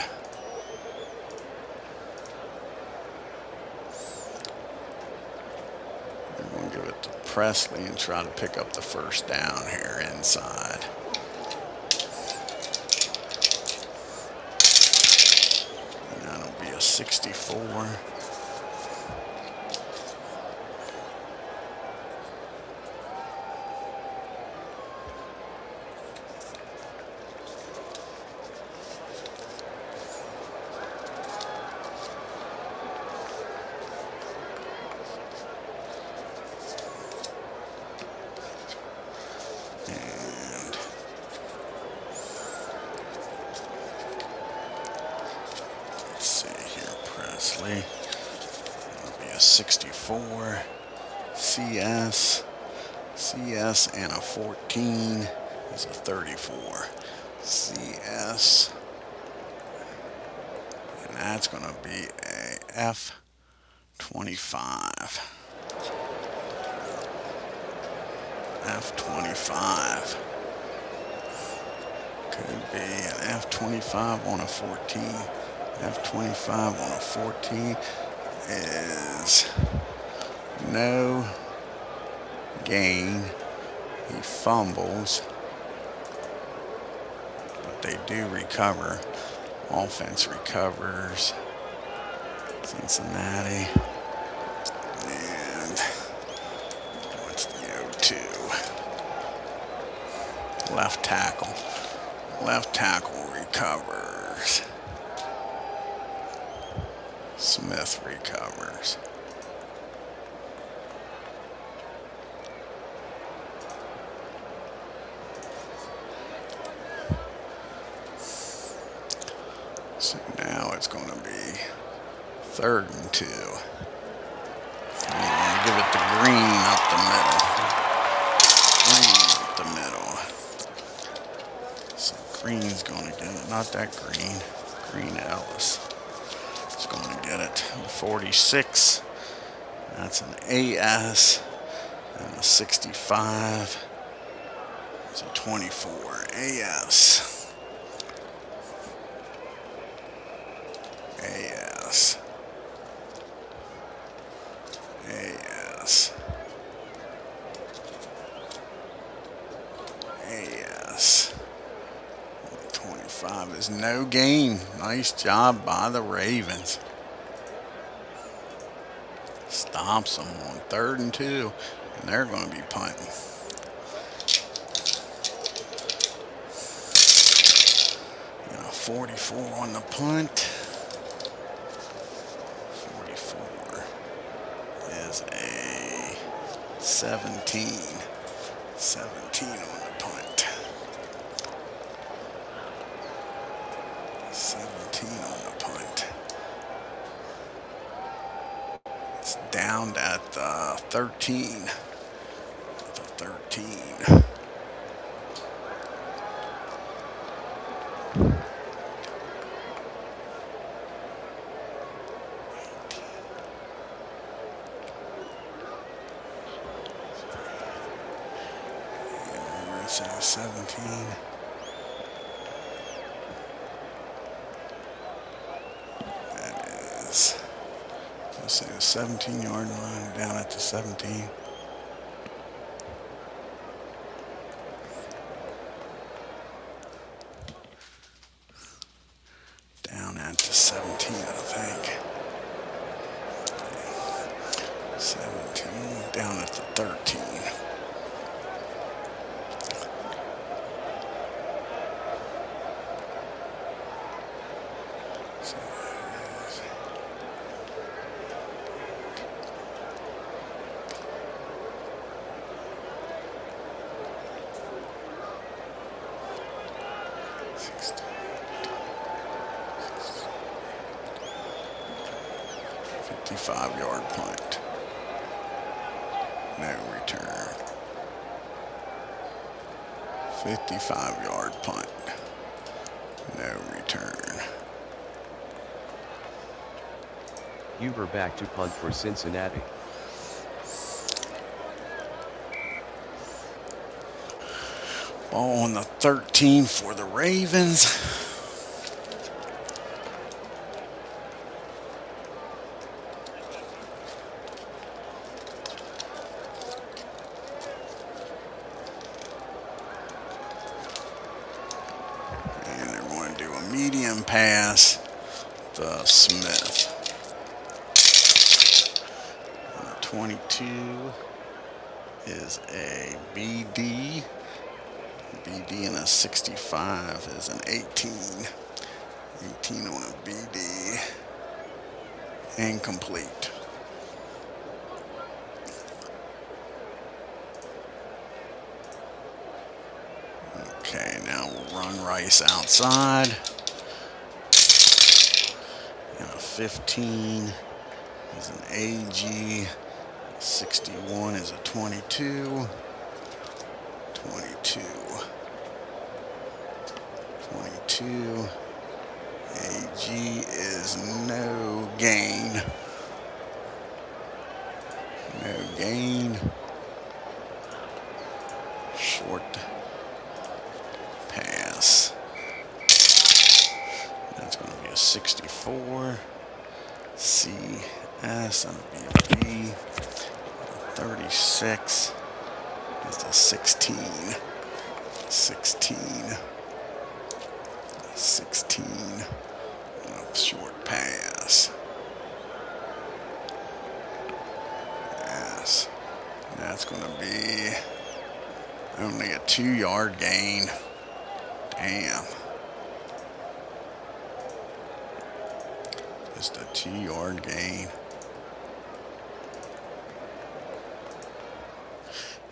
They're going to give it to Presley and try to pick up the first down here inside. And that'll be a 64. It'll be a 64. CS. CS and a 14 is a 34. CS. And that's going to be a F25. F25. Could be an F25 on a 14. F25 on a 14. is no gain. He fumbles, but they do recover. Offense recovers. Cincinnati. And what's the 0-2? Left tackle. Left tackle recovers. Smith recovers. So now it's going to be 3rd and 2. I'm going to give it to Green up the middle. Green up the middle. So Green's going to get it. Not that Green. Green Ellis is going to get it. 46. That's an AS. And a 65 is a 24. AS. AS. AS. AS. 25 is no gain. Nice job by the Ravens. Stops them on 3rd and 2, and they're going to be punting. You know, 44 on the punt. 44 is a 17. 17 on the punt. 17 on the punt. It's down at 13. The 13. So 17. That is, let's say the 17-yard line down at the 17. Down at the 17, I think. 17, down at the 13. So that is 55-yard punt. No return. 55-yard punt. No return. Huber back to punt for Cincinnati. Ball on the 13 for the Ravens. And they're going to do a medium pass to Smith. 22 is a BD. BD and a 65 is an 18. 18 on a BD. Incomplete. Okay, now we'll run Rice outside. And a 15 is an AG. 61 is a 22. 22. 22. AG is no gain. No gain. Short pass. That's going to be a 64. CINCINNATI S and a B. 36 is a 16. 16. 16. And a short pass. Yes. That's going to be only a 2-yard gain. Damn. Just a 2-yard gain.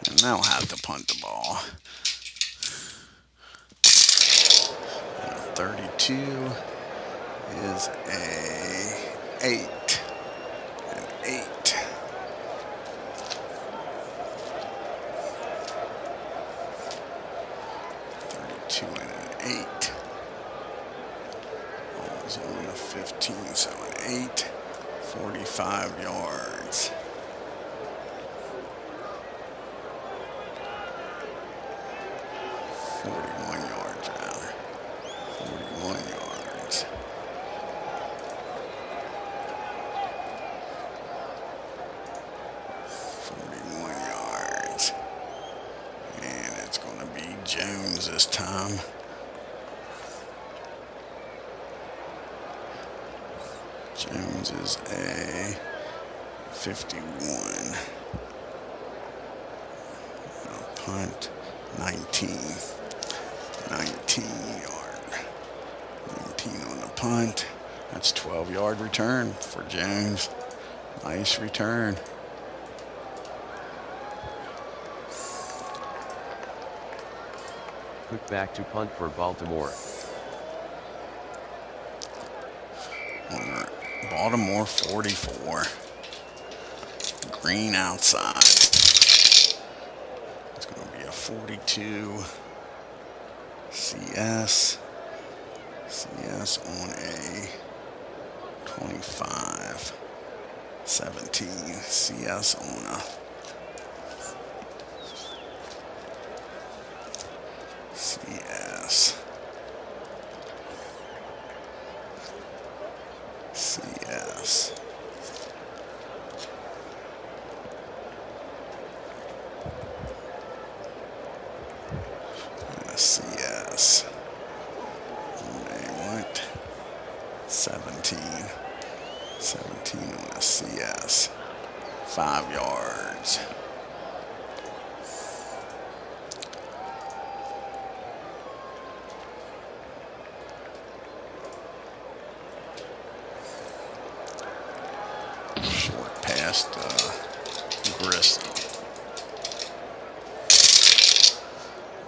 And now I'll have to punt the ball. And a 32 is a 8. An 8. 32 and an 8. Ball's on the 15, so an 8. 45 yards. 41 yards rather. 41 yards. 41 yards. And it's going to be Jones this time. Jones is a 51. Punt 19. 19 yard. 19 on the punt. That's 12-yard return for Jones. Nice return. Put back to punt for Baltimore. Baltimore 44. Green outside. It's going to be a 42. CS. CS on a 25. 17. CS on a CS. CS. CS. On a what? 17. 17 on a CS. 5 yards. Short pass to Grissom.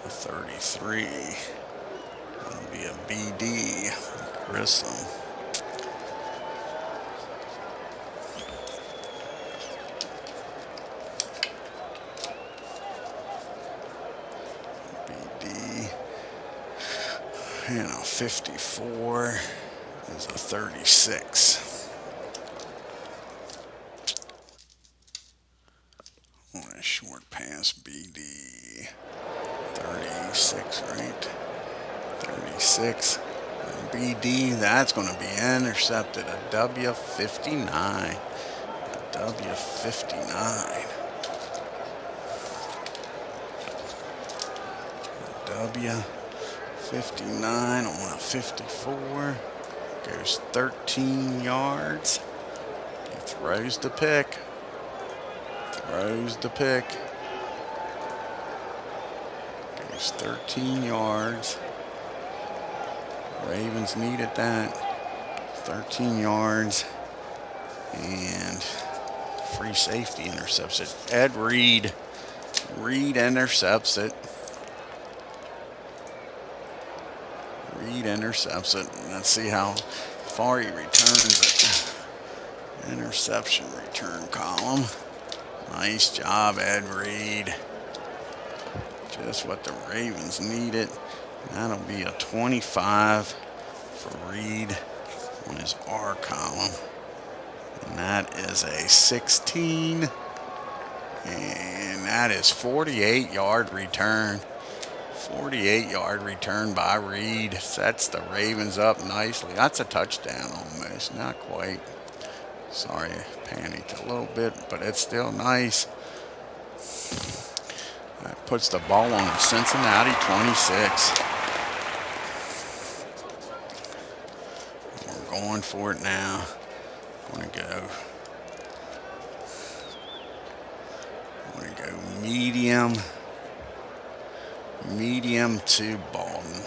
A 33. That'll be a BD. Grissom. BD. And a 54 is a 36. On a short pass, BD. 36, right? 36. BD, that's going to be intercepted. A W59. A W59. A W59 on a 54. Goes 13 yards. He throws the pick. Throws the pick. Goes 13 yards. Ravens needed that. 13 yards. And free safety intercepts it. Ed Reed. Reed intercepts it. Reed intercepts it. Let's see how far he returns it. Interception return column. Nice job, Ed Reed. Just what the Ravens needed. That'll be a 25 for Reed on his R column. And that is a 16. And that is 48-yard return. 48-yard return by Reed. Sets the Ravens up nicely. That's a touchdown almost. Not quite. Sorry, I panicked a little bit, but it's still nice. That puts the ball on the Cincinnati 26. We're going for it now. I'm going to go medium to Balton.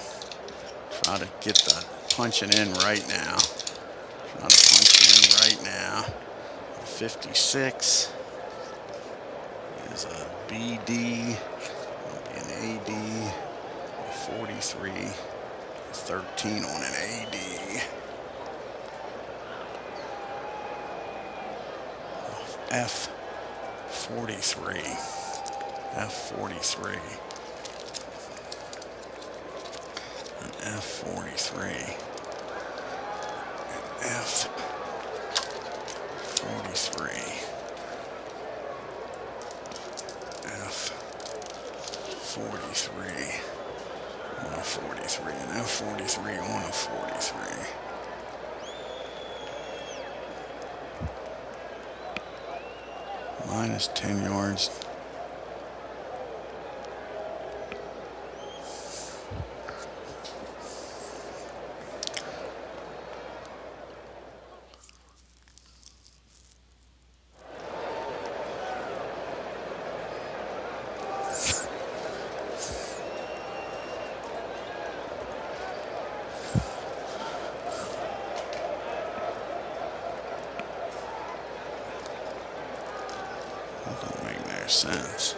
Try to get the punching in right now. 56 is a BD. It'll be an AD. 43. 13 on an AD. F43. F43. An F43. An F43. F43. On a 43. An F43 on a 43. Minus 10 yards. That don't make no sense.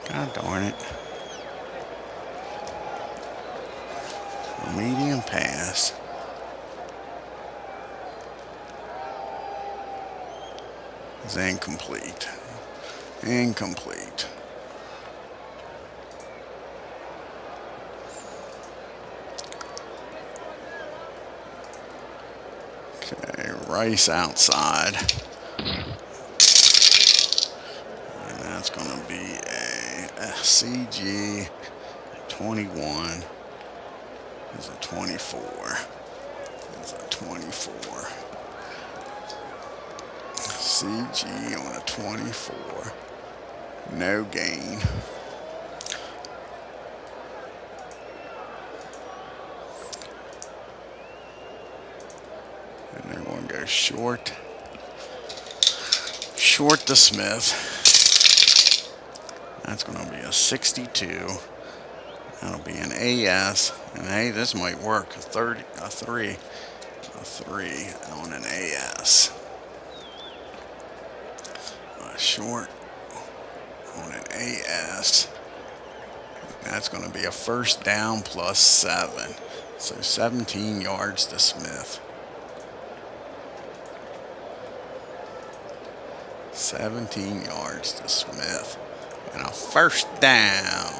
God darn it. A medium pass. Is incomplete. Incomplete. Okay, Rice outside. And that's going to be a CG 21. Is a 24. Is a 24. CG on a 24. No gain. And they're going to go short. Short to Smith. That's going to be a 62. That'll be an AS. And hey, this might work. A 3 on an AS. A short on an AS. That's going to be a first down plus 7. So 17 yards to Smith. 17 yards to Smith. And a first down.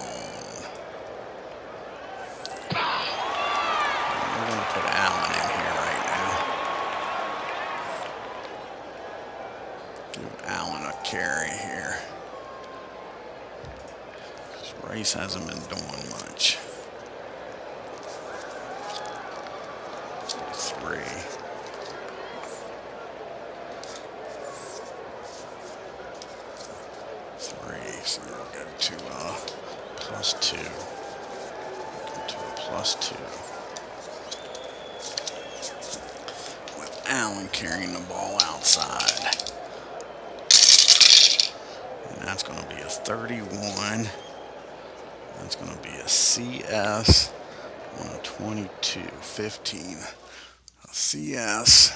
We're going to put Allen in here right now. Give Allen a carry here. Rice hasn't been doing much. 3. So we'll go to +2. Go to a +2. With Allen carrying the ball outside. And that's going to be a 31. That's going to be a CS on a 22, 15. A CS.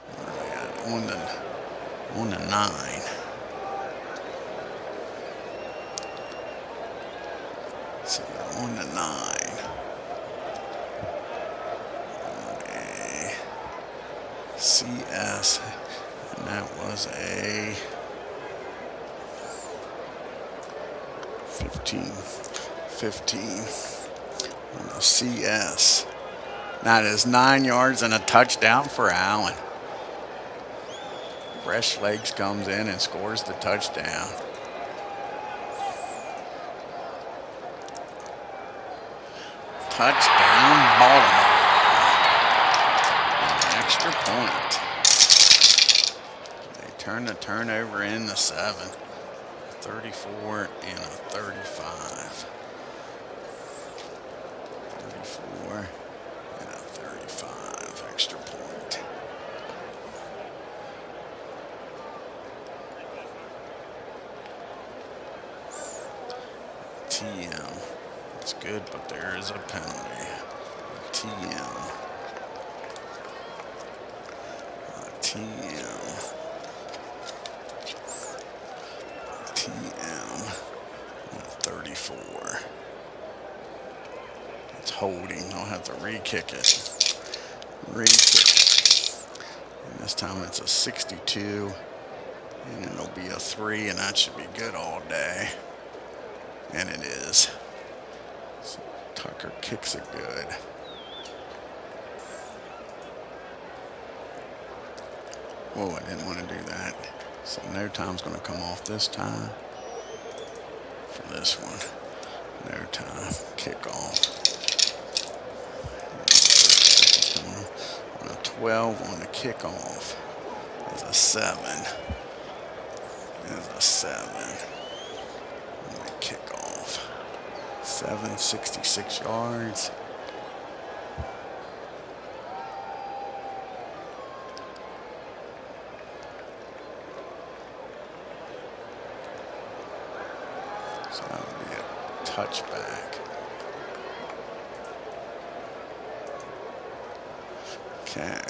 Where are they at? On the 9. So on the 9. On a CS. And that was a 15 on a CS. That is 9 yards and a touchdown for Allen. Fresh Legs comes in and scores the touchdown. Touchdown, Baltimore. An extra point. They turn the turnover into 7. 34 and a 35. 34 and a 35. Extra point. TM. It's good, but there is a penalty. TM. TM. TM. 34. It's holding. I'll have to re-kick it. Re-kick it. And this time it's a 62. And it'll be a 3, and that should be good all day. And it is. So Tucker kicks it good. Whoa, I didn't want to do that. So no time's going to come off this time. For this one. No time. Kick off. On a 12 on the kickoff. Is a 7. Is a 7. On the kickoff. 7, 66 yards. So that would be a touchback. Okay.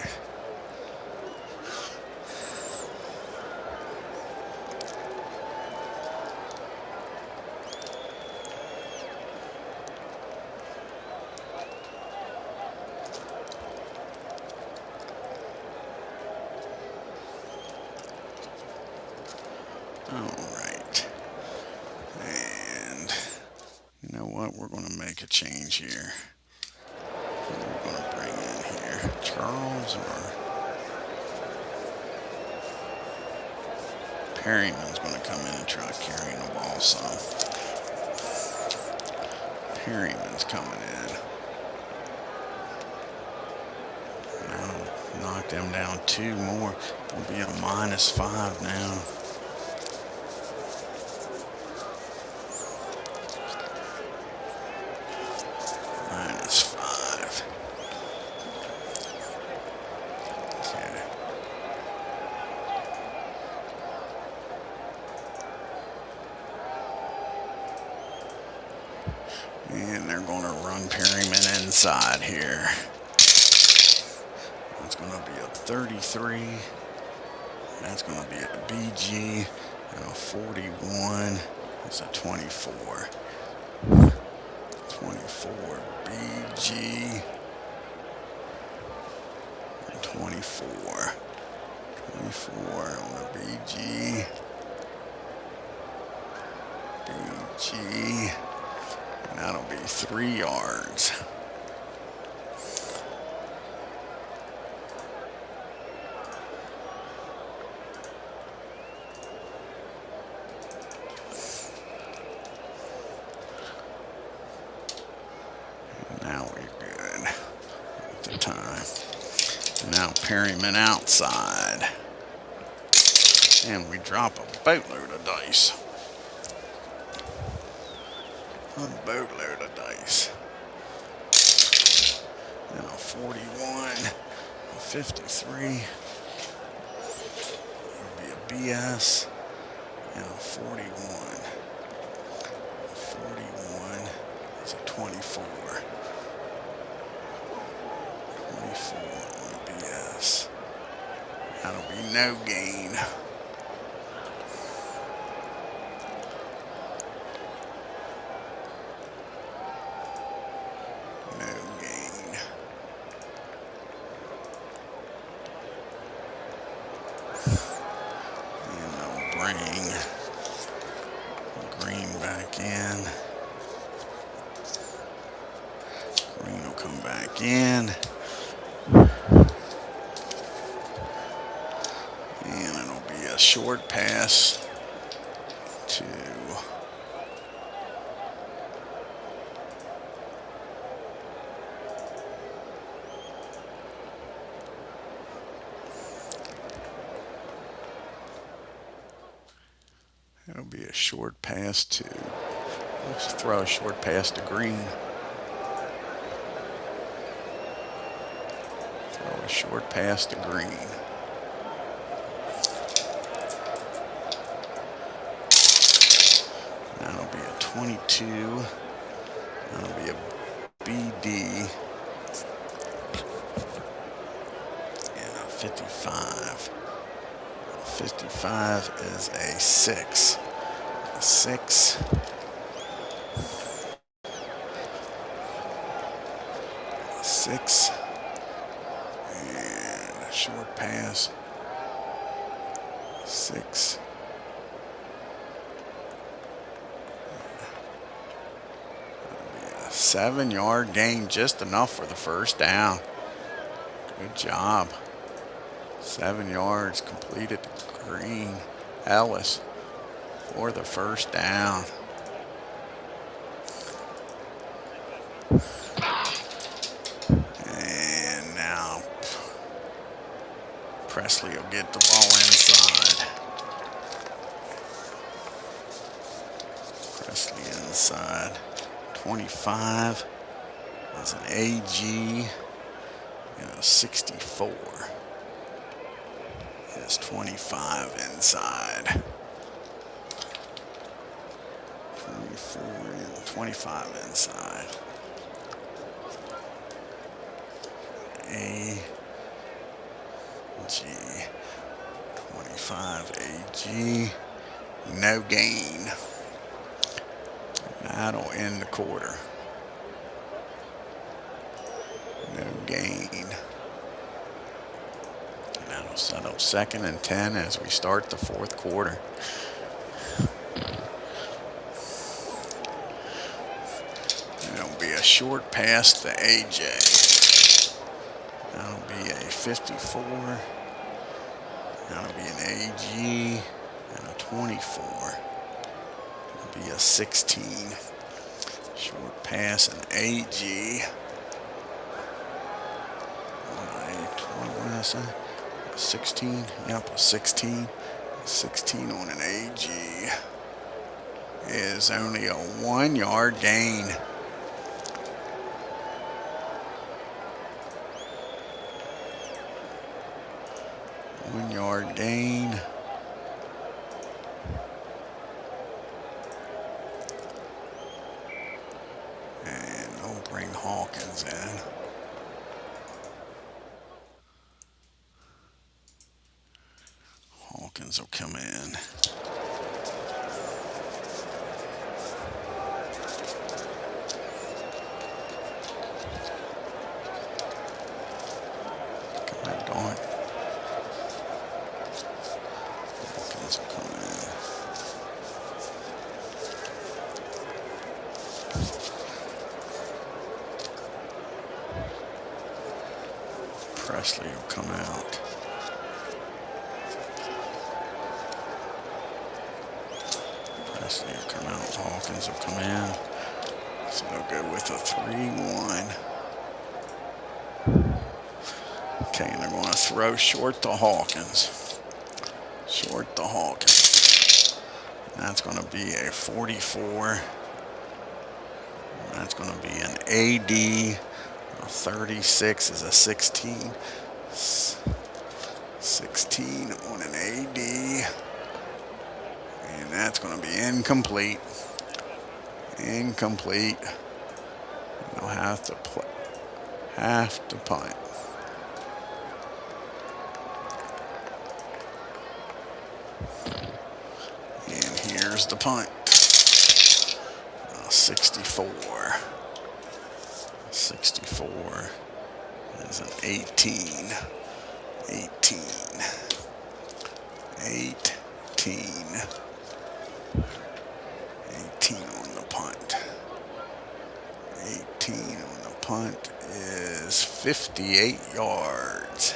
All right. And you know what? We're going to make a change here. Who are we going to bring in here? Charles or Perryman's going to come in and try carrying the ball some. Perryman's coming in. Now knock them down 2 more. It'll be a -5 now. -5. Okay. And they're going to run Perryman inside here. That's going to be a 33. That's going to be a BG. And a 41. It's a 24. 24 BG. And 24. 24 on the BG. BG. And that'll be 3 yards. Now we're good at the time. Now Perryman outside. And we drop a boatload of dice. A boatload of dice. And a 41, a 53. It'll be a BS. And a 41. A 41 is a 24. 24 on the BS. That'll be no gain. No gain. And they'll bring Green back in. Green will come back in. And it'll be short pass to it'll be a short pass to, let's throw a short pass to Green. Throw a short pass to Green. That'll be a 22. That'll be a BD. And a 55. 55 is a 6. A 6. A 6. And a short pass. 6. 7-yard gain, just enough for the first down. Good job. 7 yards completed to Green Ellis for the first down. And now Presley will get the ball inside. Presley inside. 25 is an AG, and a 64 is 25 inside. 24 and 25 inside. AG, 25 AG, no gain. That'll end the quarter. No gain. That'll set up 2nd and 10 as we start the 4th quarter. It'll be a short pass to AJ. That'll be a 54. That'll be an AG and a 24. Be a 16. Short pass, an AG. What did I say? 16. Yep, a 16. 16 on an AG is only a 1-yard gain. One-yard gain. Bring Hawkins in. Hawkins will come in. God darn it. Hawkins will come in. Presley will come out. Presley will come out. Hawkins will come in. So they'll go with a 3-1. Okay, and they're going to throw short to Hawkins. Short to Hawkins. And that's going to be a 44. And that's going to be an AD. 36 is a 16. 16 on an AD. And that's going to be incomplete. Incomplete. And they'll have to punt. And here's the punt. 64. 64 is an 18. 18. 18. 18 on the punt. 18 on the punt is 58 yards.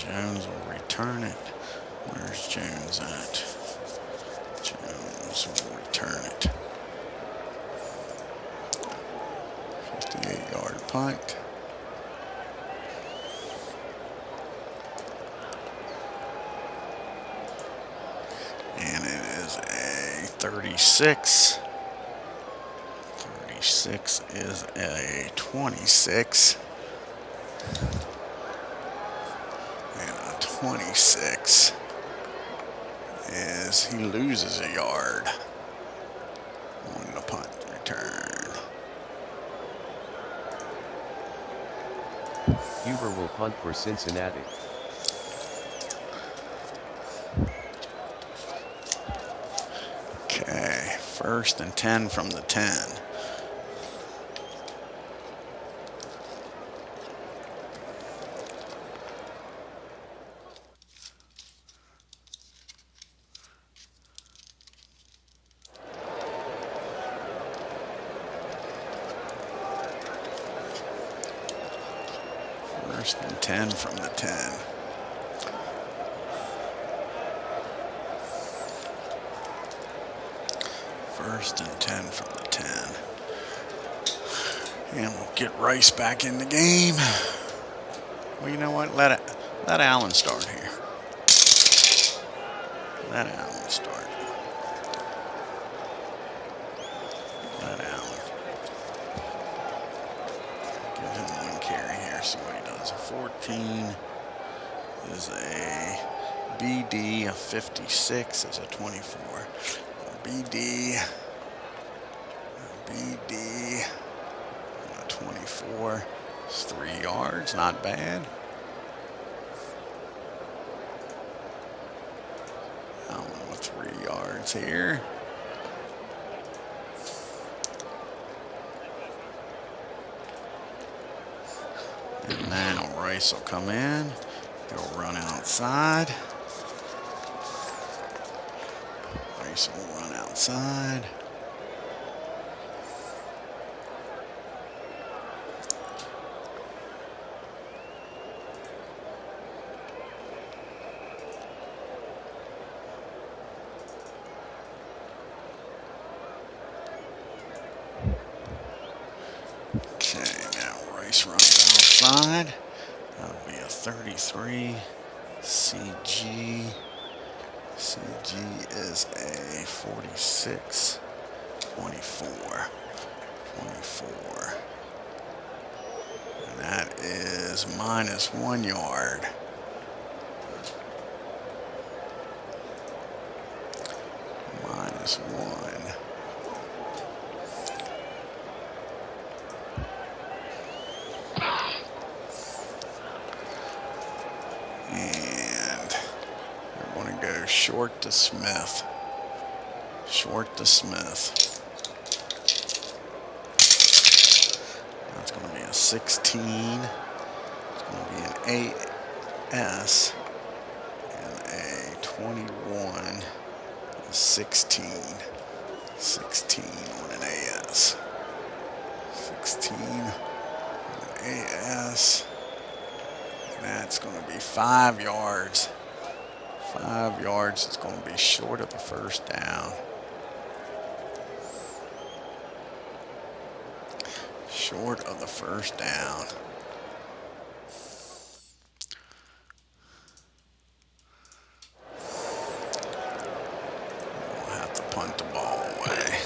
Jones will return it. Where's Jones at? Jones will return it. 58-yard punt. And it is a 36. 36 is a 26. And a 26 is he loses a yard on the punt return. Huber will punt for Cincinnati. Okay, 1st and 10 from the 10. First and 10 from the 10. First and 10 from the 10. And we'll get Rice back in the game. Well, you know what? Let Allen start here. Let Allen start. Let Allen. Give him 1 carry here, see what he does. A 14 is a BD, a 56 is a 24. A BD, a 24. It's 3 yards, not bad. Allen with 3 yards here. And now Rice will come in. He'll run outside. Rice will run outside. Okay, now Rice runs outside. That'll be a 33. CG. CG is a 46. 24. 24. And that is -1 yard. -1. And we're going to go short to Smith. Short to Smith. That's going to be a 16. It's going to be an AS. And a 21. A 16. 16 on an AS. 16 on an AS. And that's going to be 5 yards. 5 yards. It's going to be short of the first down. Short of the first down. We'll have to punt the ball away.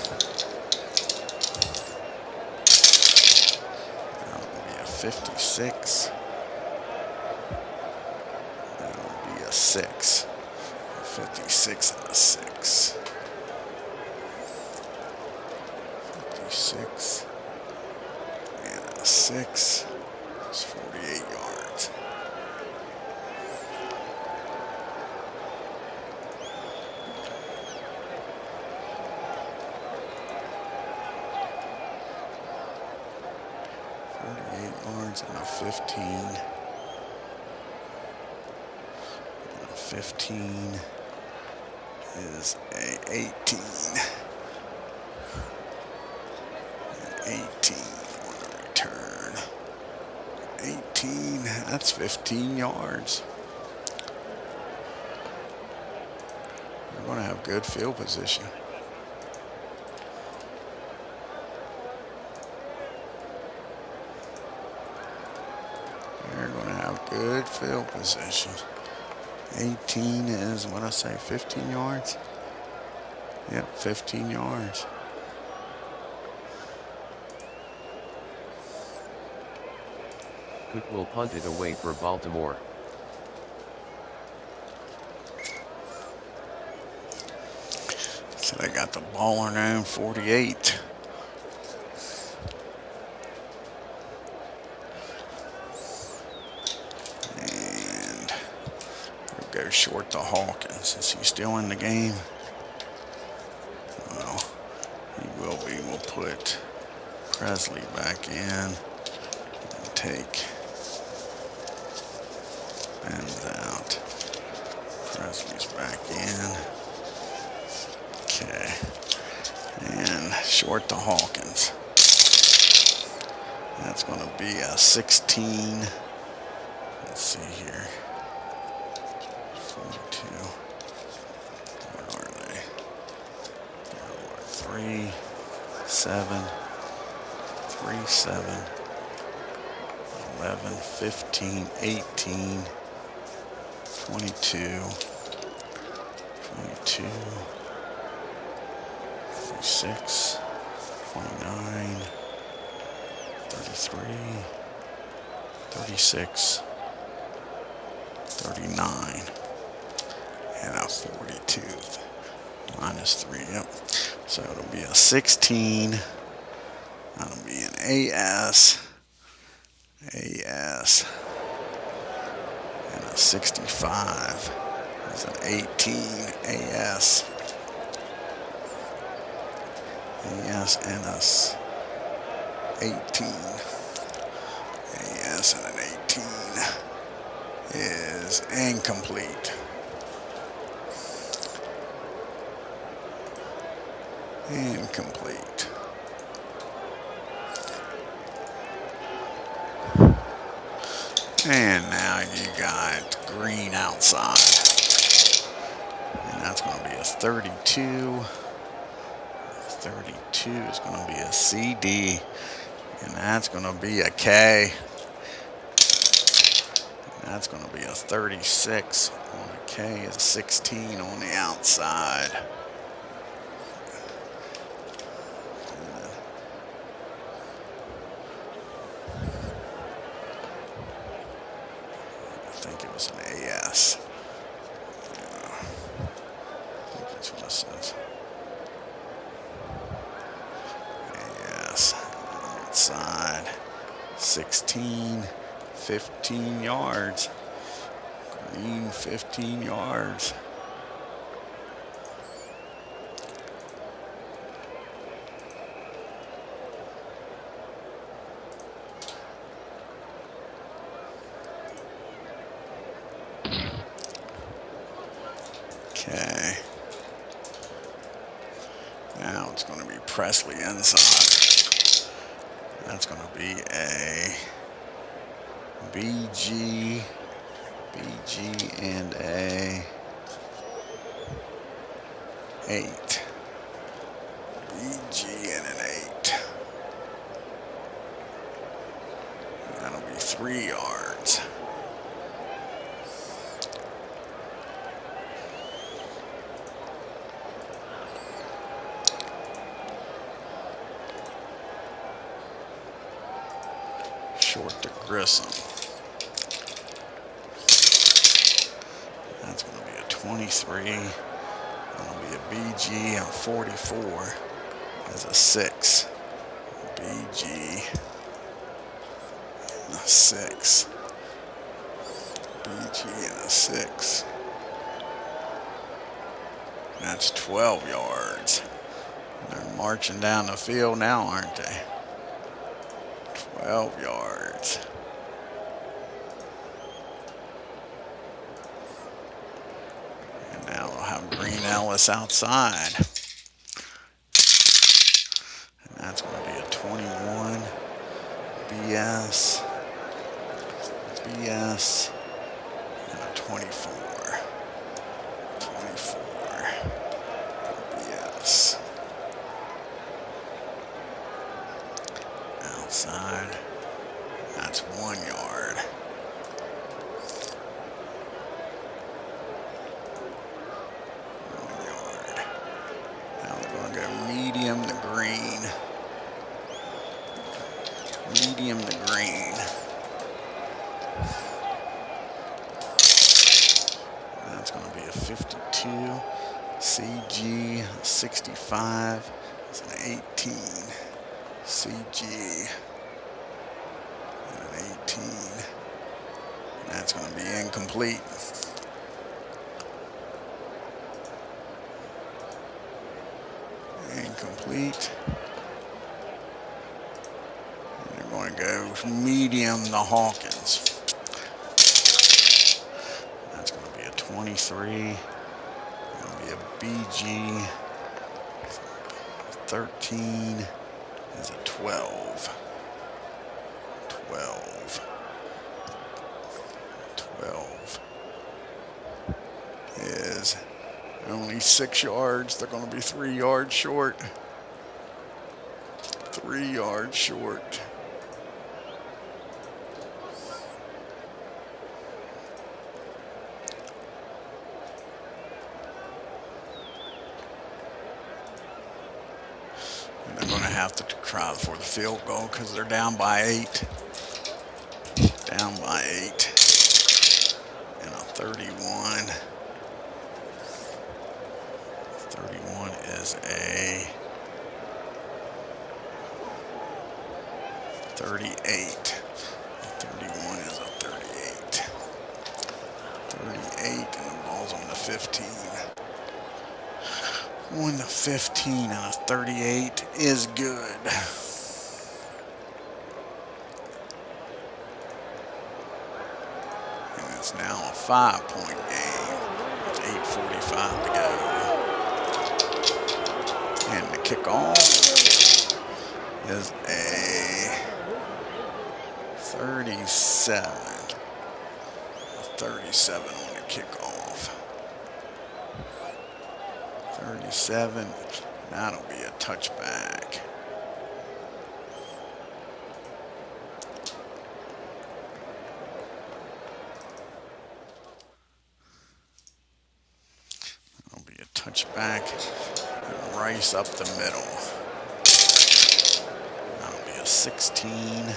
That'll be a 56. That'll be a 6. A 56 and a 6. 56. 6 is 48 yards. And a 15. And a 15 is a 18. And 18 on the return. 18, that's 15 yards. They're going to have good field position. They're going to have good field position. 18 is, what I say, 15 yards? Yep, 15 yards. Cook will punt it away for Baltimore. So they got the ball on their own 48. And we'll go short to Hawkins. Is he still in the game? Well, he will be. We'll put Presley back in and take Ben's out. Presley's back in. Okay. And short to Hawkins. That's going to be a 16. Let's see here. 42. What are they? 3, 7, 3, 7, 11, 15, 18, 22, 22, 36, 29, 33, 36, 39, and a 42. Minus 3, yep. So it'll be a 16. That'll be an AS, and a 65. There's an 18 AS, and a 18. AS and an 18 is incomplete. Incomplete. And now you got green outside. And that's going to be a 32. 32 is going to be a CD. And that's going to be a K. And that's going to be a 36 on a K. Is 16 on the outside. I think it was an AS. I think that's what it says. AS. Outside. 16. 15 yards. Green 15 yards. Okay. Now it's going to be Presley inside. That's going to be a BG, and a 8. BG and an 8. That'll be 3 yards. Short to Grissom. That's going to be a 23. That'll be a BG and 44 as a 6. BG and a 6. BG and a 6. And that's 12 yards. They're marching down the field now, aren't they? 12 yards. And now they'll have Green Ellis outside. And that's going to be a 21. BS. BS. And a 24. 24. That's going to be a 52. CG 65 is an 18. CG and an 18. And that's going to be incomplete. Incomplete. And they're going to go medium to Hawkins. That's going to be a 23. Going to be a BG. 13 is a 12. 12. 12 is only 6 yards. They're going to be 3 yards short. 3 yards short. And they're going to have to try for the field goal because they're down by 8. Down by 8. And a 31. 31 is a 38. 31 is a 38. 38 and the ball's on the 15. On the 15 and a 38 is good. And it's now a 5-point game. With 8:45 to go. And the kickoff is a 37. A 37 on the kickoff. 37. That'll be a touchback. That'll be a touchback. And Rice up the middle. That'll be a 16.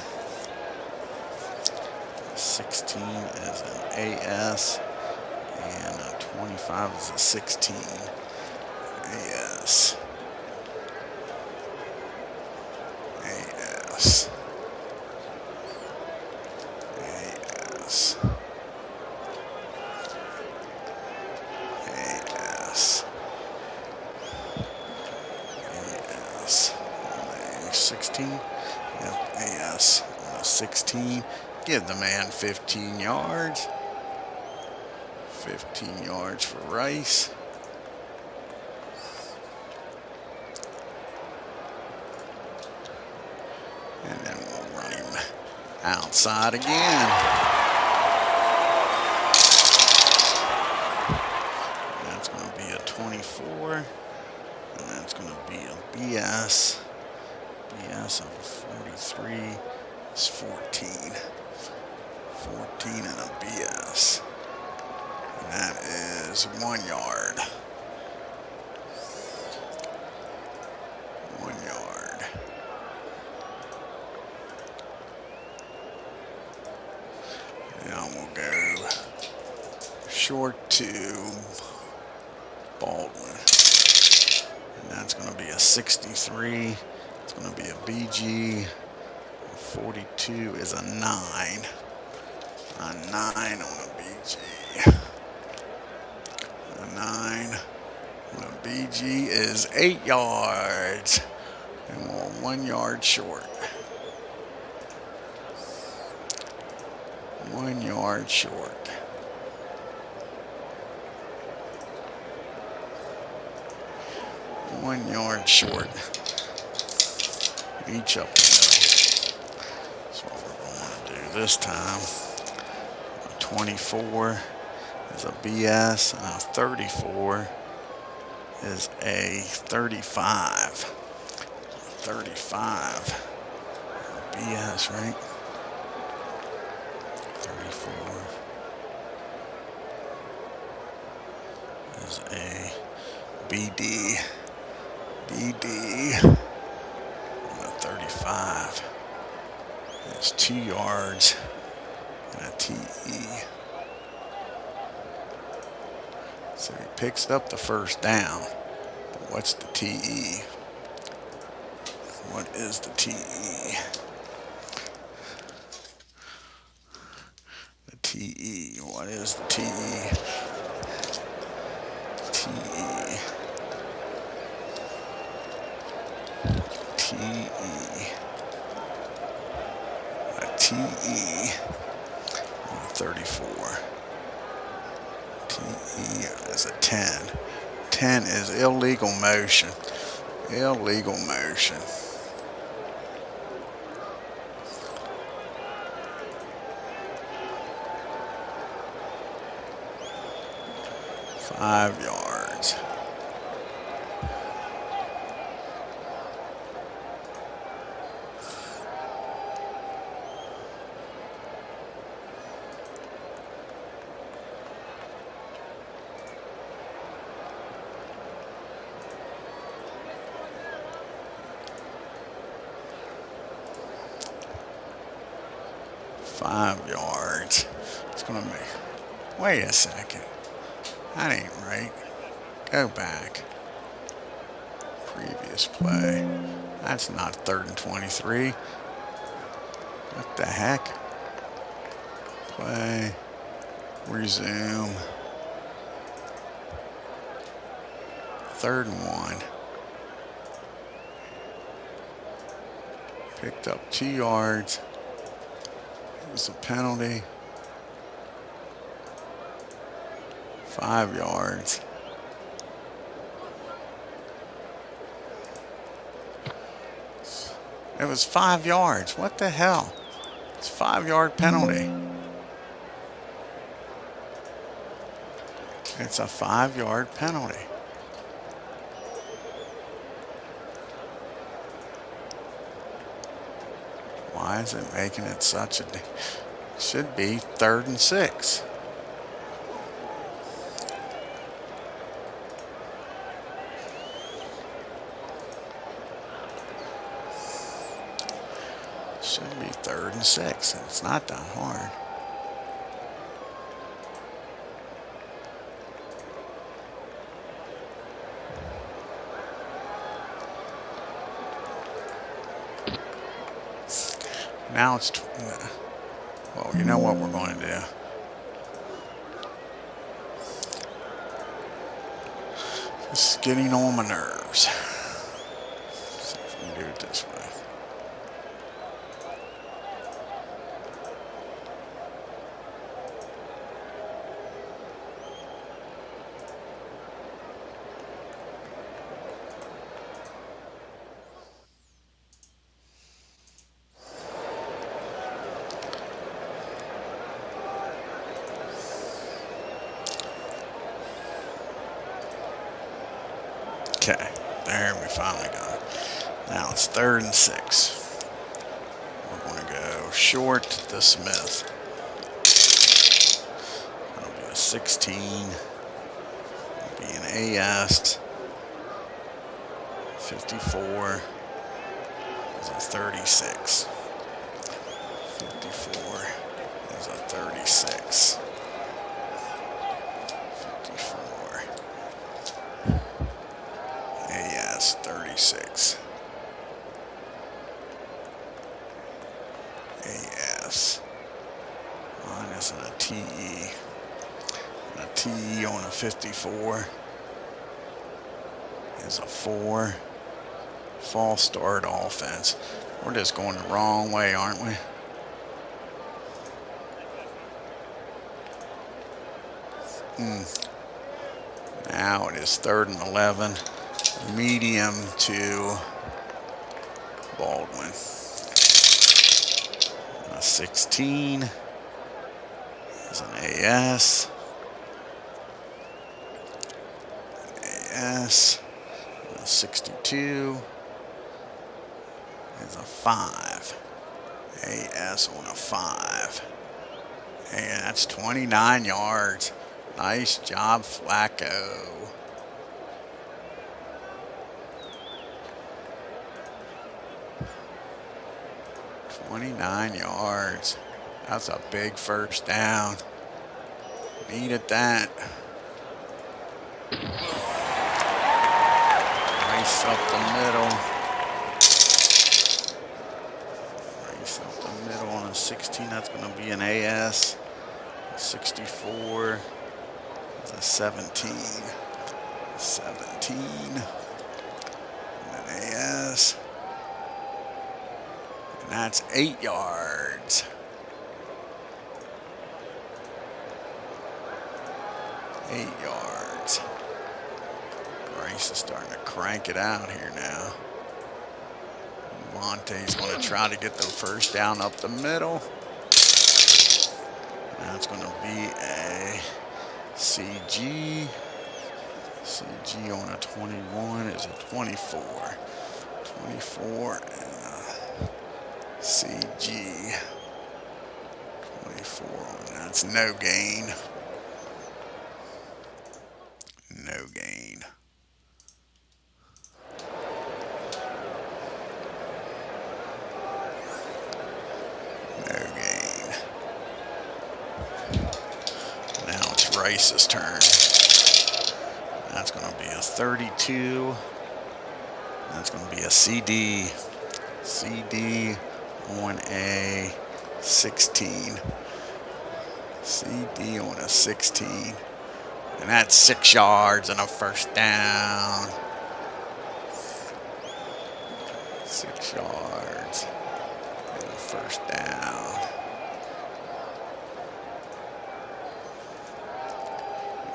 16 is an AS. And a 25 is a 16. AS. AS. AS. AS. AS. On the 16. Yep, AS on the 16. Give the man 15 yards. 15 yards for Rice. And then we'll run him outside again. That's going to be a 24. And that's going to be a BS. BS of a 43 is 14. 14 and a BS. And that is 1 yard. 1 yard. Now we'll go short to Baldwin. And that's going to be a 63. It's going to be a BG. 42 is a 9. A 9 on a BG. A 9 on a BG is 8 yards. And we're 1 yard short. 1 yard short. One yard short. Each up the middle. That's what we're going to do this time. A 24 is a BS, and a 34 is a 35. 35. BS, right? 34 is a BD. BD on a 35 is 2 yards and a TE. So he picks up the first down. But what's the TE? What is the TE? The TE. What is the TE? TE. TE. A TE. 34. TE is a 10. 10 is illegal motion. Illegal motion. Five yards. It's gonna make. Wait a second. That ain't right. Go back. Previous play. That's not 3rd and 23. What the heck? Play. Resume. 3rd and 1. Picked up 2 yards. It was a penalty. 5 yards. It was 5 yards. What the hell? It's a 5-yard penalty. It's a 5-yard penalty. Why is it making it such a... Should be 3rd and 6. Should be 3rd and 6. It's not that hard. Now it's... Well, you know what we're going to do. This is getting on my nerves. Let's see if we can do it this way. Okay, there we finally got it. Now it's 3rd and 6. We're going to go short to Smith. That'll be a 16. It'll be an AS. 54 is a 36. 54 is a 36. 54. AS 36. AS. Minus a TE. A TE on a 54 is a 4. False start offense. We're just going the wrong way, aren't we? Now it is 3rd and 11. Medium to Baldwin. A 16 is an AS. AS. A 62 is a 5. AS on a 5. And that's 29 yards. Nice job, Flacco. 29 yards. That's a big first down. Needed that. Rice up the middle. Rice up the middle on a 16. That's going to be an AS. 64 is a 17. 17. And an AS. And that's 8 yards. 8 yards. Rice is starting to crank it out here now. Monte's going to try to get the first down up the middle. That's going to be a CG. CG on a 21 is a 24. 24 and a CG. 24 on that's no gain. No gain. No gain. Now it's Rice's turn. That's going to be a 32. That's going to be a CD. CD on a 16. CD on a 16. And that's 6 yards and a first down. 6 yards and a first down.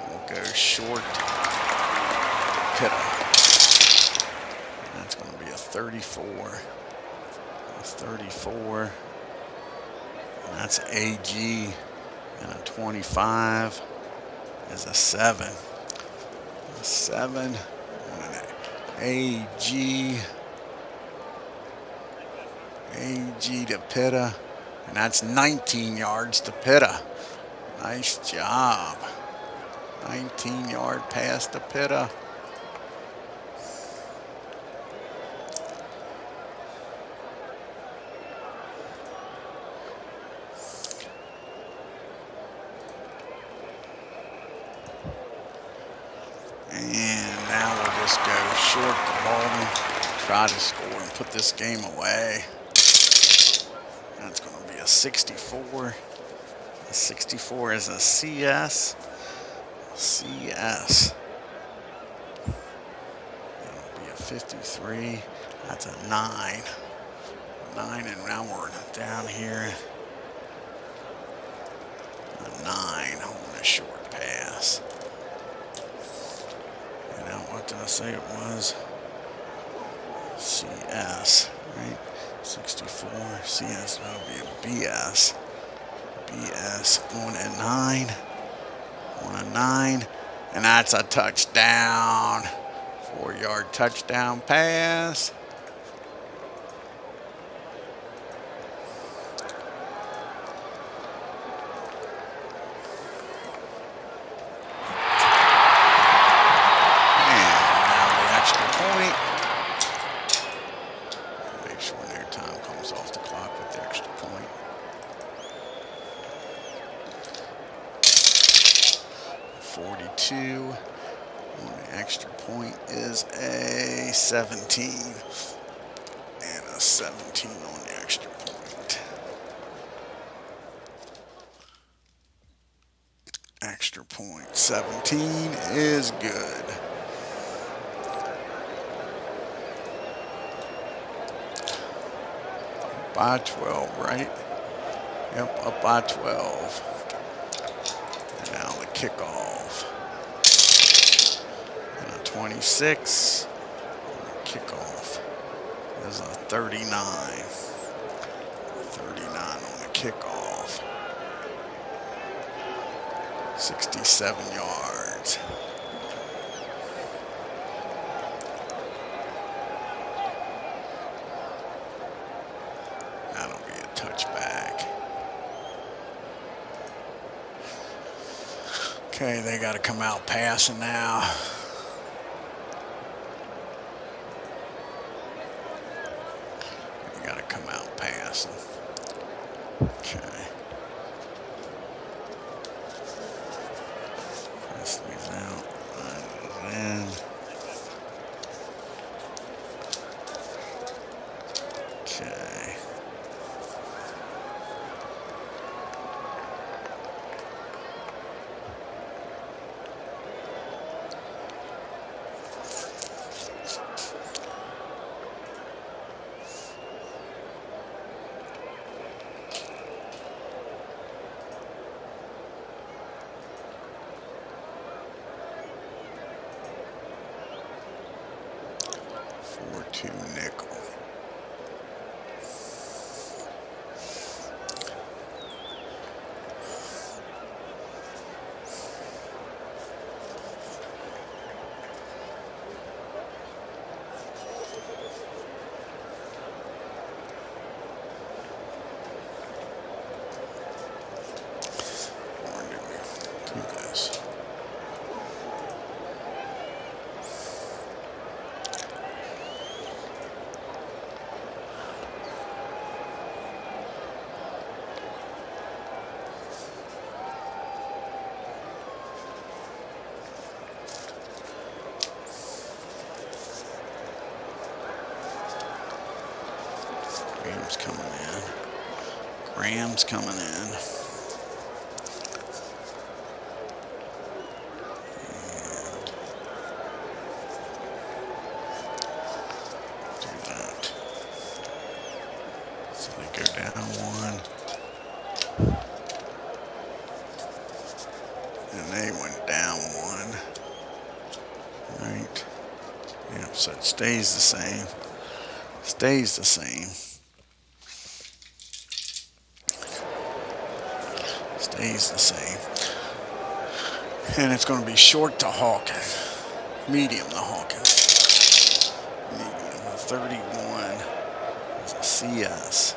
We'll go short. Pitta. That's going to be a 34. A 34. And that's AG. And a 25 is a 7. A 7 on an AG. AG to Pitta. And that's 19 yards to Pitta. Nice job. 19-yard pass to Pitta. And now we'll just go short to Baldwin, try to score and put this game away. That's going to be a 64. A 64 is a CS. CS. That'll be a 53. That's a 9. 9, and now we're down here. A 9 on a short pass. Now, what did I say it was? CS, right? 64, CS, that'll be a BS. BS on a 9. On a 9. And that's a touchdown. 4-yard touchdown pass. Off the clock with the extra point. 42 on the extra point is a 17. And a 17 on the extra point. Extra point 17 is good. By 12, right? Yep, up by 12. And now the kickoff. And a 26. And the kickoff is a 39. 39 on the kickoff. 67 yards. That'll be a touchback. Okay, they got to come out passing now. They got to come out passing. Okay. out. 9 goes in. Okay. Two nickel. Do this. Graham's coming in. Graham's coming in. And do that. So they go down one. And they went down one. Right. Yep, so it stays the same. Stays the same. Stays the same. And it's going to be short to Hawkins. Medium to Hawkins. Medium. 31 is a CS.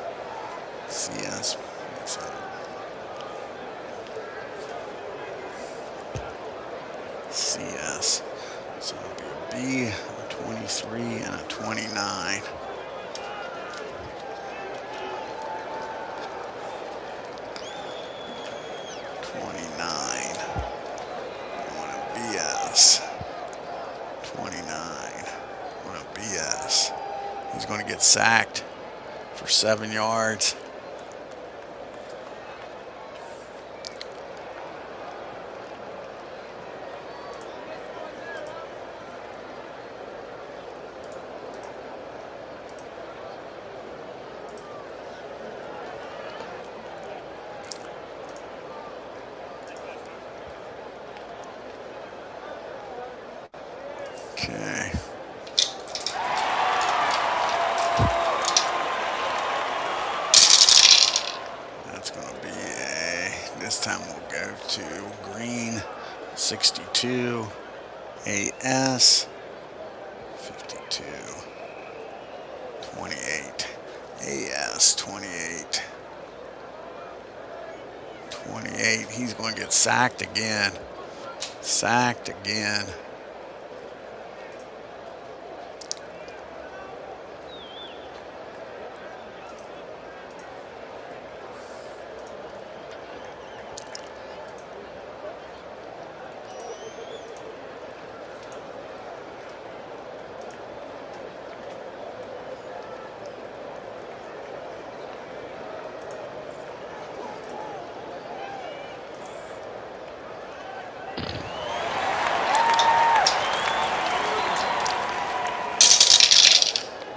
CS. CS. So it'll be a B, a 23, and a 29. On a BS. 29 on a BS. He's going to get sacked for 7 yards. Okay. That's going to be this time we'll go to green, 62, AS, 52, 28, AS, 28, 28. He's going to get sacked again. Sacked again.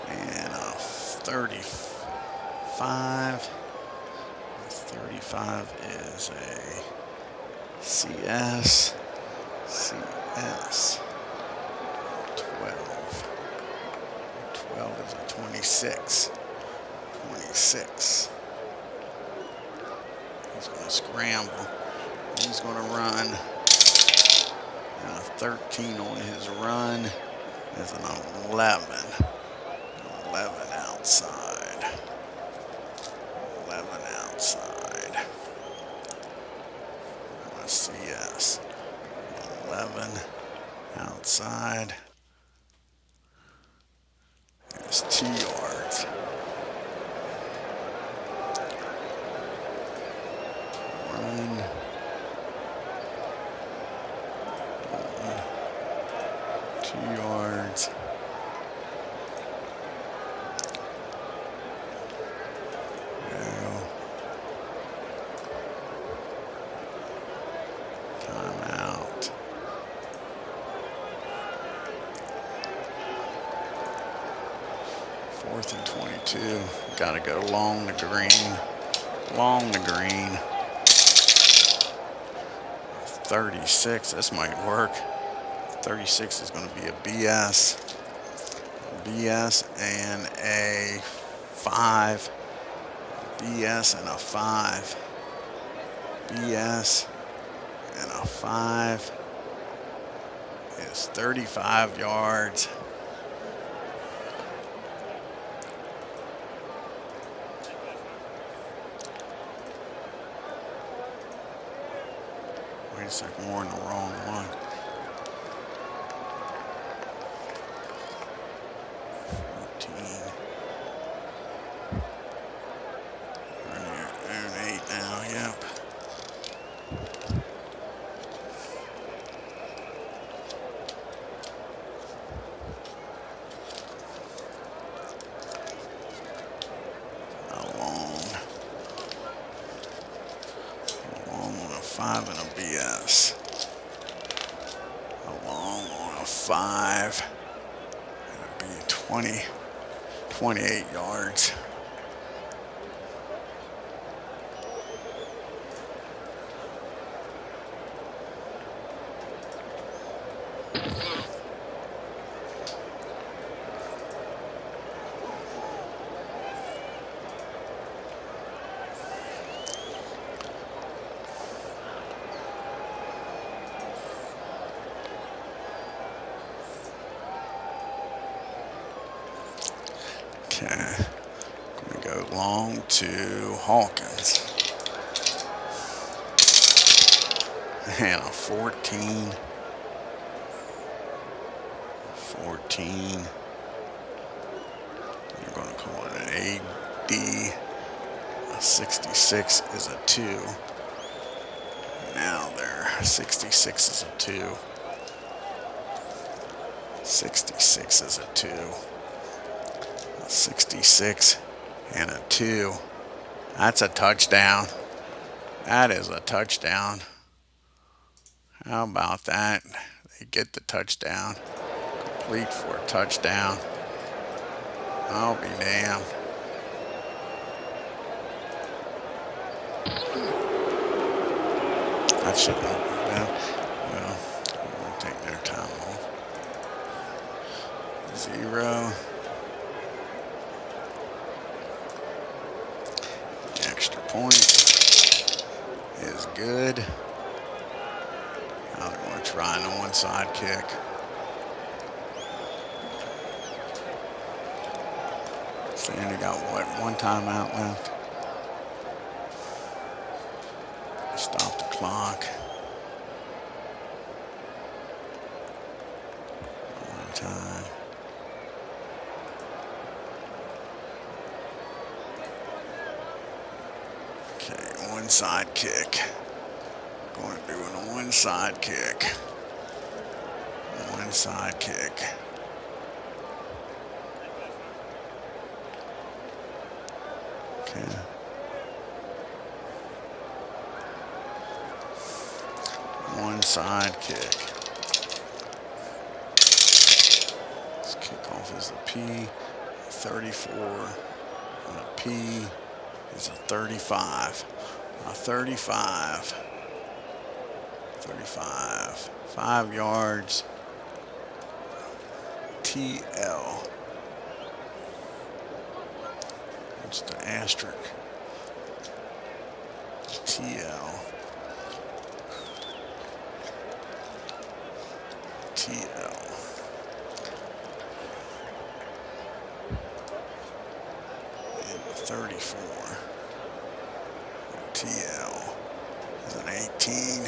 And a 35. 35 is a CS. CS. 12. 12 is a 26. 26. He's going to scramble. He's going to run. And a 13 on his run is an 11. 11 outside. 11 outside. A CS. 11 outside. It's 2 yards. Run. 2 yards. Timeout. Fourth and 22. Got to go along the green. Along the green. 36. This might work. 36 is going to be a BS. BS and a 5. BS and a 5. BS and a 5 is 35 yards. Wait a second, we're in the wrong one. 14. We're in 8 now, yep. Along on a 5 and a BS. Along on a 5. That'd be 28 yards. Okay, we go long to Hawkins. And a 14. 14. You're going to call it an AD. A 66 is a 2. Now there, 66 is a 2. 66 is a 2. 66 and a 2. That's a touchdown. That is a touchdown. How about that? They get the touchdown. Complete for a touchdown. I'll be damned. That shouldn't have been. Well, we'll take their time off. 0. Extra point is good. Now they're going to try an onside kick. Sandy got what, 1 timeout left? Stop the clock. 1 time. Okay, onside kick. Going to do an onside kick. Onside kick. Okay. Onside kick. This kickoff is a P. 34. And a P is a 35. A 35. 35. 5 yards. TL. What's the asterisk? TL. TL. And 34. TL is an 18.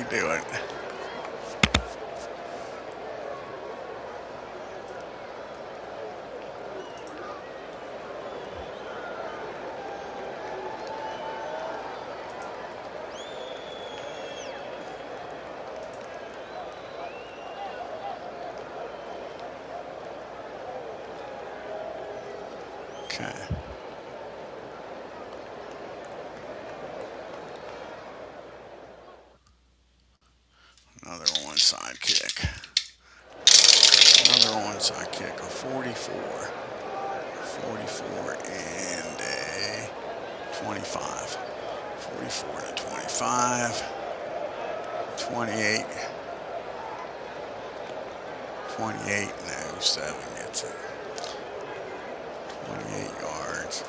do it. Okay. Another onside kick. Another onside kick. A 44. 44 and a 25. 44 to 25. 28. 28 and 07 gets it. 28 yards.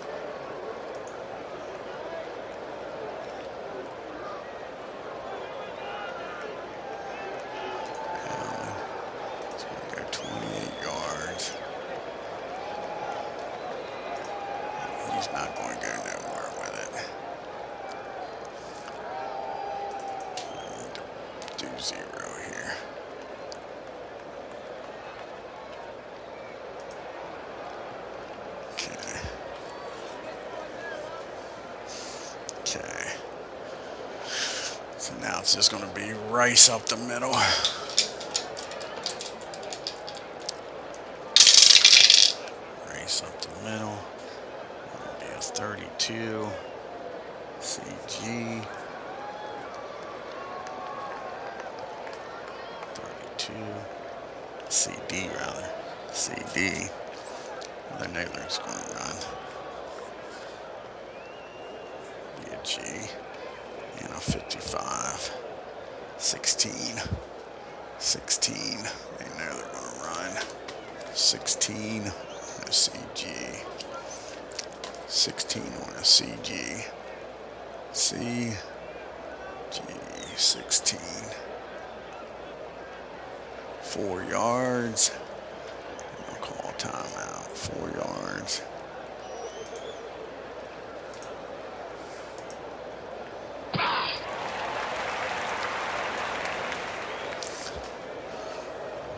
It's going to go 28 yards. He's not going to go nowhere with it. I need to do 0 here. Okay. Okay. So now it's just going to be Rice up the middle. Rice up the middle. That'll be a 32. CG. 32. CD rather. CD. Well, they know they're just going to run. Be a G. And a 55. 16. 16. They know they're going to run. 16 on a CG. 16 on a CG. CG 16. 4 yards. I'll call timeout. 4 yards.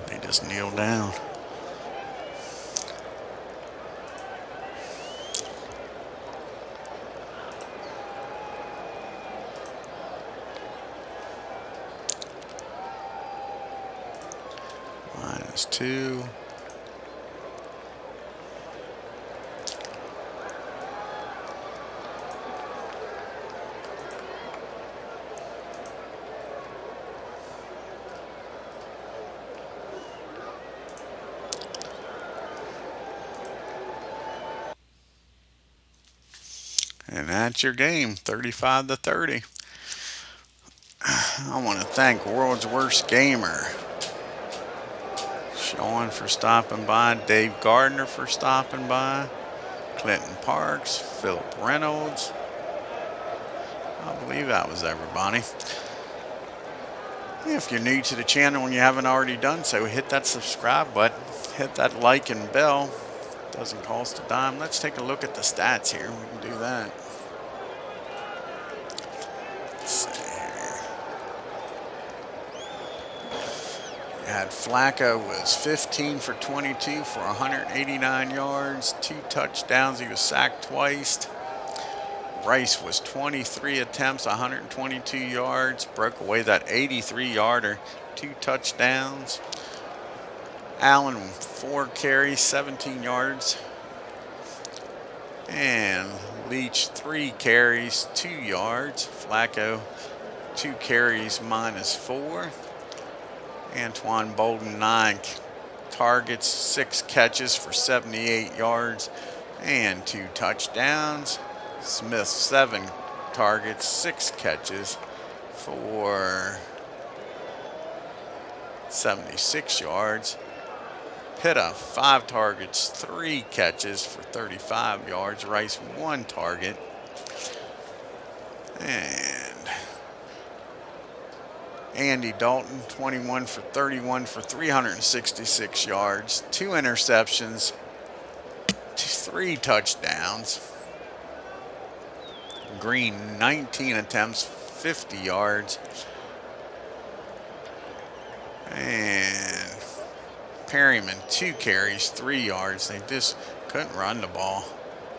They just kneel down. -2. And that's your game, 35 to 30. I want to thank World's Worst Gamer, Sean for stopping by, Dave Gardner for stopping by, Clinton Parks, Philip Reynolds. I believe that was everybody. If you're new to the channel and you haven't already done so, hit that subscribe button, hit that like and bell. Doesn't cost a dime. Let's take a look at the stats here. We can do that. Let's see here. We had Flacco was 15 for 22 for 189 yards, 2 touchdowns. He was sacked twice. Rice was 23 attempts, 122 yards, broke away that 83-yarder, 2 touchdowns. Allen, 4 carries, 17 yards. And Leach, 3 carries, 2 yards. Flacco, 2 carries, -4. Antoine Bolden, 9 targets, 6 catches for 78 yards and 2 touchdowns. Smith, 7 targets, 6 catches for 76 yards. Pitta, 5 targets, 3 catches for 35 yards. Rice, 1 target. And Andy Dalton, 21 for 31 for 366 yards, 2 interceptions, 3 touchdowns. Green, 19 attempts, 50 yards. And Perryman, 2 carries, 3 yards. They just couldn't run the ball.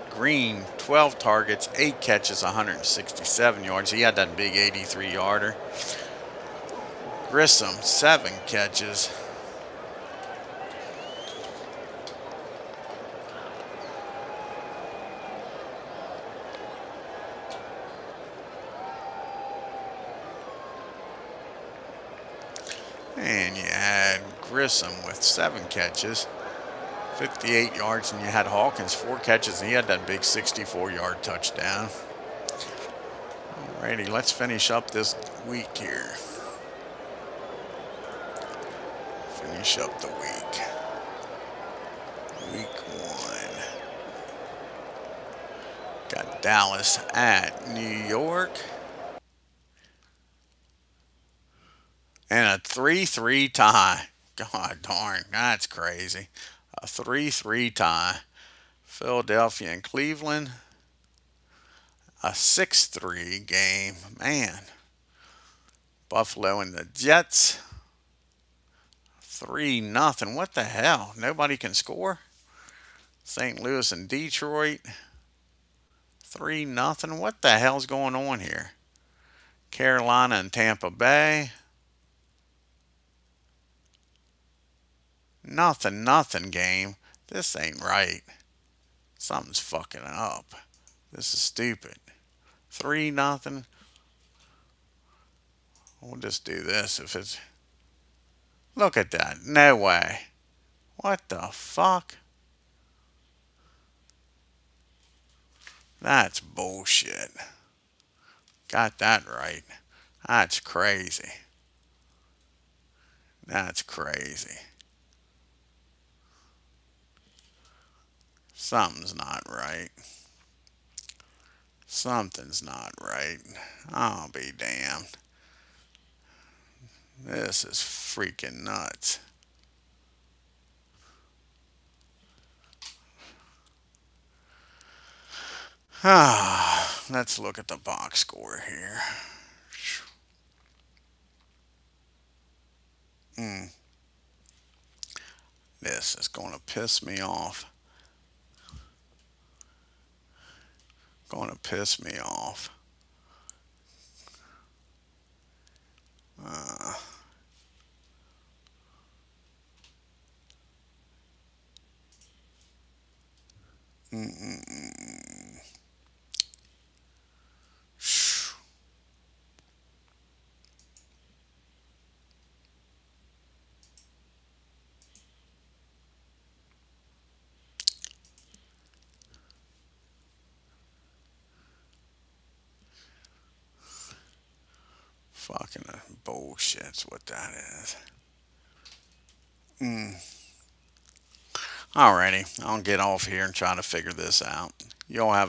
Green, 12 targets, 8 catches, 167 yards. He had that big 83-yarder. Grissom, 7 catches. And you had Grissom with 7 catches, 58 yards, and you had Hawkins 4 catches, and he had that big 64-yard touchdown. Alrighty, let's finish up this week here. Finish up the week. Week 1. Got Dallas at New York. And a 3-3 tie. God darn, that's crazy. A 3-3 tie. Philadelphia and Cleveland. A 6-3 game. Man. Buffalo and the Jets. 3-0. What the hell? Nobody can score? St. Louis and Detroit. 3-0. What the hell's going on here? Carolina and Tampa Bay. Nothing game. This ain't right. Something's fucking up. This is stupid. 3-0. We'll just do this if it's... Look at that. No way. What the fuck? That's bullshit. Got that right. That's crazy. That's crazy. Something's not right. Something's not right. I'll be damned. This is freaking nuts. Let's look at the box score here. This is going to piss me off. Going to piss me off. Fucking bullshit's what that is. Alrighty, I'll get off here and try to figure this out. Y'all have